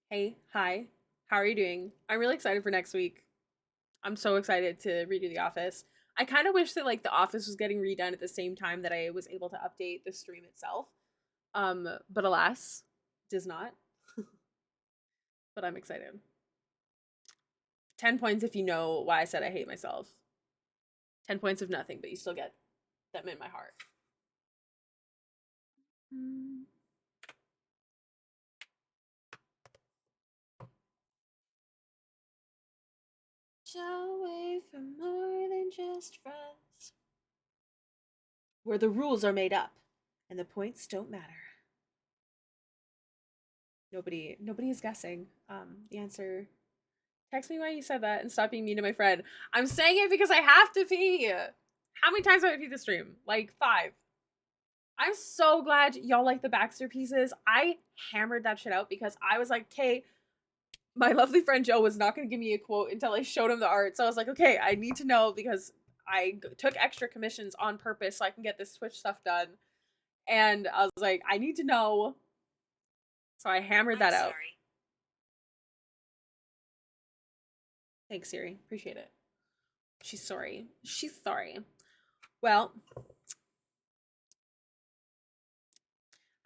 Hey, hi. How are you doing? I'm really excited for next week. I'm so excited to redo The Office. I kind of wish that like The Office was getting redone at the same time that I was able to update the stream itself. But alas, does not. But I'm excited. 10 points if you know why I said I hate myself. 10 points of nothing, but you still get them in my heart. Shall away from more than just friends. Where the rules are made up and the points don't matter. Nobody is guessing. The answer. Text me why you said that and stop being mean to my friend. I'm saying it because I have to pee. How many times have I pee the stream? Like 5. I'm so glad y'all like the Baxter pieces. I hammered that shit out because I was like, okay, my lovely friend Joe was not going to give me a quote until I showed him the art. So I was like, okay, I need to know because I took extra commissions on purpose so I can get this Twitch stuff done. And I was like, I need to know. So I hammered that out. Thanks, Siri. Appreciate it. She's sorry. She's sorry. Well,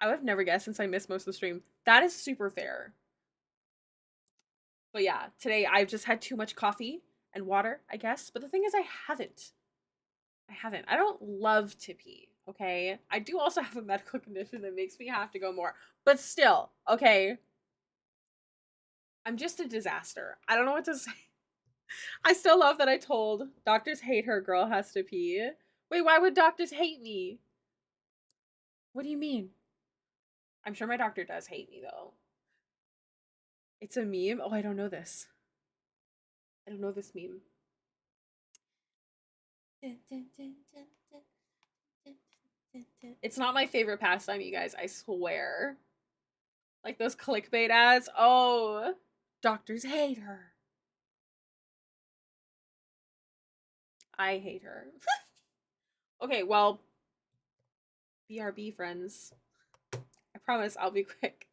I would have never guessed since I missed most of the stream. That is super fair. But yeah, today I've just had too much coffee and water, I guess. But the thing is, I haven't. I don't love to pee, okay? I do also have a medical condition that makes me have to go more. But still, okay? I'm just a disaster. I don't know what to say. I still love that I told doctors hate her, girl has to pee. Wait, why would doctors hate me? What do you mean? I'm sure my doctor does hate me, though. It's a meme? Oh, I don't know this. I don't know this meme. It's not my favorite pastime, you guys, I swear. Like those clickbait ads. Oh, doctors hate her. I hate her. Okay, well, BRB friends. I promise I'll be quick.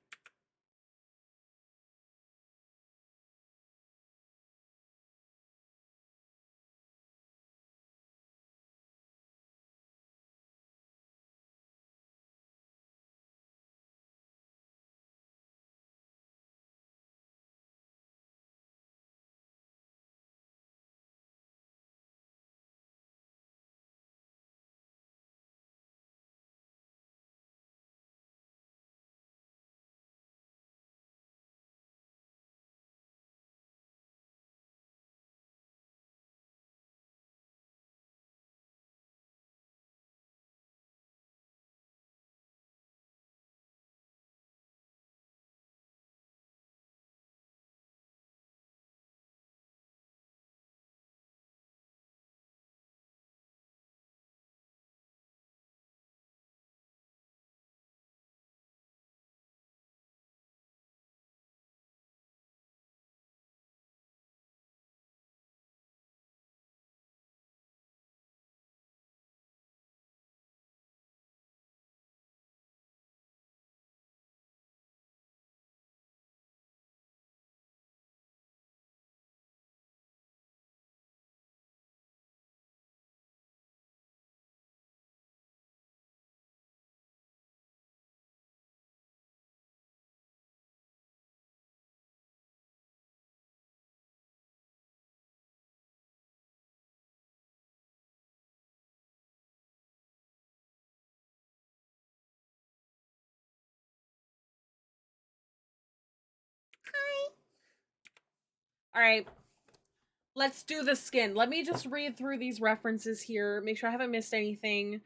Hi. All right. Let's do the skin. Let me just read through these references here. Make sure I haven't missed anything.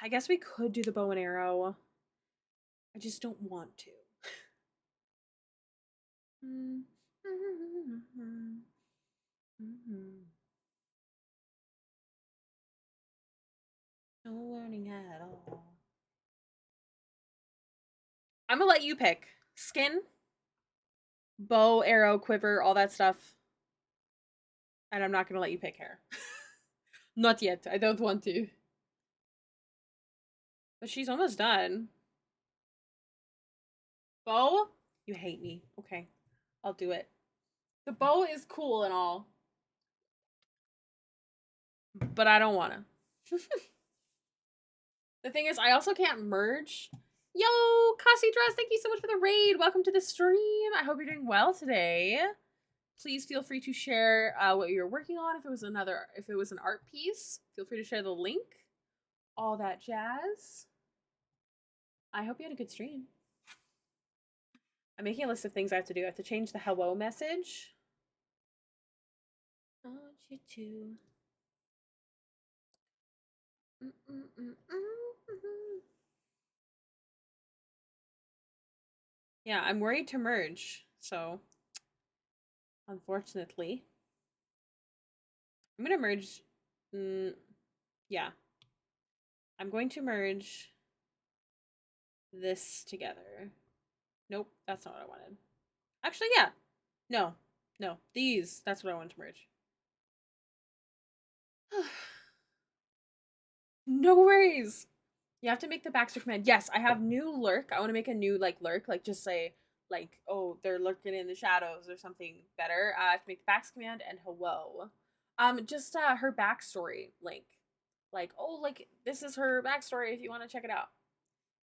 I guess we could do the bow and arrow. I just don't want to. No warning at all. I'm gonna let you pick. Skin, bow, arrow, quiver, all that stuff. And I'm not gonna let you pick hair. Not yet. I don't want to. But she's almost done. Bow? You hate me. Okay. I'll do it. The bow is cool and all. But I don't wanna. The thing is, I also can't merge. Yo, Cassie Dress, thank you so much for the raid. Welcome to the stream. I hope you're doing well today. Please feel free to share what you're working on. If it was an art piece, feel free to share the link. All that jazz. I hope you had a good stream. I'm making a list of things I have to do. I have to change the hello message. I want you to. Yeah, I'm worried to merge, so unfortunately. I'm gonna merge. Yeah. I'm going to merge this together. Nope, that's not what I wanted. Actually, yeah. No. No. These. That's what I wanted to merge. No worries. You have to make the Baxter command. Yes, I have new lurk. I want to make a new lurk. Just say oh, they're lurking in the shadows or something better. I have to make the Bax command and hello. Just her backstory link. This is her backstory if you want to check it out.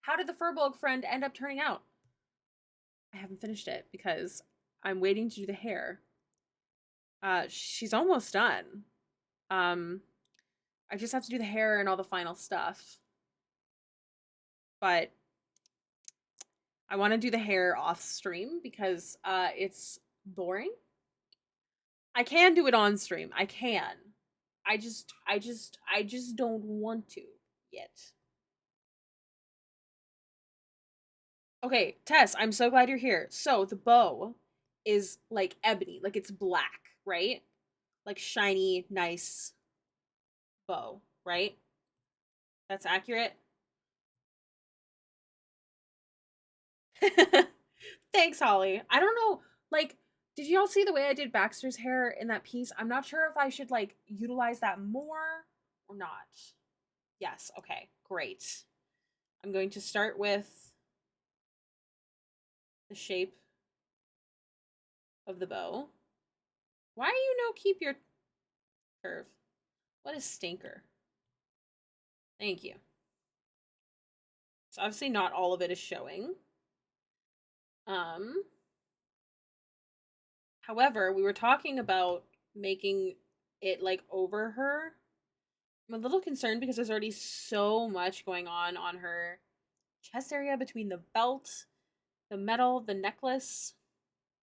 How did the Furbolg friend end up turning out? I haven't finished it because I'm waiting to do the hair. She's almost done. I just have to do the hair and all the final stuff. But I want to do the hair off stream because it's boring. I can do it on stream. I can. I just don't want to yet. Okay, Tess, I'm so glad you're here. So the bow is like ebony, like it's black, right? Like shiny, nice bow, right? That's accurate. Thanks, Holly. I don't know, did y'all see the way I did Baxter's hair in that piece? I'm not sure if I should utilize that more or not. Yes, okay, great. I'm going to start with the shape of the bow. Why do you no keep your curve? What is stinker? Thank you. So obviously not all of it is showing. However, we were talking about making it over her. I'm a little concerned because there's already so much going on her chest area between the belt, the medal, the necklace.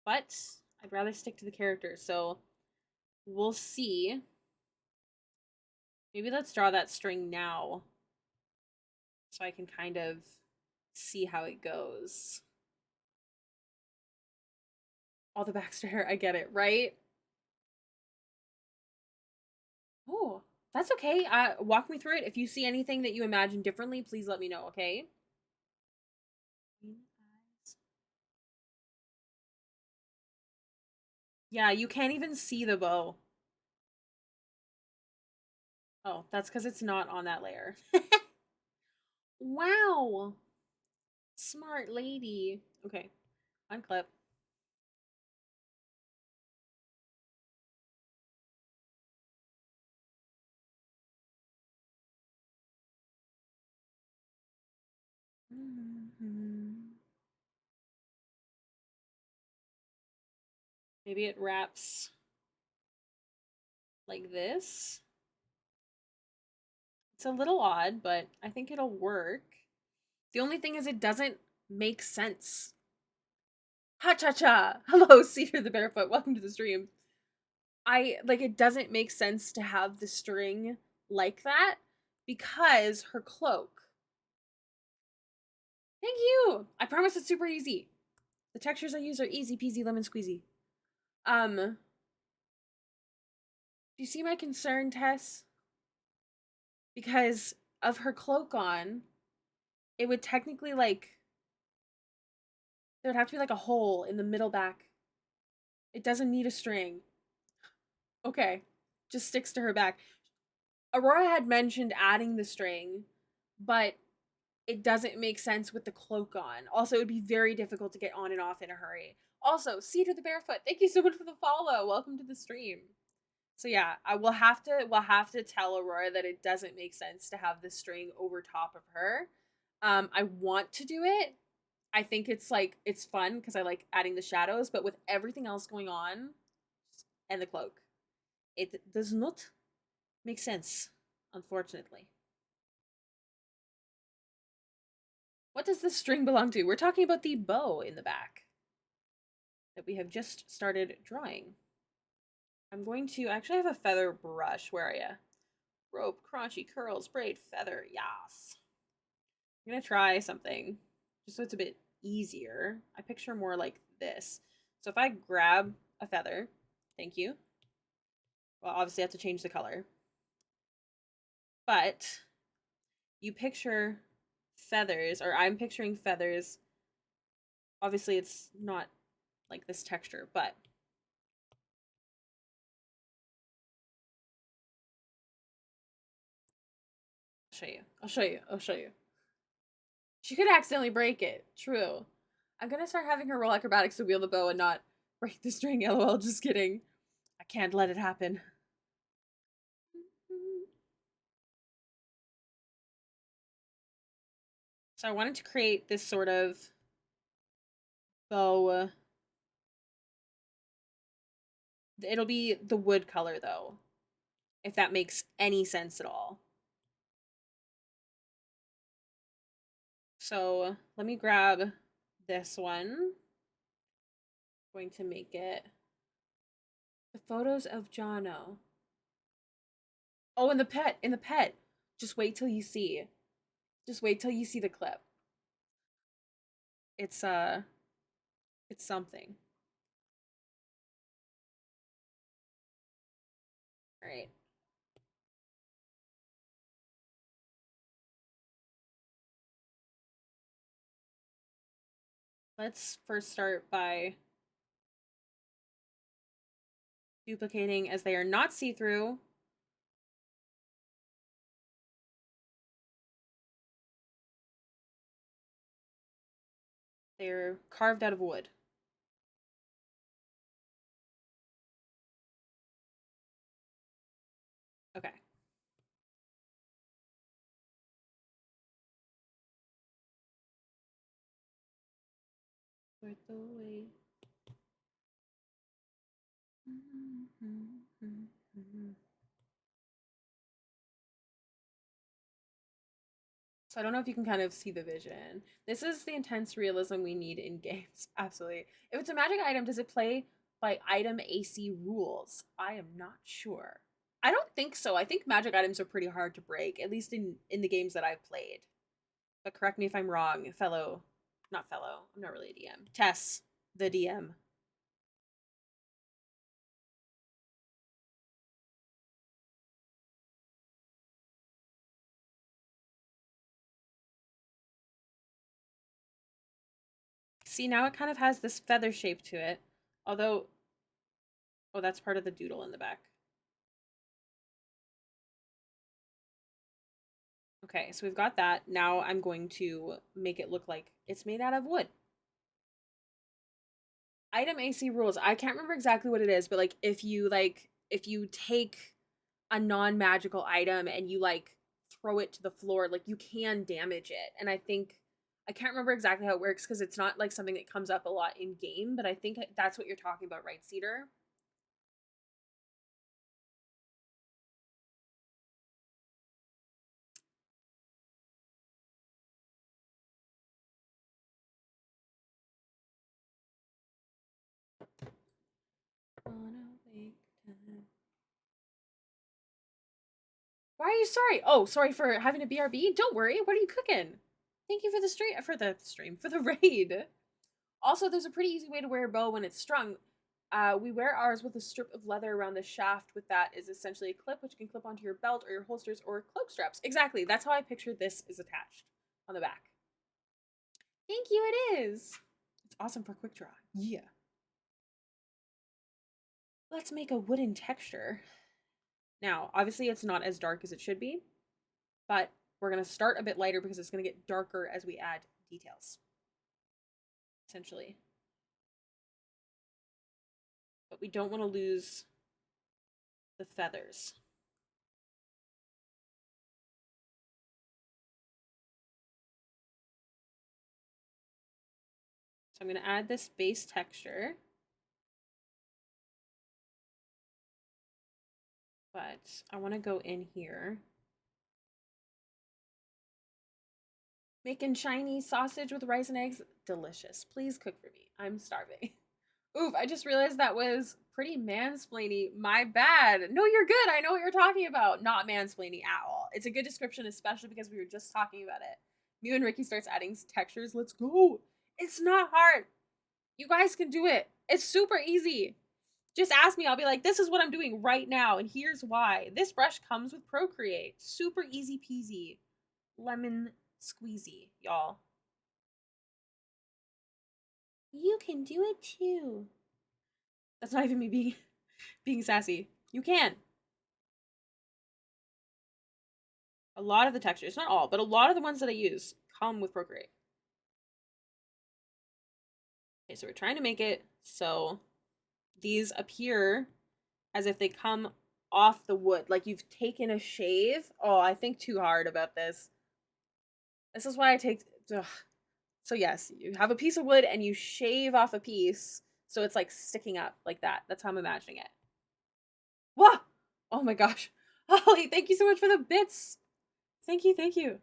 But I'd rather stick to the character, so we'll see. Maybe let's draw that string now so I can kind of see how it goes. All the Baxter hair, I get it, right? Oh, that's okay. Walk me through it. If you see anything that you imagine differently, please let me know, okay? Yeah, you can't even see the bow. Oh, that's because it's not on that layer. Wow. Smart lady. Okay, unclip. Maybe it wraps like this. It's a little odd, but I think it'll work. The only thing is it doesn't make sense. Ha cha cha. Hello, Cedar the Barefoot. Welcome to the stream. I like it doesn't make sense to have the string like that because her cloak. Thank you. I promise it's super easy. The textures I use are easy peasy lemon squeezy. Do you see my concern, Tess? Because of her cloak on, it would technically like there would have to be like a hole in the middle back. It doesn't need a string. Okay. Just sticks to her back. Aurora had mentioned adding the string, but it doesn't make sense with the cloak on. Also, it would be very difficult to get on and off in a hurry. Also, Cedar the Barefoot, thank you so much for the follow. Welcome to the stream. So yeah, I will have to we'll have to tell Aurora that it doesn't make sense to have the string over top of her. I want to do it. I think it's like it's fun because I like adding the shadows, but with everything else going on and the cloak, it does not make sense, unfortunately. What does this string belong to? We're talking about the bow in the back that we have just started drawing. I'm going to actually have a feather brush. Where are you? Rope, crunchy, curls, braid, feather. Yes. I'm going to try something just so it's a bit easier. I picture more like this. So if I grab a feather, thank you. Well, obviously I have to change the color. But you picture feathers, or I'm picturing feathers. Obviously it's not like this texture, but I'll show you. I'll show you. I'll show you. She could accidentally break it. True. I'm gonna start having her roll acrobatics to wield the bow and not break the string. LOL. Just kidding. I can't let it happen. So I wanted to create this sort of bow. It'll be the wood color though, if that makes any sense at all. So let me grab this one. I'm going to make it the photos of Jono. Oh, in the pet, in the pet. Just wait till you see. Just wait till you see the clip. It's it's something. All right. Let's first start by duplicating as they are not see-through. They're carved out of wood. Okay. Worth the wait. So I don't know if you can kind of see the vision. This is the intense realism we need in games. Absolutely. If it's a magic item, does it play by item AC rules? I am not sure. I don't think so. I think magic items are pretty hard to break, at least in the games that I've played. But correct me if I'm wrong, fellow, not fellow. I'm not really a DM. Tess, the DM. See, now it kind of has this feather shape to it. Although, oh, that's part of the doodle in the back. Okay, so we've got that. Now I'm going to make it look like it's made out of wood. Item AC rules. I can't remember exactly what it is, but if you take a non-magical item and you like throw it to the floor, like you can damage it. And I can't remember exactly how it works because it's not like something that comes up a lot in game, but I think that's what you're talking about, right, Cedar? wanna wake time. Why are you sorry? Oh, sorry for having a BRB? Don't worry. What are you cooking? Thank you for the stream, for the raid. Also, there's a pretty easy way to wear a bow when it's strung. We wear ours with a strip of leather around the shaft. With that is essentially a clip which can clip onto your belt or your holsters or cloak straps. Exactly. That's how I pictured this is attached on the back. Thank you. It is. It's awesome for quick draw. Yeah. Let's make a wooden texture. Now, obviously, it's not as dark as it should be, but we're going to start a bit lighter because it's going to get darker as we add details. Essentially. But we don't want to lose the feathers. So I'm going to add this base texture. But I want to go in here. Making Chinese sausage with rice and eggs. Delicious. Please cook for me. I'm starving. Oof, I just realized that was pretty mansplaining. My bad. No, you're good. I know what you're talking about. Not mansplaining at all. It's a good description, especially because we were just talking about it. Mew and Ricky starts adding textures. Let's go. It's not hard. You guys can do it. It's super easy. Just ask me. I'll be like, this is what I'm doing right now, and here's why. This brush comes with Procreate. Super easy peasy. Lemon squeezy, y'all. You can do it too. That's not even me being sassy. You can. A lot of the textures, not all, but a lot of the ones that I use come with Procreate. Okay, so we're trying to make it so these appear as if they come off the wood, like you've taken a shave. Oh, I think too hard about this. This is why I take... Ugh. So yes, you have a piece of wood and you shave off a piece so it's like sticking up like that. That's how I'm imagining it. Whoa! Oh my gosh. Holly, thank you so much for the bits. Thank you, thank you.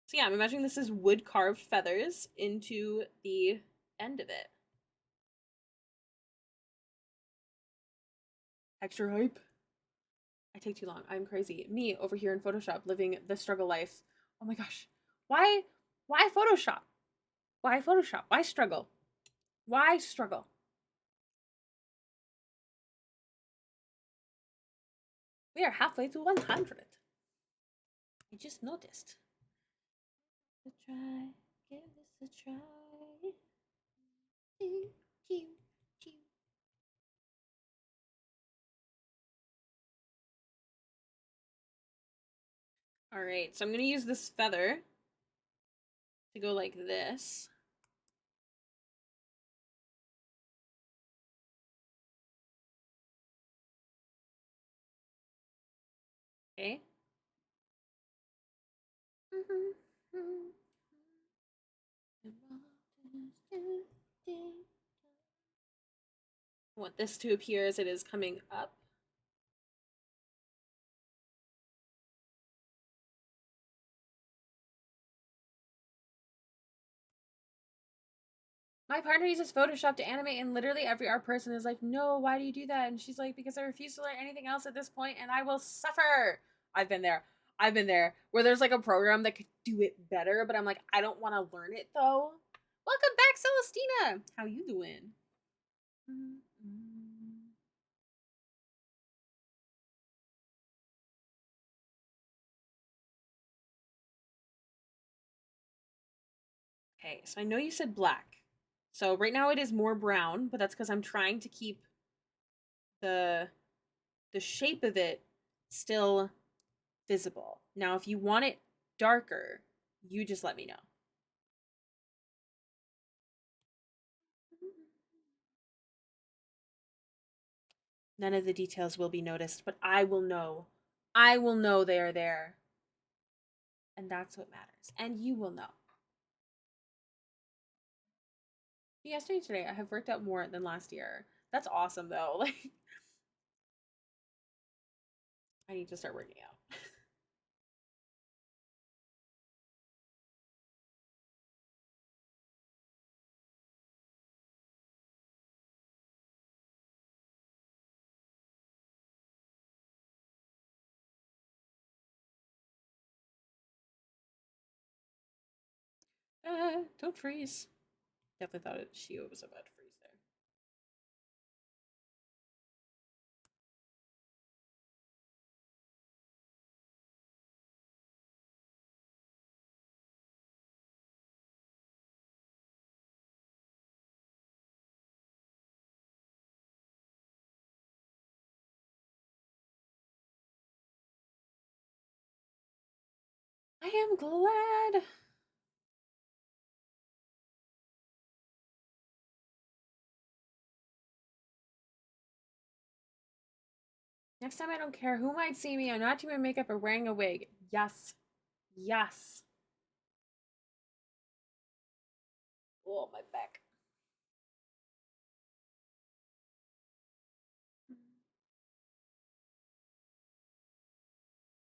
So yeah, I'm imagining this is wood carved feathers into the end of it. Extra hype. I take too long. I'm crazy. Me over here in Photoshop living the struggle life. Oh my gosh. Why Photoshop? Why Photoshop? Why struggle? Why struggle? We are halfway to 100. I just noticed. Give this a try. Give this a try. All right, so I'm gonna use this feather to go like this. Okay. I want this to appear as it is coming up. My partner uses Photoshop to animate, and literally every art person is like, no, why do you do that? And she's like, because I refuse to learn anything else at this point, and I will suffer. I've been there. I've been there. Where there's like a program that could do it better, but I'm like, I don't want to learn it though. Welcome back, Celestina. How you doing? Okay, so I know you said black. So right now it is more brown, but that's because I'm trying to keep the shape of it still visible. Now, if you want it darker, you just let me know. None of the details will be noticed, but I will know. I will know they are there. And that's what matters. And you will know. Yesterday today, I have worked out more than last year. That's awesome, though. Like, I need to start working out. Don't freeze. Definitely thought she was about to freeze there. I am glad. Next time I don't care who might see me. I'm not doing my makeup or wearing a wig. Yes. Yes. Oh, my back.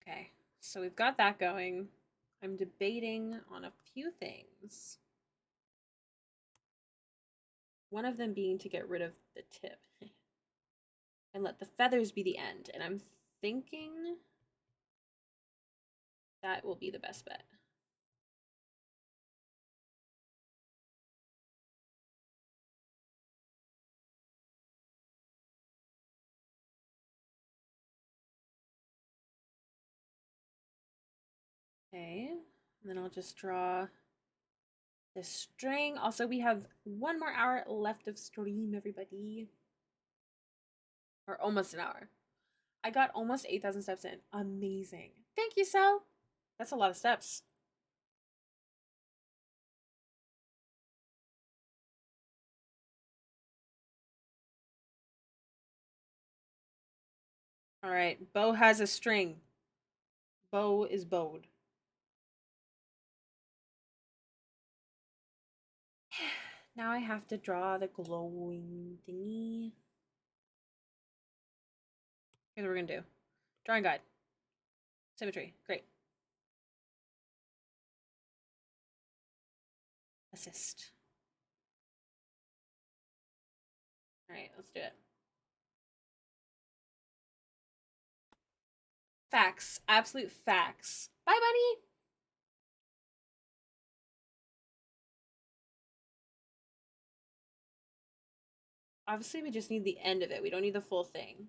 Okay, so we've got that going. I'm debating on a few things. One of them being to get rid of the tip and let the feathers be the end. And I'm thinking that will be the best bet. Okay, and then I'll just draw this string. Also, we have 1 more hour left of stream, everybody. Or almost an hour. I got almost 8,000 steps in. Amazing. Thank you, Sel. That's a lot of steps. All right, Bo has a string. Bo is bowed. Now I have to draw the glowing thingy. Here's what we're gonna do. Drawing guide. Symmetry. Great. Assist. Alright, let's do it. Facts. Absolute facts. Bye, buddy! Obviously, we just need the end of it. We don't need the full thing.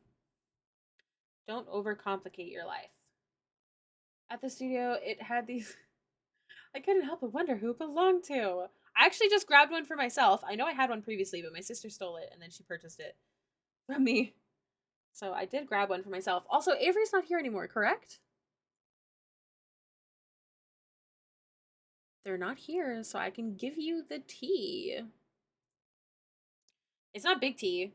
Don't overcomplicate your life. At the studio, it had these... I couldn't help but wonder who it belonged to. I actually just grabbed one for myself. I know I had one previously, but my sister stole it, and then she purchased it from me. So I did grab one for myself. Also, Avery's not here anymore, correct? They're not here, so I can give you the tea. It's not big tea,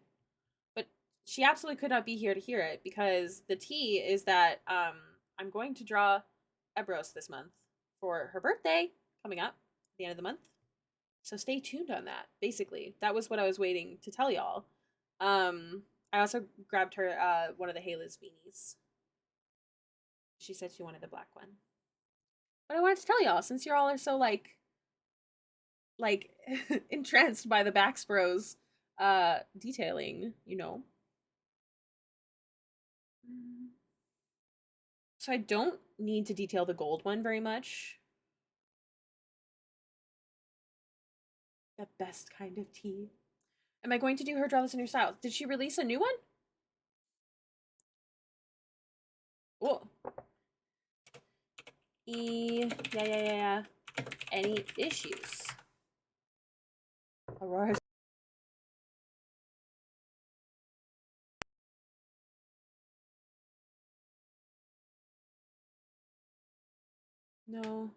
but she absolutely could not be here to hear it because the tea is that I'm going to draw Ebros this month for her birthday coming up at the end of the month. So stay tuned on that. Basically, that was what I was waiting to tell y'all. I also grabbed her one of the hailiiz beanies. She said she wanted a black one. But I wanted to tell y'all since y'all are so like entranced by the Baxbros detailing, you know. So I don't need to detail the gold one very much. The best kind of tea. Am I going to do her draw this in your style? Did she release a new one? Oh. Yeah. Any issues? Aurora's. No.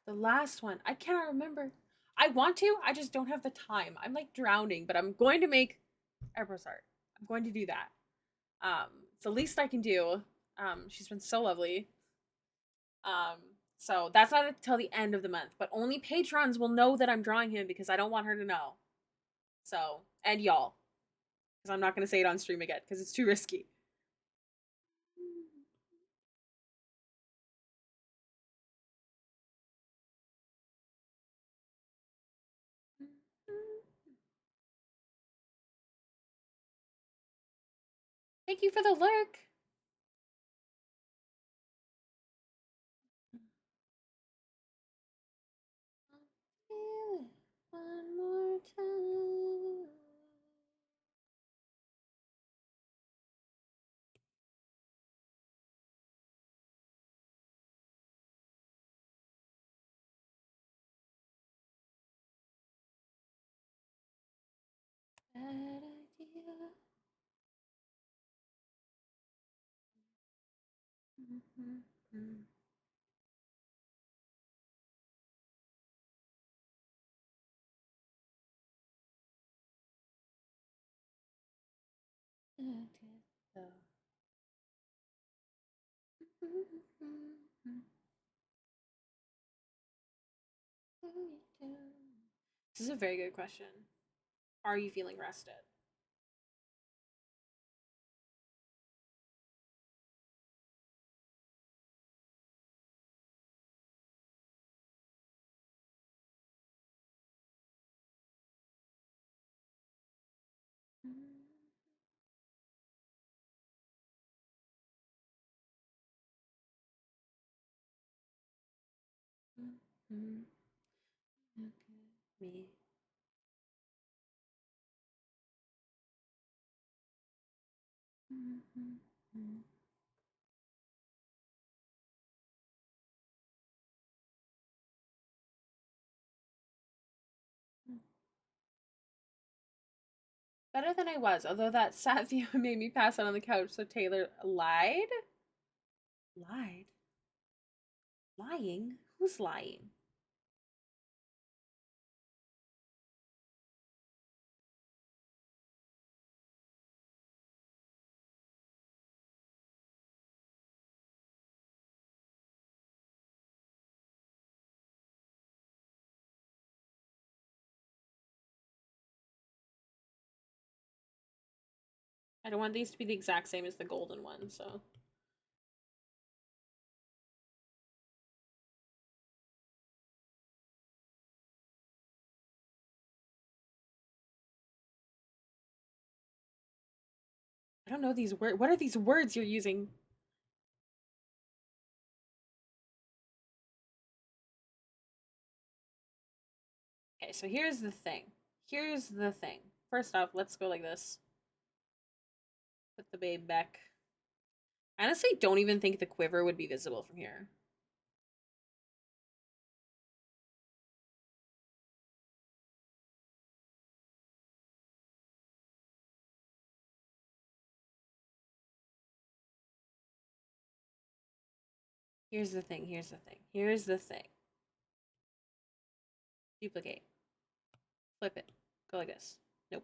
The last one. I cannot remember. I want to, I just don't have the time. I'm like drowning, but I'm going to make Ebros art. I'm going to do that. It's the least I can do. She's been so lovely. Um, so that's not until the end of the month, but only patrons will know that I'm drawing him because I don't want her to know. So, and y'all, because I'm not going to say it on stream again because it's too risky. Thank you for the lurk. One more time. Bad idea. This is a very good question. Are you feeling rested? Me. Better than I was, although that sad view made me pass out on the couch, so Taylor lied? Lied? Lying? Who's lying? I don't want these to be the exact same as the golden one, so. I don't know these words. What are these words you're using? Okay, so here's the thing. Here's the thing. First off, let's go like this. Put the babe back. I honestly don't even think the quiver would be visible from here. Here's the thing. Here's the thing. Here's the thing. Duplicate. Flip it. Go like this. Nope.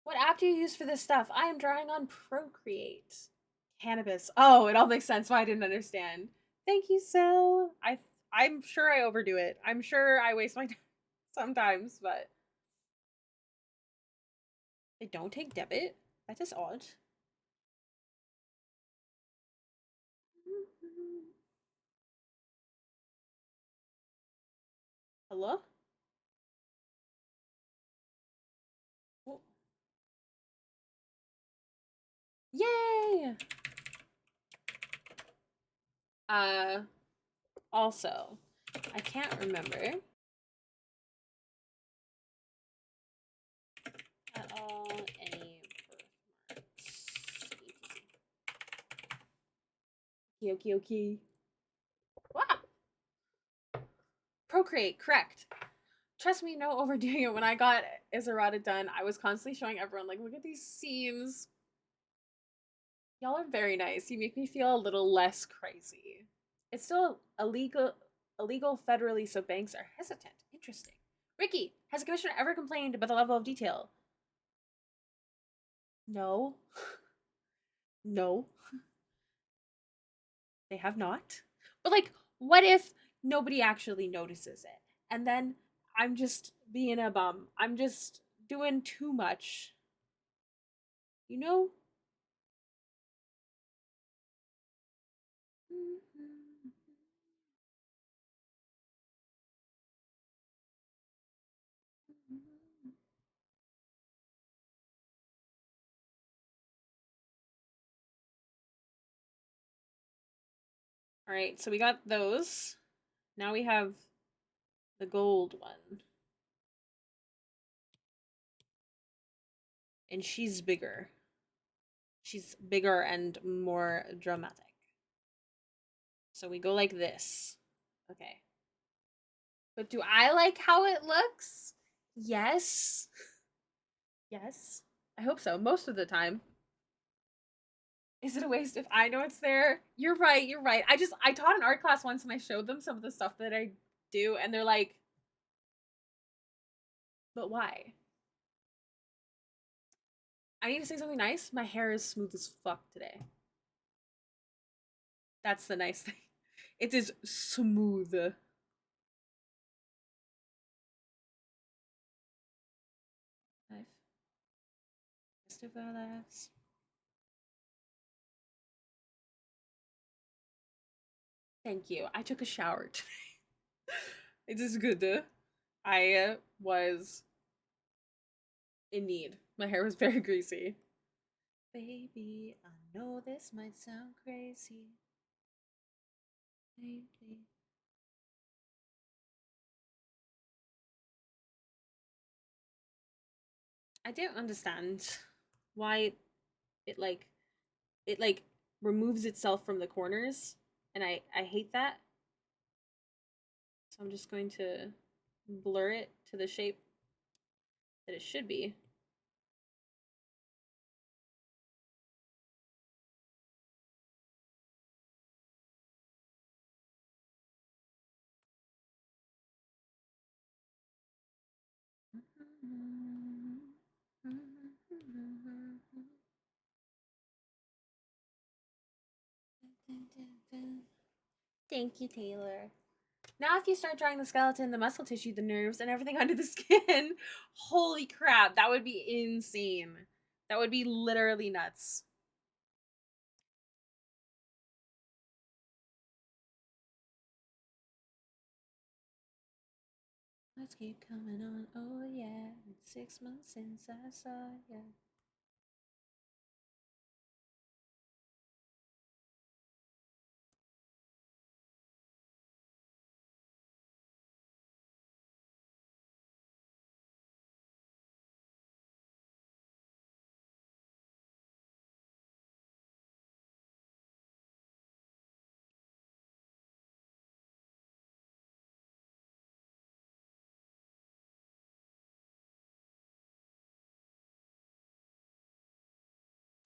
What app do you use for this stuff? I am drawing on Procreate. Cannabis. Oh, it all makes sense why I didn't understand. Thank you, Sil. I'm sure I overdo it. I'm sure I waste my time sometimes, but they don't take debit? That is odd. Hello? Oh. Yay! Uh, also, I can't remember at all any birthmarks. Okay, okay, okay. Wow! Procreate, correct. Trust me, no overdoing it. When I got Isarada done, I was constantly showing everyone, like, look at these seams. Y'all are very nice. You make me feel a little less crazy. It's still illegal federally, so banks are hesitant. Interesting. Ricky, has the commissioner ever complained about the level of detail? No. No, they have not. But like, what if nobody actually notices it? And then I'm just being a bum. I'm just doing too much. You know? All right, so we got those. Now we have the gold one. And she's bigger. She's bigger and more dramatic. So we go like this. Okay. But do I like how it looks? Yes. Yes. I hope so. Most of the time. Is it a waste if I know it's there? You're right, you're right. I taught an art class once and I showed them some of the stuff that I do and they're like, "But why?" I need to say something nice. My hair is smooth as fuck today. That's the nice thing. It is smooth. Life. Rest of our lives. Thank you. I took a shower today. It is good. I was in need. My hair was very greasy. Baby, I know this might sound crazy. Baby. I don't understand why it it like removes itself from the corners and I hate that. So I'm just going to blur it to the shape that it should be. Thank you, Taylor. Now, if you start drawing the skeleton, the muscle tissue, the nerves, and everything under the skin, holy crap, that would be insane. That would be literally nuts. Let's keep coming on. Oh, yeah. It's 6 months since I saw ya.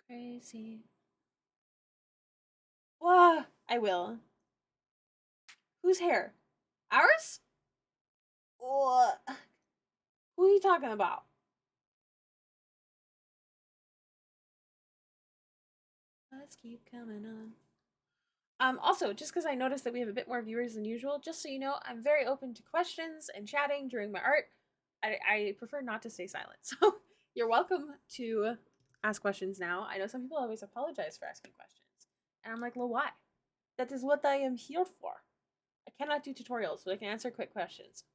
Crazy. Whoa, I will. Whose hair? Ours? What? Who are you talking about? Let's keep coming on. Also, just because I noticed that we have a bit more viewers than usual, just so you know, I'm very open to questions and chatting during my art. I prefer not to stay silent. So you're welcome to ask questions now. I know some people always apologize for asking questions. And I'm like, well, why? That is what I am here for. I cannot do tutorials, but I can answer quick questions.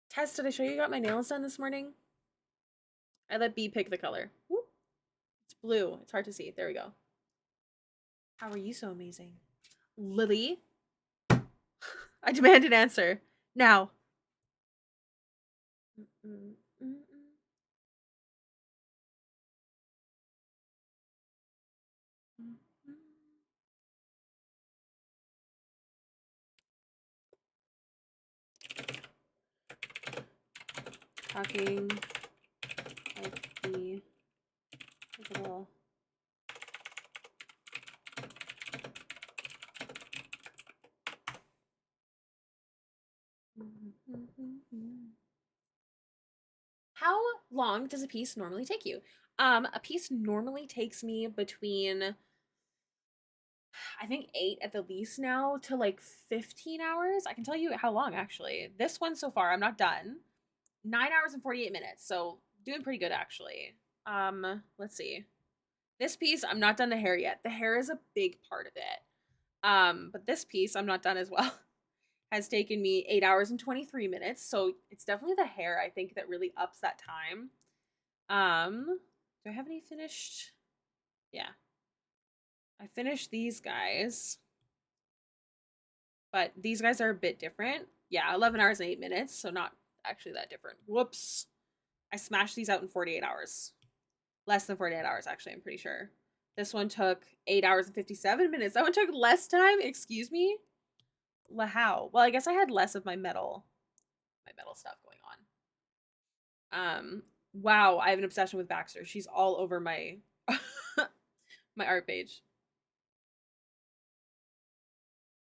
Tess, did I show you I got my nails done this morning? I let B pick the color. Woo. It's blue. It's hard to see. There we go. How are you so amazing? Lily? I demand an answer. Now. Talking like the little. How long does a piece normally take you? A piece normally takes me between, I think 8 at the least now to like 15 hours. I can tell you how long actually. This one so far, I'm not done. 9 hours and 48 minutes. So doing pretty good actually. Let's see. This piece, I'm not done the hair yet. The hair is a big part of it. But this piece, I'm not done as well. Has taken me 8 hours and 23 minutes. So it's definitely the hair, I think, that really ups that time. Do I have any finished? Yeah. I finished these guys. But these guys are a bit different. Yeah, 11 hours and 8 minutes, so not actually that different. Whoops. I smashed these out in 48 hours. Less than 48 hours, actually, I'm pretty sure. This one took 8 hours and 57 minutes. That one took less time? Excuse me? How? Well, I guess I had less of my metal stuff going on. Wow, I have an obsession with Baxter. She's all over my my art page.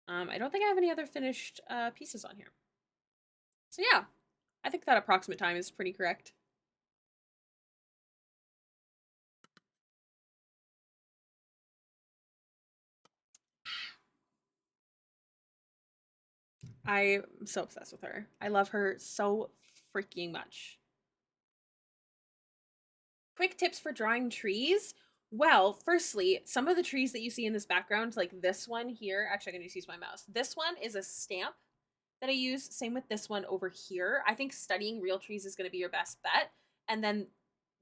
I don't think I have any other finished pieces on here. So yeah, I think that approximate time is pretty correct. I'm so obsessed with her. I love her so freaking much. Quick tips for drawing trees. Well, firstly, some of the trees that you see in this background, like this one here, actually, I'm going to use my mouse. This one is a stamp that I use. Same with this one over here. I think studying real trees is going to be your best bet. And then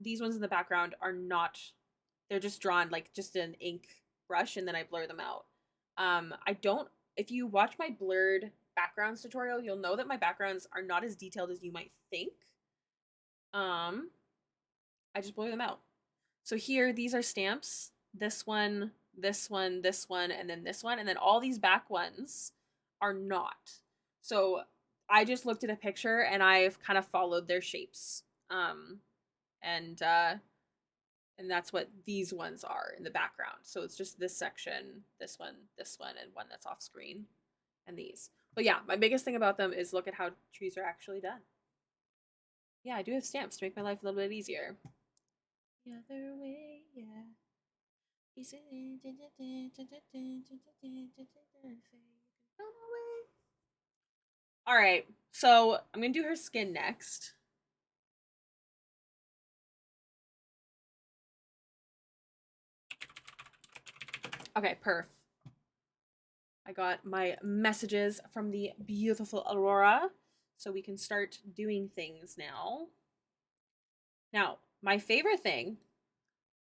these ones in the background are not, they're just drawn like just an ink brush and then I blur them out. I don't, if you watch my blurred backgrounds tutorial, you'll know that my backgrounds are not as detailed as you might think. I just blur them out. So here, these are stamps. This one, this one, this one, and then this one. And then all these back ones are not. So I just looked at a picture and I've kind of followed their shapes. And that's what these ones are in the background. So it's just this section, this one, and one that's off screen, and these. But yeah, my biggest thing about them is look at how trees are actually done. Yeah, I do have stamps to make my life a little bit easier. The other way, yeah. All right, so I'm gonna do her skin next. Okay, perf. I got my messages from the beautiful Aurora, so we can start doing things now. Now, my favorite thing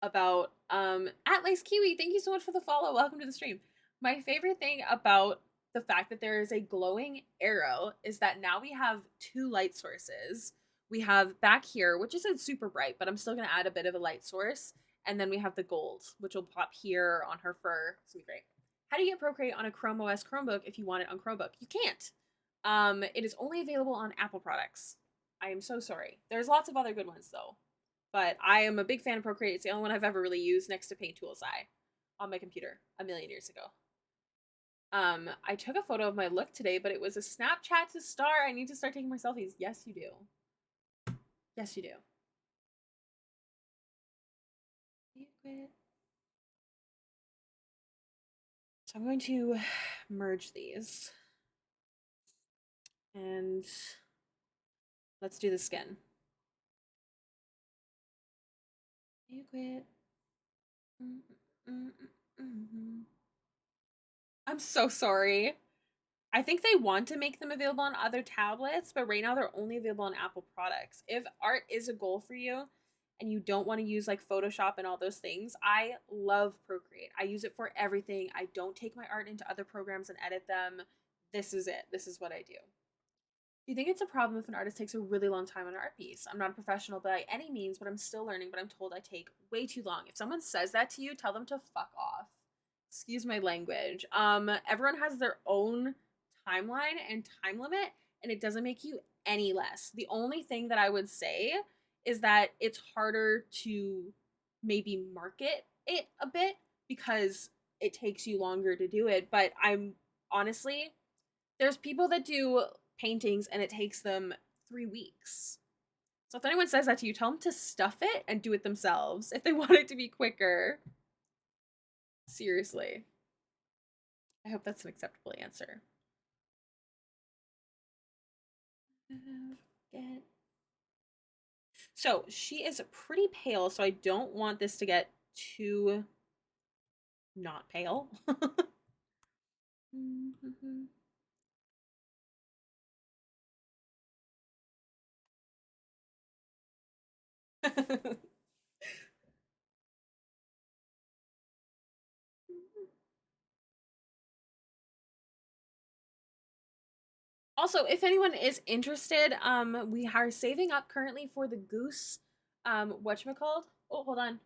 about Atlas Kiwi, thank you so much for the follow. Welcome to the stream. My favorite thing about the fact that there is a glowing arrow is that now we have two light sources. We have back here, which isn't super bright, but I'm still going to add a bit of a light source. And then we have the gold, which will pop here on her fur. It's going to be great. How do you get Procreate on a Chrome OS Chromebook if you want it on Chromebook? You can't. It is only available on Apple products. I am so sorry. There's lots of other good ones, though. But I am a big fan of Procreate. It's the only one I've ever really used next to Paint Tools I on my computer a million years ago. I took a photo of my look today, but it was a Snapchat to star. I need to start taking my selfies. Yes, you do. Yes, you do. So I'm going to merge these. And let's do the skin. You quit. I'm so sorry. I think they want to make them available on other tablets, but right now they're only available on Apple products. If art is a goal for you and you don't want to use like Photoshop and all those things, I love Procreate. I use it for everything. I don't take my art into other programs and edit them. This is it. This is what I do. Do you think it's a problem if an artist takes a really long time on an art piece? I'm not a professional by any means, but I'm still learning, but I'm told I take way too long. If someone says that to you, tell them to fuck off. Excuse my language. Everyone has their own timeline and time limit, and it doesn't make you any less. The only thing that I would say is that it's harder to maybe market it a bit because it takes you longer to do it. But I'm honestly, there's people that do paintings and it takes them 3 weeks. So if anyone says that to you, tell them to stuff it and do it themselves if they want it to be quicker. Seriously. I hope that's an acceptable answer. So she is pretty pale, so I don't want this to get too not pale. Also, if anyone is interested, we are saving up currently for the goose, whatchamacalled? Oh, hold on.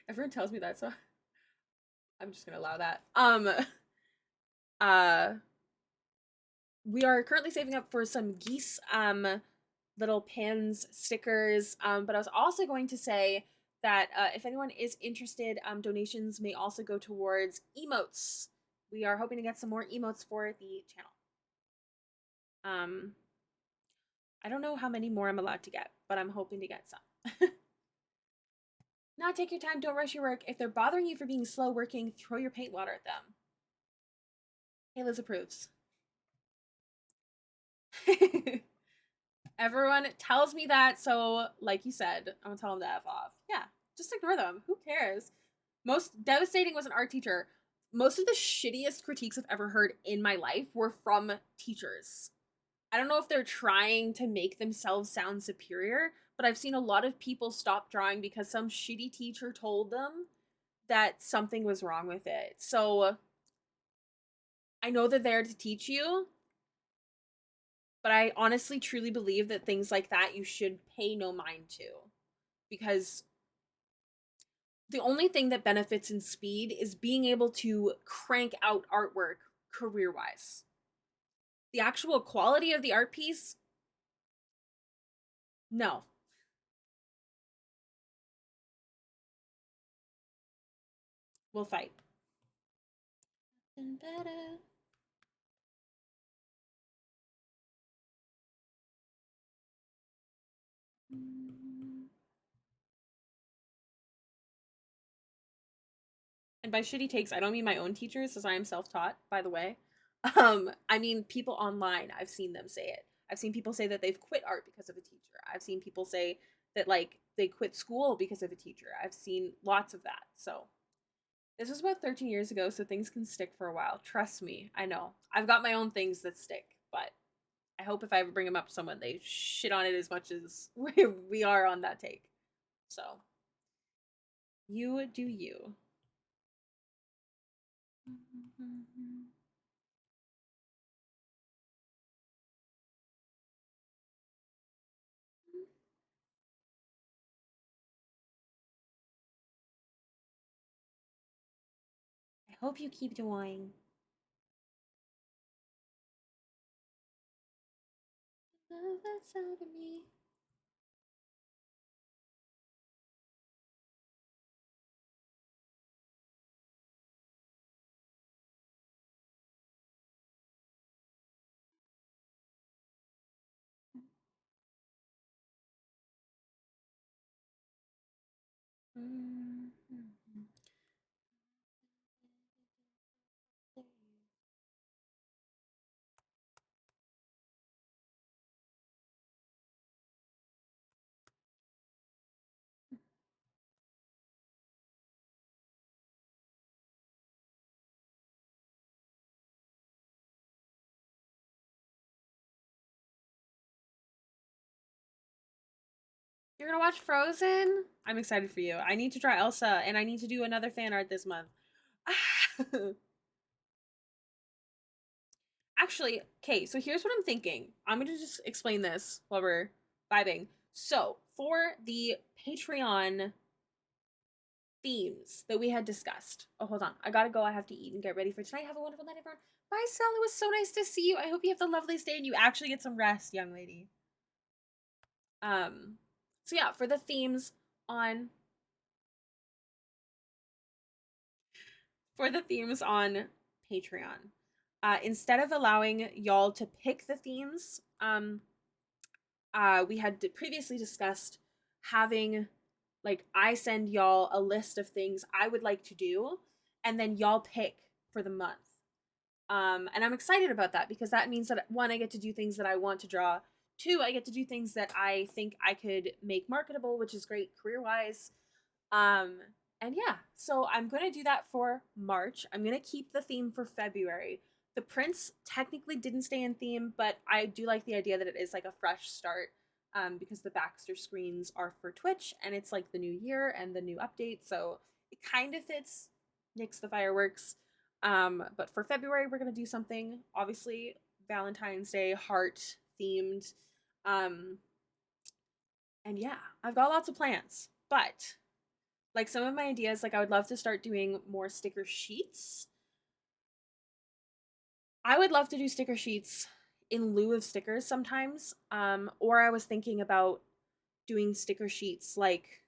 Everyone tells me that, so I'm just gonna allow that. Uh, we are currently saving up for some geese, little pins, stickers, but I was also going to say that if anyone is interested, donations may also go towards emotes. We are hoping to get some more emotes for the channel. I don't know how many more I'm allowed to get, but I'm hoping to get some. Now take your time, don't rush your work. If they're bothering you for being slow working, throw your paint water at them. Hailiiz approves. Everyone tells me that, so like you said, I'm gonna tell them to F off. Yeah, just ignore them. Who cares? Most devastating was an art teacher. Most of the shittiest critiques I've ever heard in my life were from teachers. I don't know if they're trying to make themselves sound superior, but I've seen a lot of people stop drawing because some shitty teacher told them that something was wrong with it. So I know they're there to teach you, but I honestly truly believe that things like that you should pay no mind to, because the only thing that benefits in speed is being able to crank out artwork career-wise. The actual quality of the art piece, no. We'll fight. And by shitty takes, I don't mean my own teachers, as I am self-taught, by the way. I mean people online. I've seen them say it. I've seen people say that they've quit art because of a teacher. I've seen people say that like they quit school because of a teacher. I've seen lots of that. So this was about 13 years ago, so things can stick for a while. Trust me, I know. I've got my own things that stick, but I hope if I ever bring them up to someone, they shit on it as much as we are on that take. So you do you. I hope you keep drawing. Love that sound of me. You're gonna watch Frozen? I'm excited for you. I need to try Elsa, and I need to do another fan art this month. Actually, okay, so here's what I'm thinking. I'm gonna just explain this while we're vibing. So, for the Patreon themes that we had discussed. Oh, hold on. I gotta go. I have to eat and get ready for tonight. Have a wonderful night, everyone. Bye, Sal. It was so nice to see you. I hope you have the loveliest day and you actually get some rest, young lady. Um, so yeah, for the themes on Patreon, instead of allowing y'all to pick the themes, we had previously discussed having like I send y'all a list of things I would like to do, and then y'all pick for the month. And I'm excited about that because that means that one, I get to do things that I want to draw. Two, I get to do things that I think I could make marketable, which is great career wise. Um, and yeah, so I'm gonna do that for March. I'm gonna keep the theme for February. The prints technically didn't stay in theme, but I do like the idea that it is like a fresh start. Because the Baxter screens are for Twitch and it's like the new year and the new update, so it kind of fits. Nix the fireworks. But for February, we're gonna do something obviously Valentine's Day heart themed. Um, and yeah, I've got lots of plans, but like some of my ideas, like I would love to start doing more sticker sheets. I would love to do sticker sheets in lieu of stickers sometimes. Or I was thinking about doing sticker sheets like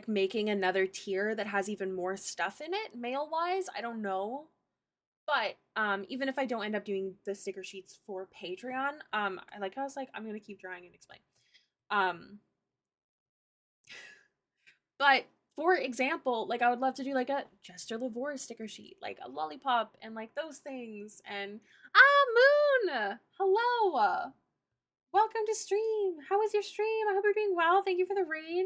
making another tier that has even more stuff in it, mail wise. I don't know. But even if I don't end up doing the sticker sheets for Patreon, I like I was like, I'm gonna keep drawing and explain. Um, But for example, like I would love to do like a Jester Lavore sticker sheet, like a lollipop and like those things. And Moon, hello, welcome to stream. How was your stream? I hope you're doing well. Thank you for the raid.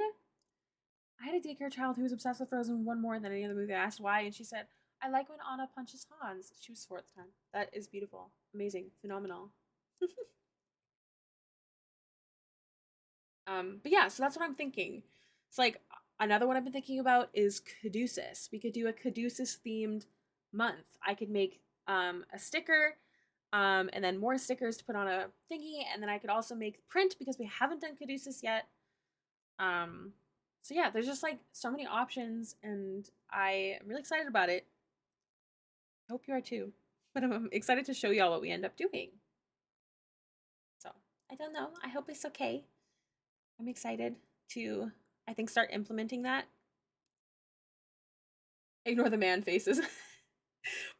I had a daycare child who was obsessed with Frozen one more than any other movie. I asked why, and she said, "I like when Anna punches Hans." She was 4 at the time. That is beautiful, amazing, phenomenal. But yeah, so that's what I'm thinking. It's like another one I've been thinking about is Caduceus. We could do a Caduceus themed month. I could make a sticker, and then more stickers to put on a thingy, and then I could also make print because we haven't done Caduceus yet. Um, so yeah, there's just like so many options, and I am really excited about it. I hope you are too. But I'm excited to show y'all what we end up doing. So I don't know. I hope it's okay. I'm excited to, I think, start implementing that. Ignore the man faces.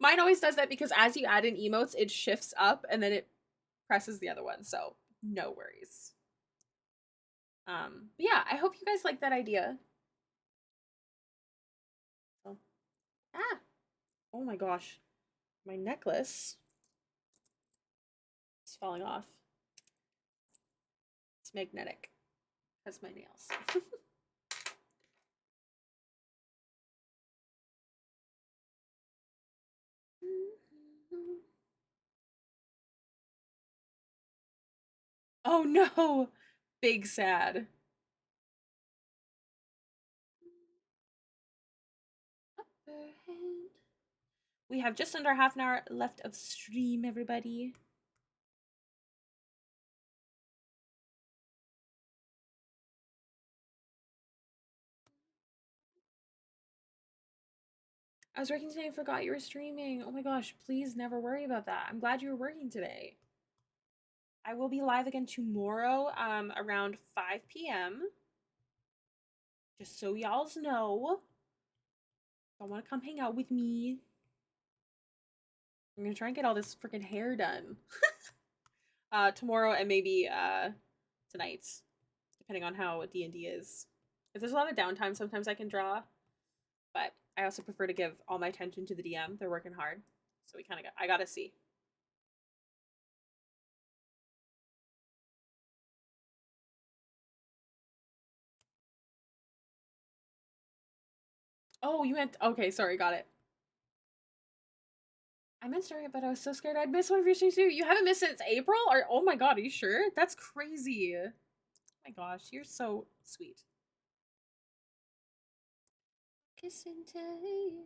Mine always does that because as you add in emotes, it shifts up and then it presses the other one. So no worries. But yeah, I hope you guys like that idea. So, ah, oh my gosh, my necklace is falling off. It's magnetic. That's my nails. Oh no, big sad. We have just under half an hour left of stream, everybody. I was working today and forgot you were streaming. Oh my gosh, please never worry about that. I'm glad you were working today. I will be live again tomorrow around 5 p.m. Just so y'all's know. If y'all want to come hang out with me. I'm going to try and get all this freaking hair done. Tomorrow and maybe tonight, depending on how D&D is. If there's a lot of downtime, sometimes I can draw. But I also prefer to give all my attention to the DM. They're working hard. So we kind of got, I gotta see. Oh, you meant, okay, sorry, got it. I meant story, but I was so scared I'd miss one of your streams too. You haven't missed since April? Or oh my god, are you sure? That's crazy. Oh my gosh, you're so sweet. Kiss and tell you.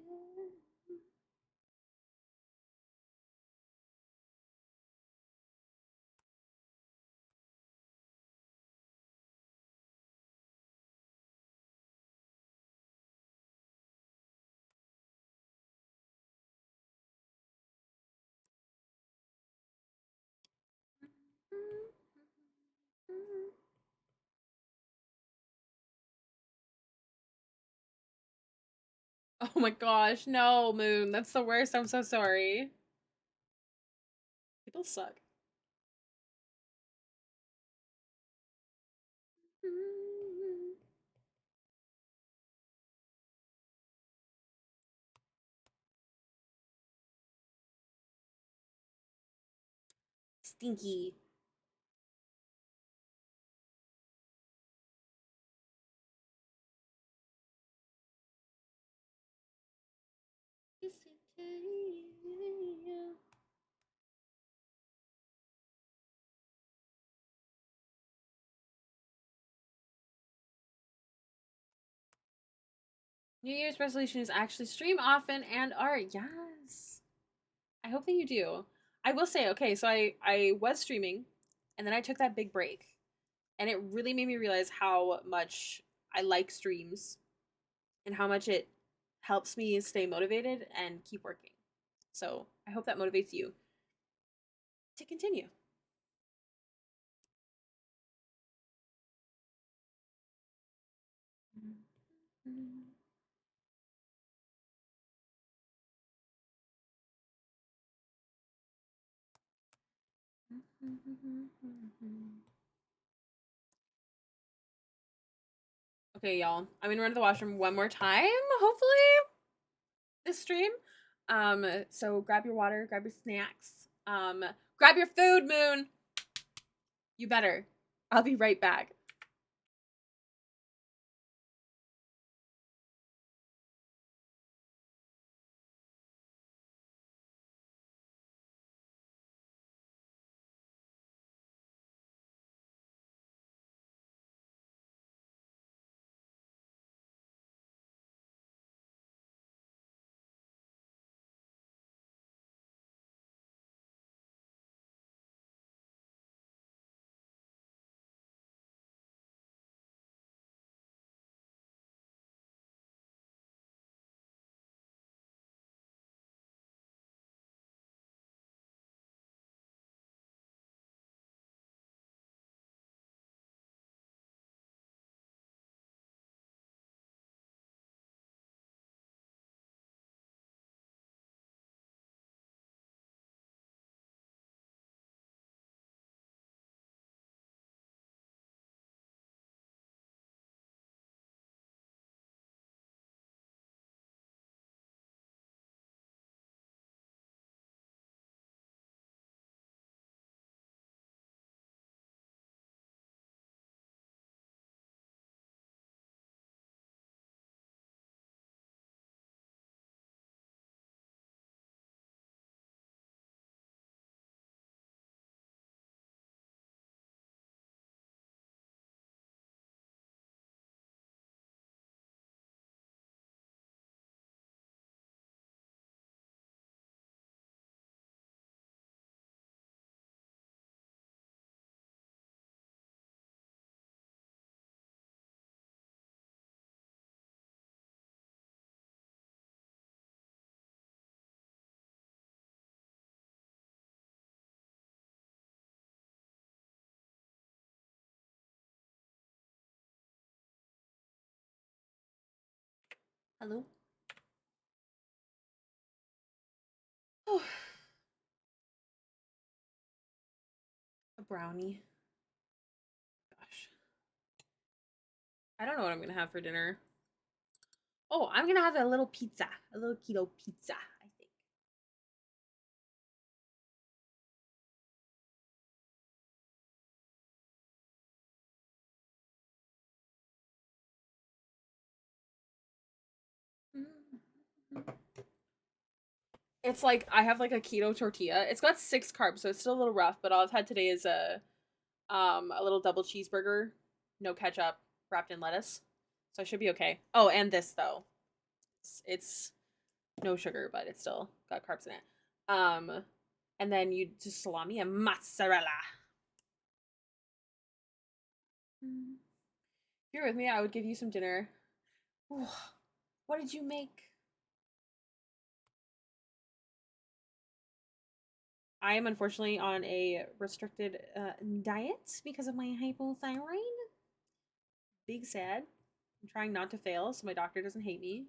Oh my gosh, no, Moon. That's the worst. I'm so sorry. People suck. Stinky. New Year's resolution is actually stream often and art. Yes. I hope that you do. I will say, okay, so I was streaming and then I took that big break. And it really made me realize how much I like streams and how much it helps me stay motivated and keep working. So, I hope that motivates you to continue. Okay, y'all. I'm gonna run to the washroom one more time, hopefully, this stream. So grab your water, grab your snacks. Grab your food, Moon. You better. I'll be right back. Hello? Oh, a brownie. Gosh. I don't know what I'm gonna have for dinner. Oh, I'm gonna have a little pizza. A little keto pizza, I think. It's like I have like a keto tortilla. It's got 6 carbs, so it's still a little rough, but all I've had today is a little double cheeseburger, no ketchup, wrapped in lettuce. So I should be okay. Oh, and this though. It's no sugar, but it's still got carbs in it. And then you just salami and mozzarella. If you're with me, I would give you some dinner. Ooh, what did you make? I am unfortunately on a restricted diet because of my hypothyroid. Big sad. I'm trying not to fail so my doctor doesn't hate me.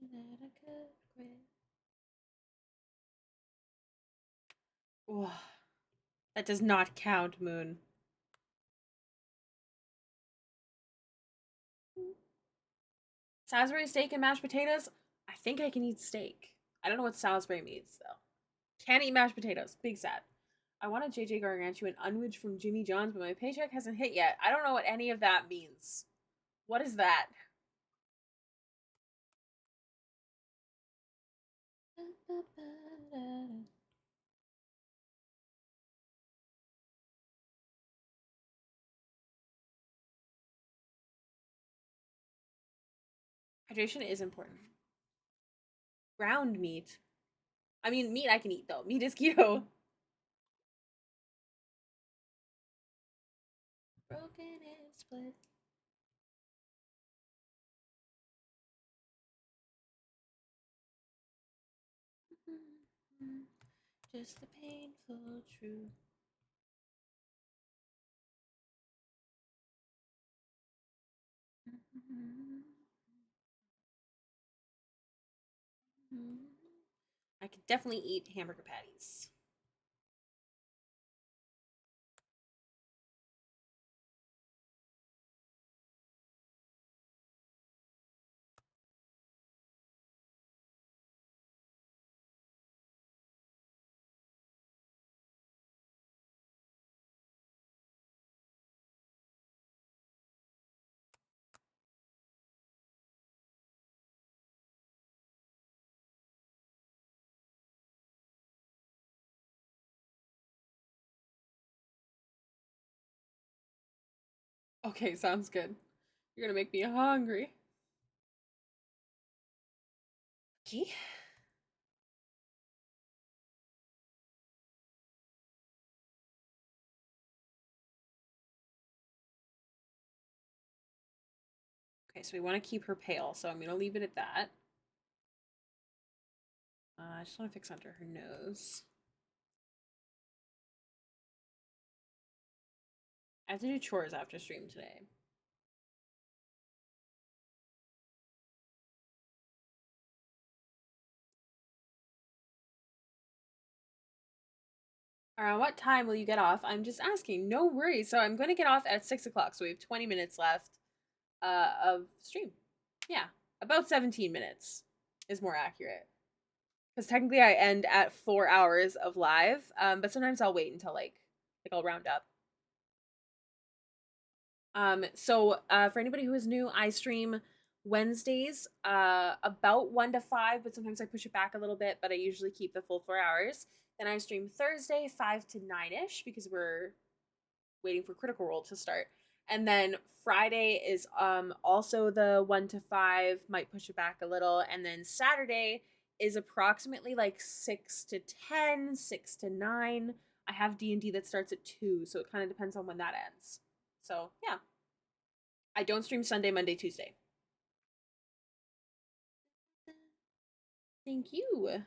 that I could quit. Oh, that does not count, Moon. Salisbury steak and mashed potatoes? I think I can eat steak. I don't know what Salisbury means, though. Can't eat mashed potatoes. Big sad. I want a JJ Gargantuan unwich from Jimmy John's, but my paycheck hasn't hit yet. I don't know what any of that means. What is that? Hydration is important. Ground meat. I mean, meat I can eat, though. Meat is keto. Broken and split. Just the painful truth. I could definitely eat hamburger patties. Okay, sounds good. You're gonna make me hungry. Okay. Okay, so we want to keep her pale, so I'm gonna leave it at that. I just want to fix under her nose. I have to do chores after stream today. Around what time will you get off? I'm just asking. No worries. So I'm going to get off at 6 o'clock. So we have 20 minutes left of stream. Yeah, about 17 minutes is more accurate. Because technically I end at 4 hours of live, but sometimes I'll wait until like I'll round up. For anybody who is new, I stream Wednesdays about 1 to 5, but sometimes I push it back a little bit, but I usually keep the full 4 hours. Then I stream Thursday 5 to 9ish because we're waiting for Critical Role to start. And then Friday is also the 1 to 5, might push it back a little, and then Saturday is approximately like 6 to 10, 6 to 9. I have D&D that starts at 2, so it kind of depends on when that ends. So, yeah. I don't stream Sunday, Monday, Tuesday. Thank you.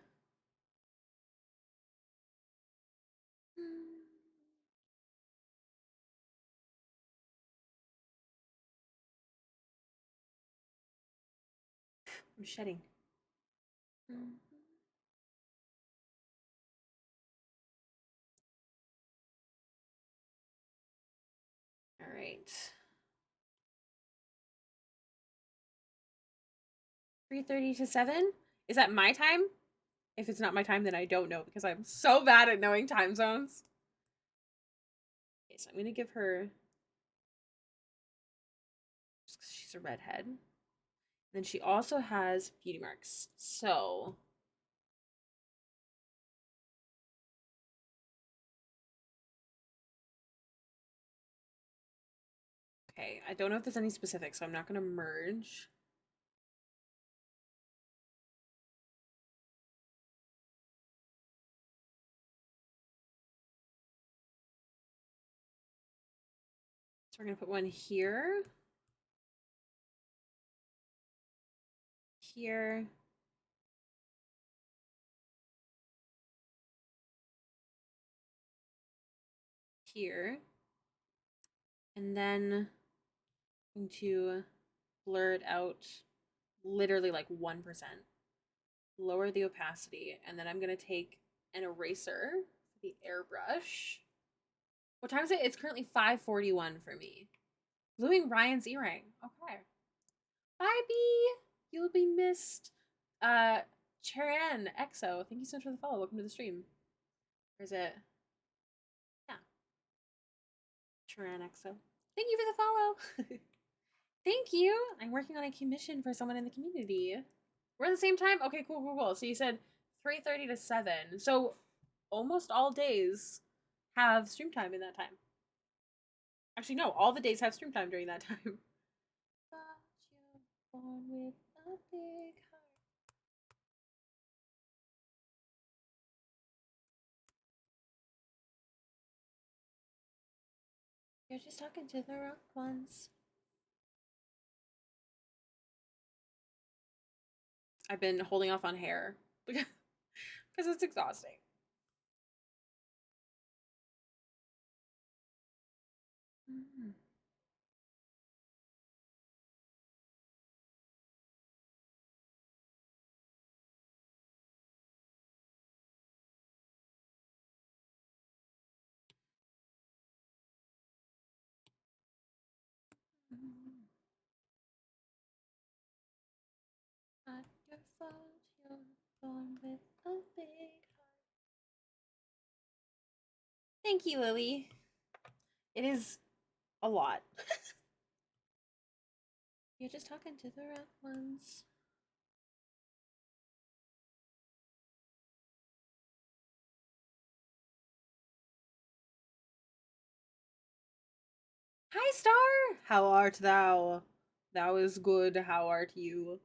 I'm shedding. All right. 3:30 to 7? Is that my time? If it's not my time, then I don't know because I'm so bad at knowing time zones. Okay, so I'm gonna give her just because she's a redhead. And then she also has beauty marks. So okay, I don't know if there's any specifics, so I'm not gonna merge. So we're gonna put one here, here, here, and then I'm going to blur it out literally like 1%. Lower the opacity, and then I'm gonna take an eraser for the airbrush. What time is it? It's currently 5:41 for me. Gluing Ryan's earring. Okay. Bye, Bee. You'll be missed. Charan EXO, thank you so much for the follow. Welcome to the stream. Or is it? Yeah. Charan EXO. Thank you for the follow. Thank you. I'm working on a commission for someone in the community. We're at the same time? Okay, cool, cool, cool. So you said 3:30 to 7. So almost all days have stream time in that time. Actually, no, all the days have stream time during that time. Born with a big heart. You're just talking to the wrong ones. I've been holding off on hair because it's exhausting. Mm-hmm. Not your fault, you're born with a big heart. Thank you, Lily. It is a lot. You're just talking to the wrong ones. Hi, Star! How art thou? Thou is good, how art you?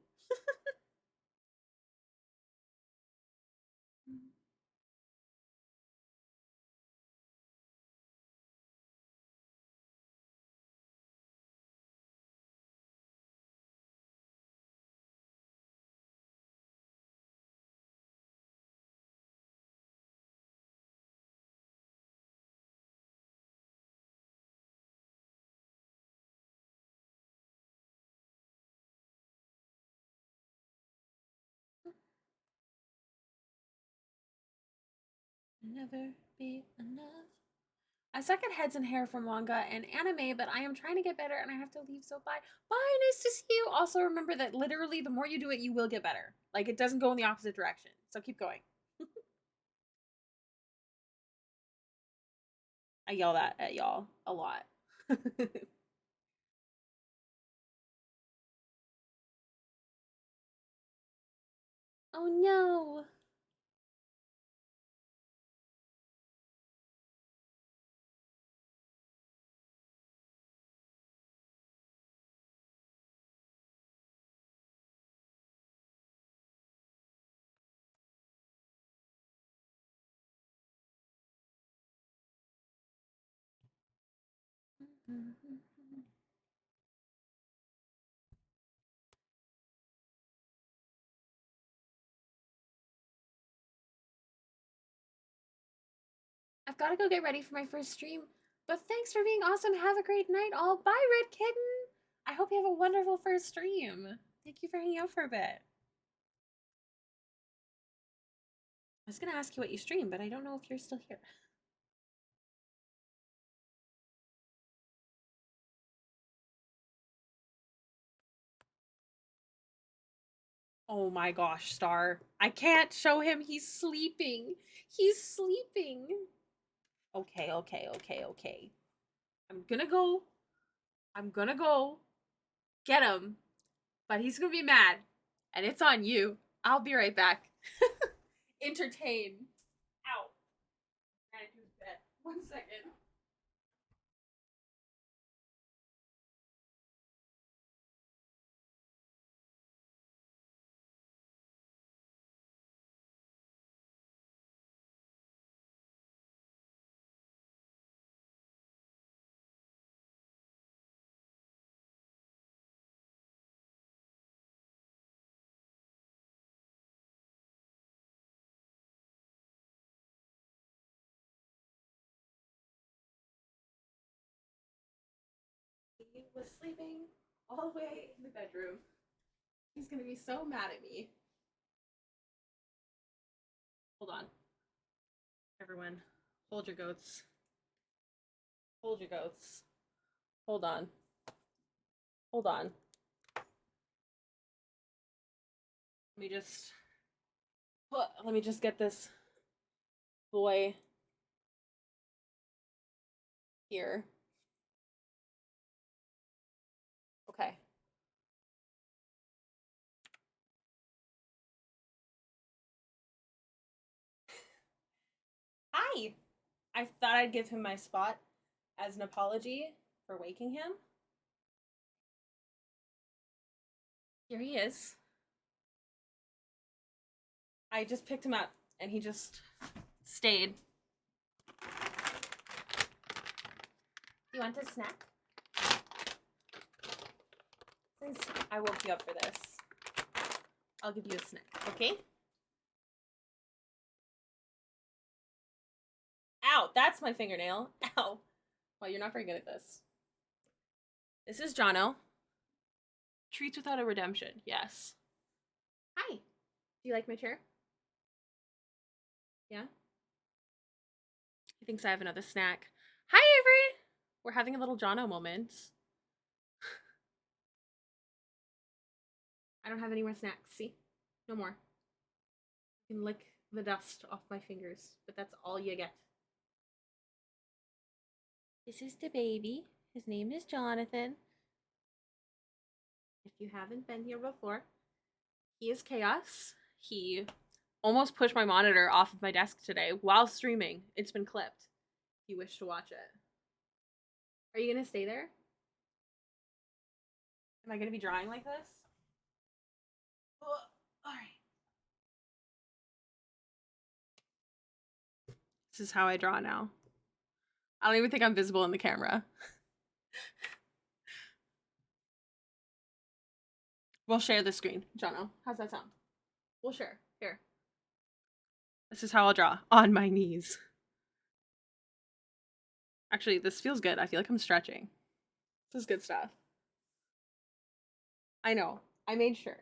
Never be enough. I suck at heads and hair from manga and anime, but I am trying to get better and I have to leave, so bye. Bye, nice to see you. Also, remember that literally the more you do it, you will get better. Like, it doesn't go in the opposite direction. So keep going. I yell that at y'all a lot. Oh no. I've got to go get ready for my first stream. But thanks for being awesome. Have a great night, all. Bye, Red Kitten. I hope you have a wonderful first stream. Thank you for hanging out for a bit. I was going to ask you what you stream, but I don't know if you're still here. Oh my gosh, Star. I can't show him. He's sleeping. He's sleeping. Okay, okay, okay, okay. I'm gonna go. I'm gonna go get him. But he's gonna be mad. And it's on you. I'll be right back. Entertain. Ow. I gotta do his bed. 1 second. He was sleeping all the way in the bedroom. He's gonna be so mad at me. Hold on. Everyone, hold your goats. Hold your goats. Hold on. Hold on. Let me just get this boy here. Okay. Hi. I thought I'd give him my spot as an apology for waking him. Here he is. I just picked him up and he just stayed. You want a snack? Since I woke you up for this, I'll give you a snack, okay? Ow, that's my fingernail. Ow. Well, you're not very good at this. This is Jono. Treats without a redemption, yes. Hi. Do you like my chair? Yeah? He thinks I have another snack. Hi, Avery! We're having a little Jono moment. I don't have any more snacks, see? No more. You can lick the dust off my fingers, but that's all you get. This is the baby. His name is Jonathan. If you haven't been here before, he is chaos. He almost pushed my monitor off of my desk today while streaming. It's been clipped. If you wish to watch it. Are you gonna stay there? Am I gonna be drawing like this? Oh, all right. This is how I draw now. I don't even think I'm visible in the camera. We'll share the screen. Jono, how's that sound? We'll share. Here. This is how I'll draw. On my knees. Actually, this feels good. I feel like I'm stretching. This is good stuff. I know. I made sure.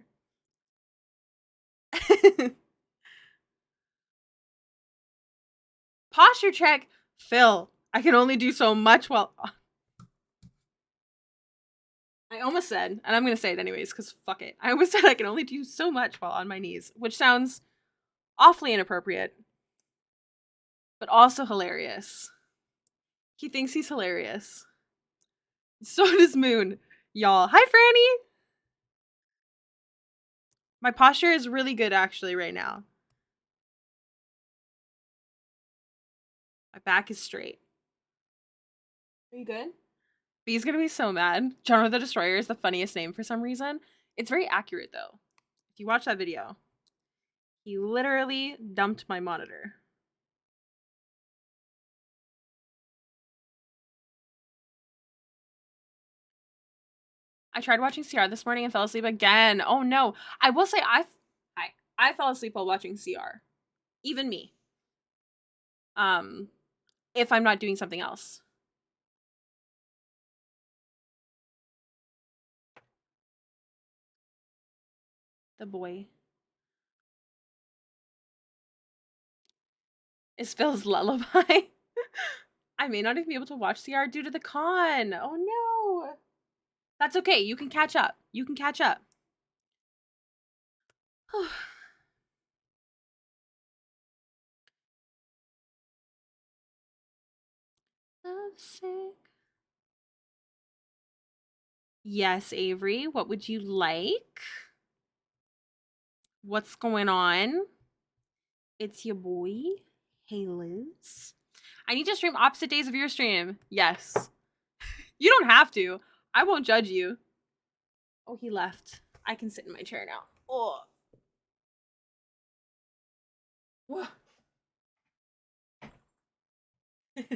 Posture check. Phil, I can only do so much while... I almost said, and I'm going to say it anyways, because fuck it. I almost said I can only do so much while on my knees, which sounds awfully inappropriate, but also hilarious. He thinks he's hilarious. So does Moon. Y'all. Hi, Franny! My posture is really good, actually, right now. My back is straight. Are you good? B's gonna be so mad. Jonah the Destroyer is the funniest name for some reason. It's very accurate, though. If you watch that video, he literally dumped my monitor. I tried watching CR this morning and fell asleep again. Oh no. I will say I fell asleep while watching CR. Even me. If I'm not doing something else. The boy is Phil's lullaby. I may not even be able to watch CR due to the con. Oh no. That's okay. You can catch up. You can catch up. I'm sick. Yes, Avery. What would you like? What's going on? It's your boy, hailiiz. I need to stream opposite days of your stream. Yes. You don't have to. I won't judge you. Oh, he left. I can sit in my chair now. Oh. Whoa. But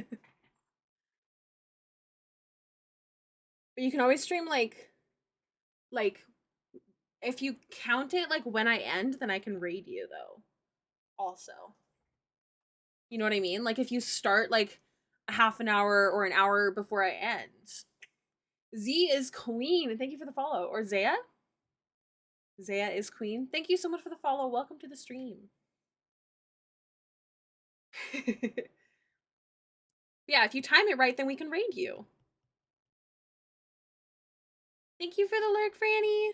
you can always stream like if you count it like when I end, then I can raid you though. Also. You know what I mean? Like if you start like a half an hour or an hour before I end. Z is queen. Thank you for the follow. Or Zaya? Zaya is queen. Thank you so much for the follow. Welcome to the stream. Yeah, if you time it right, then we can raid you. Thank you for the lurk, Franny.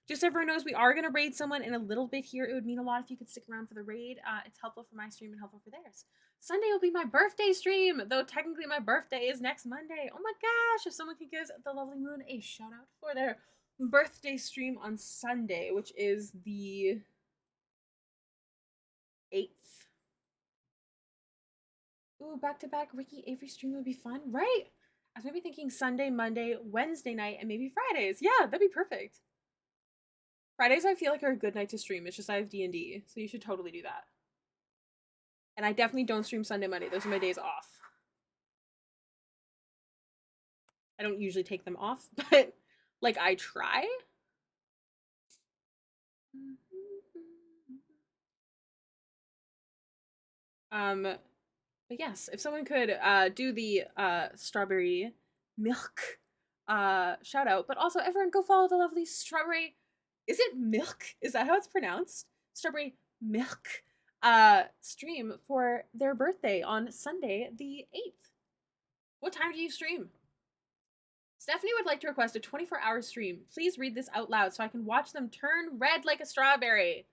Just so everyone knows, we are going to raid someone in a little bit here. It would mean a lot if you could stick around for the raid. It's helpful for my stream and helpful for theirs. Sunday will be my birthday stream, though technically my birthday is next Monday. Oh my gosh, if someone could give the lovely moon a shout out for their birthday stream on Sunday, which is the 8th. Ooh, back-to-back Ricky Avery stream would be fun, right? I was maybe thinking Sunday, Monday, Wednesday night, and maybe Fridays. Yeah, that'd be perfect. Fridays I feel like are a good night to stream. It's just I have D&D, so you should totally do that. And I definitely don't stream Sunday, Monday. Those are my days off. I don't usually take them off, but like I try. But yes, if someone could do the strawberry milk shout out, but also everyone go follow the lovely strawberry. Is it milk? Is that how it's pronounced? Strawberry milk stream for their birthday on Sunday the 8th. What time do you stream? Stephanie would like to request a 24-hour stream. Please read this out loud so I can watch them turn red like a strawberry.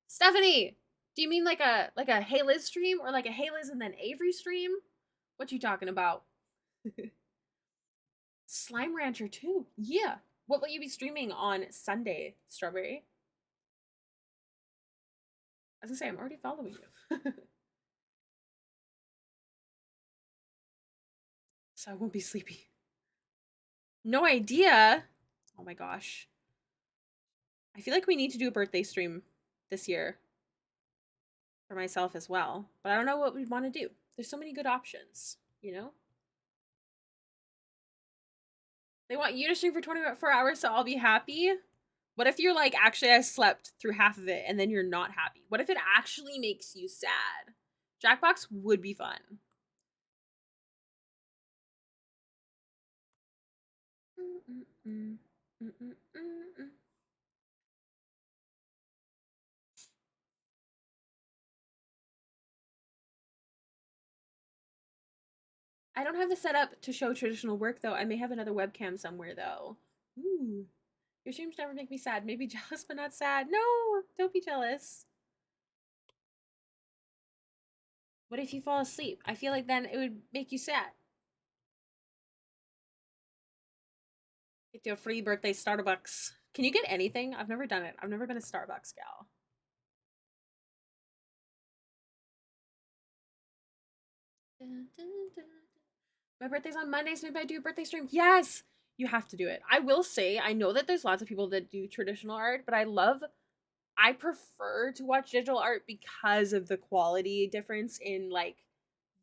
Stephanie, do you mean like a hailiiz stream or like a hailiiz and then Avery stream? What you talking about? Slime Rancher too. Yeah. What will you be streaming on Sunday, Strawberry? I was gonna say I'm already following you. So I won't be sleepy. No idea. Oh my gosh. I feel like we need to do a birthday stream this year for myself as well, but I don't know what we'd want to do. There's so many good options, you know? They want you to stream for 24 hours so I'll be happy. What if you're like, actually, I slept through half of it and then you're not happy? What if it actually makes you sad? Jackbox would be fun. I don't have the setup to show traditional work though. I may have another webcam somewhere though. Ooh. Your streams never make me sad. Maybe jealous but not sad. No, don't be jealous. What if you fall asleep? I feel like then it would make you sad. Get your free birthday Starbucks. Can you get anything? I've never done it. I've never been a Starbucks gal. Dun, dun, dun. My birthday's on Monday, so maybe I do a birthday stream. Yes! You have to do it. I will say, I know that there's lots of people that do traditional art, but I prefer to watch digital art because of the quality difference in like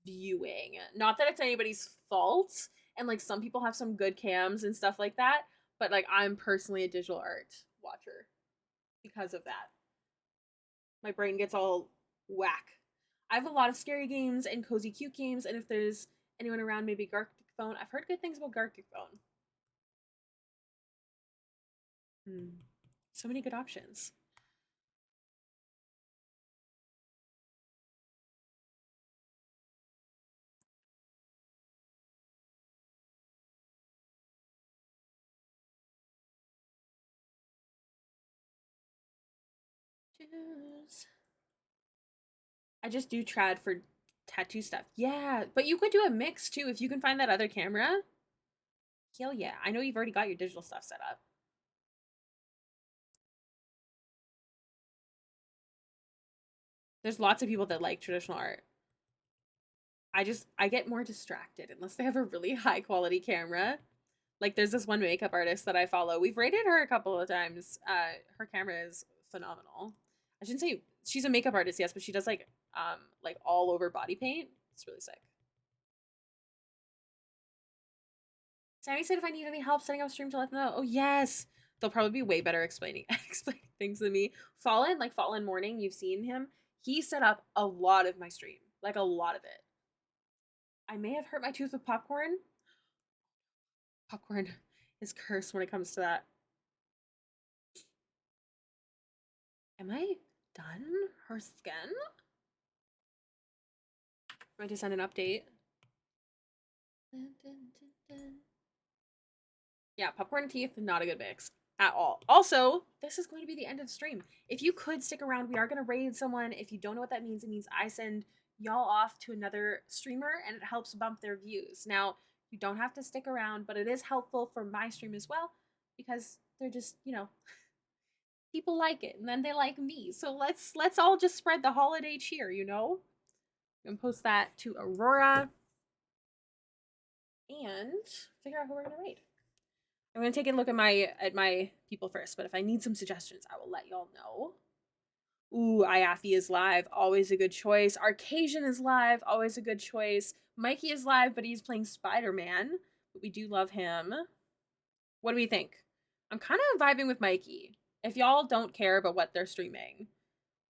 viewing. Not that it's anybody's fault, and like some people have some good cams and stuff like that, but like I'm personally a digital art watcher because of that. My brain gets all whack. I have a lot of scary games and cozy cute games, and if there's anyone around, maybe Gartic Phone. I've heard good things about Gartic Phone. So many good options. Choose. I just do trad for tattoo stuff. Yeah, but you could do a mix too if you can find that other camera. Hell yeah. I know you've already got your digital stuff set up. There's lots of people that like traditional art. I get more distracted unless they have a really high quality camera. Like there's this one makeup artist that I follow. We've rated her a couple of times. Her camera is phenomenal. I shouldn't say she's a makeup artist, yes, but she does like all over body paint. It's really sick. Sammy said if I need any help setting up stream to let them know. Oh yes. They'll probably be way better explaining explaining things than me. Fallen Morning, you've seen him. He set up a lot of my stream. Like a lot of it. I may have hurt my tooth with popcorn. Popcorn is cursed when it comes to that. Am I done? Her skin? I'm going to send an update. Yeah, popcorn and teeth, not a good mix at all. Also, this is going to be the end of the stream. If you could stick around, we are going to raid someone. If you don't know what that means, it means I send y'all off to another streamer and it helps bump their views. Now, you don't have to stick around, but it is helpful for my stream as well because they're just, you know, people like it and then they like me. So let's all just spread the holiday cheer, you know? I'm gonna post that to Aurora and figure out who we're gonna raid. I'm gonna take a look at my people first, but if I need some suggestions, I will let y'all know. Ooh, Iafi is live, always a good choice. Arcasian is live, always a good choice. Mikey is live, but he's playing Spider-Man, but we do love him. What do we think? I'm kind of vibing with Mikey. If y'all don't care about what they're streaming,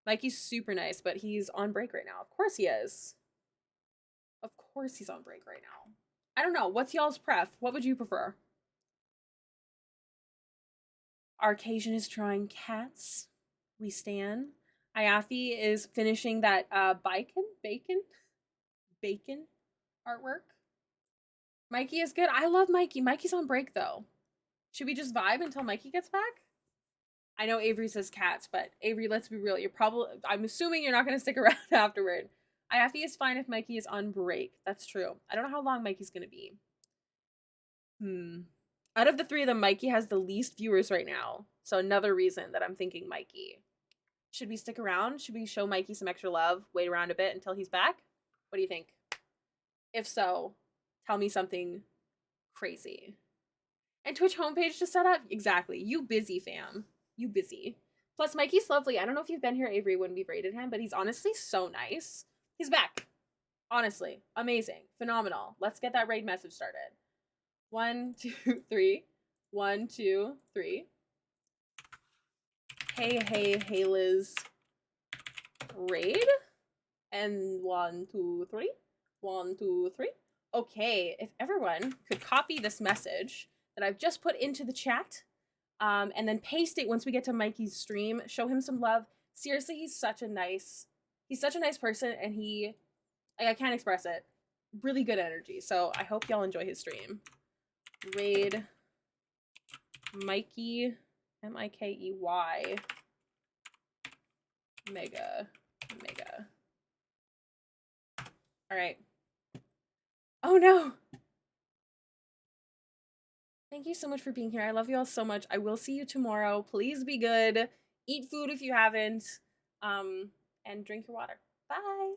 Mikey's super nice, but he's on break right now. Of course he is. Of course he's on break right now. I don't know. What's y'all's pref? What would you prefer? Arcasian is drawing cats. We stan. Iafi is finishing that bacon artwork. Mikey is good. I love Mikey. Mikey's on break though. Should we just vibe until Mikey gets back? I know Avery says cats, but Avery, let's be real. I'm assuming you're not going to stick around afterward. Iafi is fine if Mikey is on break. That's true. I don't know how long Mikey's going to be. Out of the three of them, Mikey has the least viewers right now. So another reason that I'm thinking Mikey. Should we stick around? Should we show Mikey some extra love? Wait around a bit until he's back? What do you think? If so, tell me something crazy. And Twitch homepage to set up? Exactly. You busy, fam. You busy. Plus, Mikey's lovely. I don't know if you've been here, Avery, when we've rated him, but he's honestly so nice. He's back. Honestly. Amazing. Phenomenal. Let's get that raid message started. 1, 2, 3. 1, 2, 3. Hey, hailiiz. Raid. And 1, 2, 3. 1, 2, 3. Okay, if everyone could copy this message that I've just put into the chat, and then paste it once we get to Mikey's stream. Show him some love. Seriously, he's such a nice person, and I can't express it. Really good energy. So I hope y'all enjoy his stream. Raid Mikey, Mikey, mega. All right. Oh no. Thank you so much for being here. I love you all so much. I will see you tomorrow. Please be good. Eat food if you haven't. And drink your water. Bye.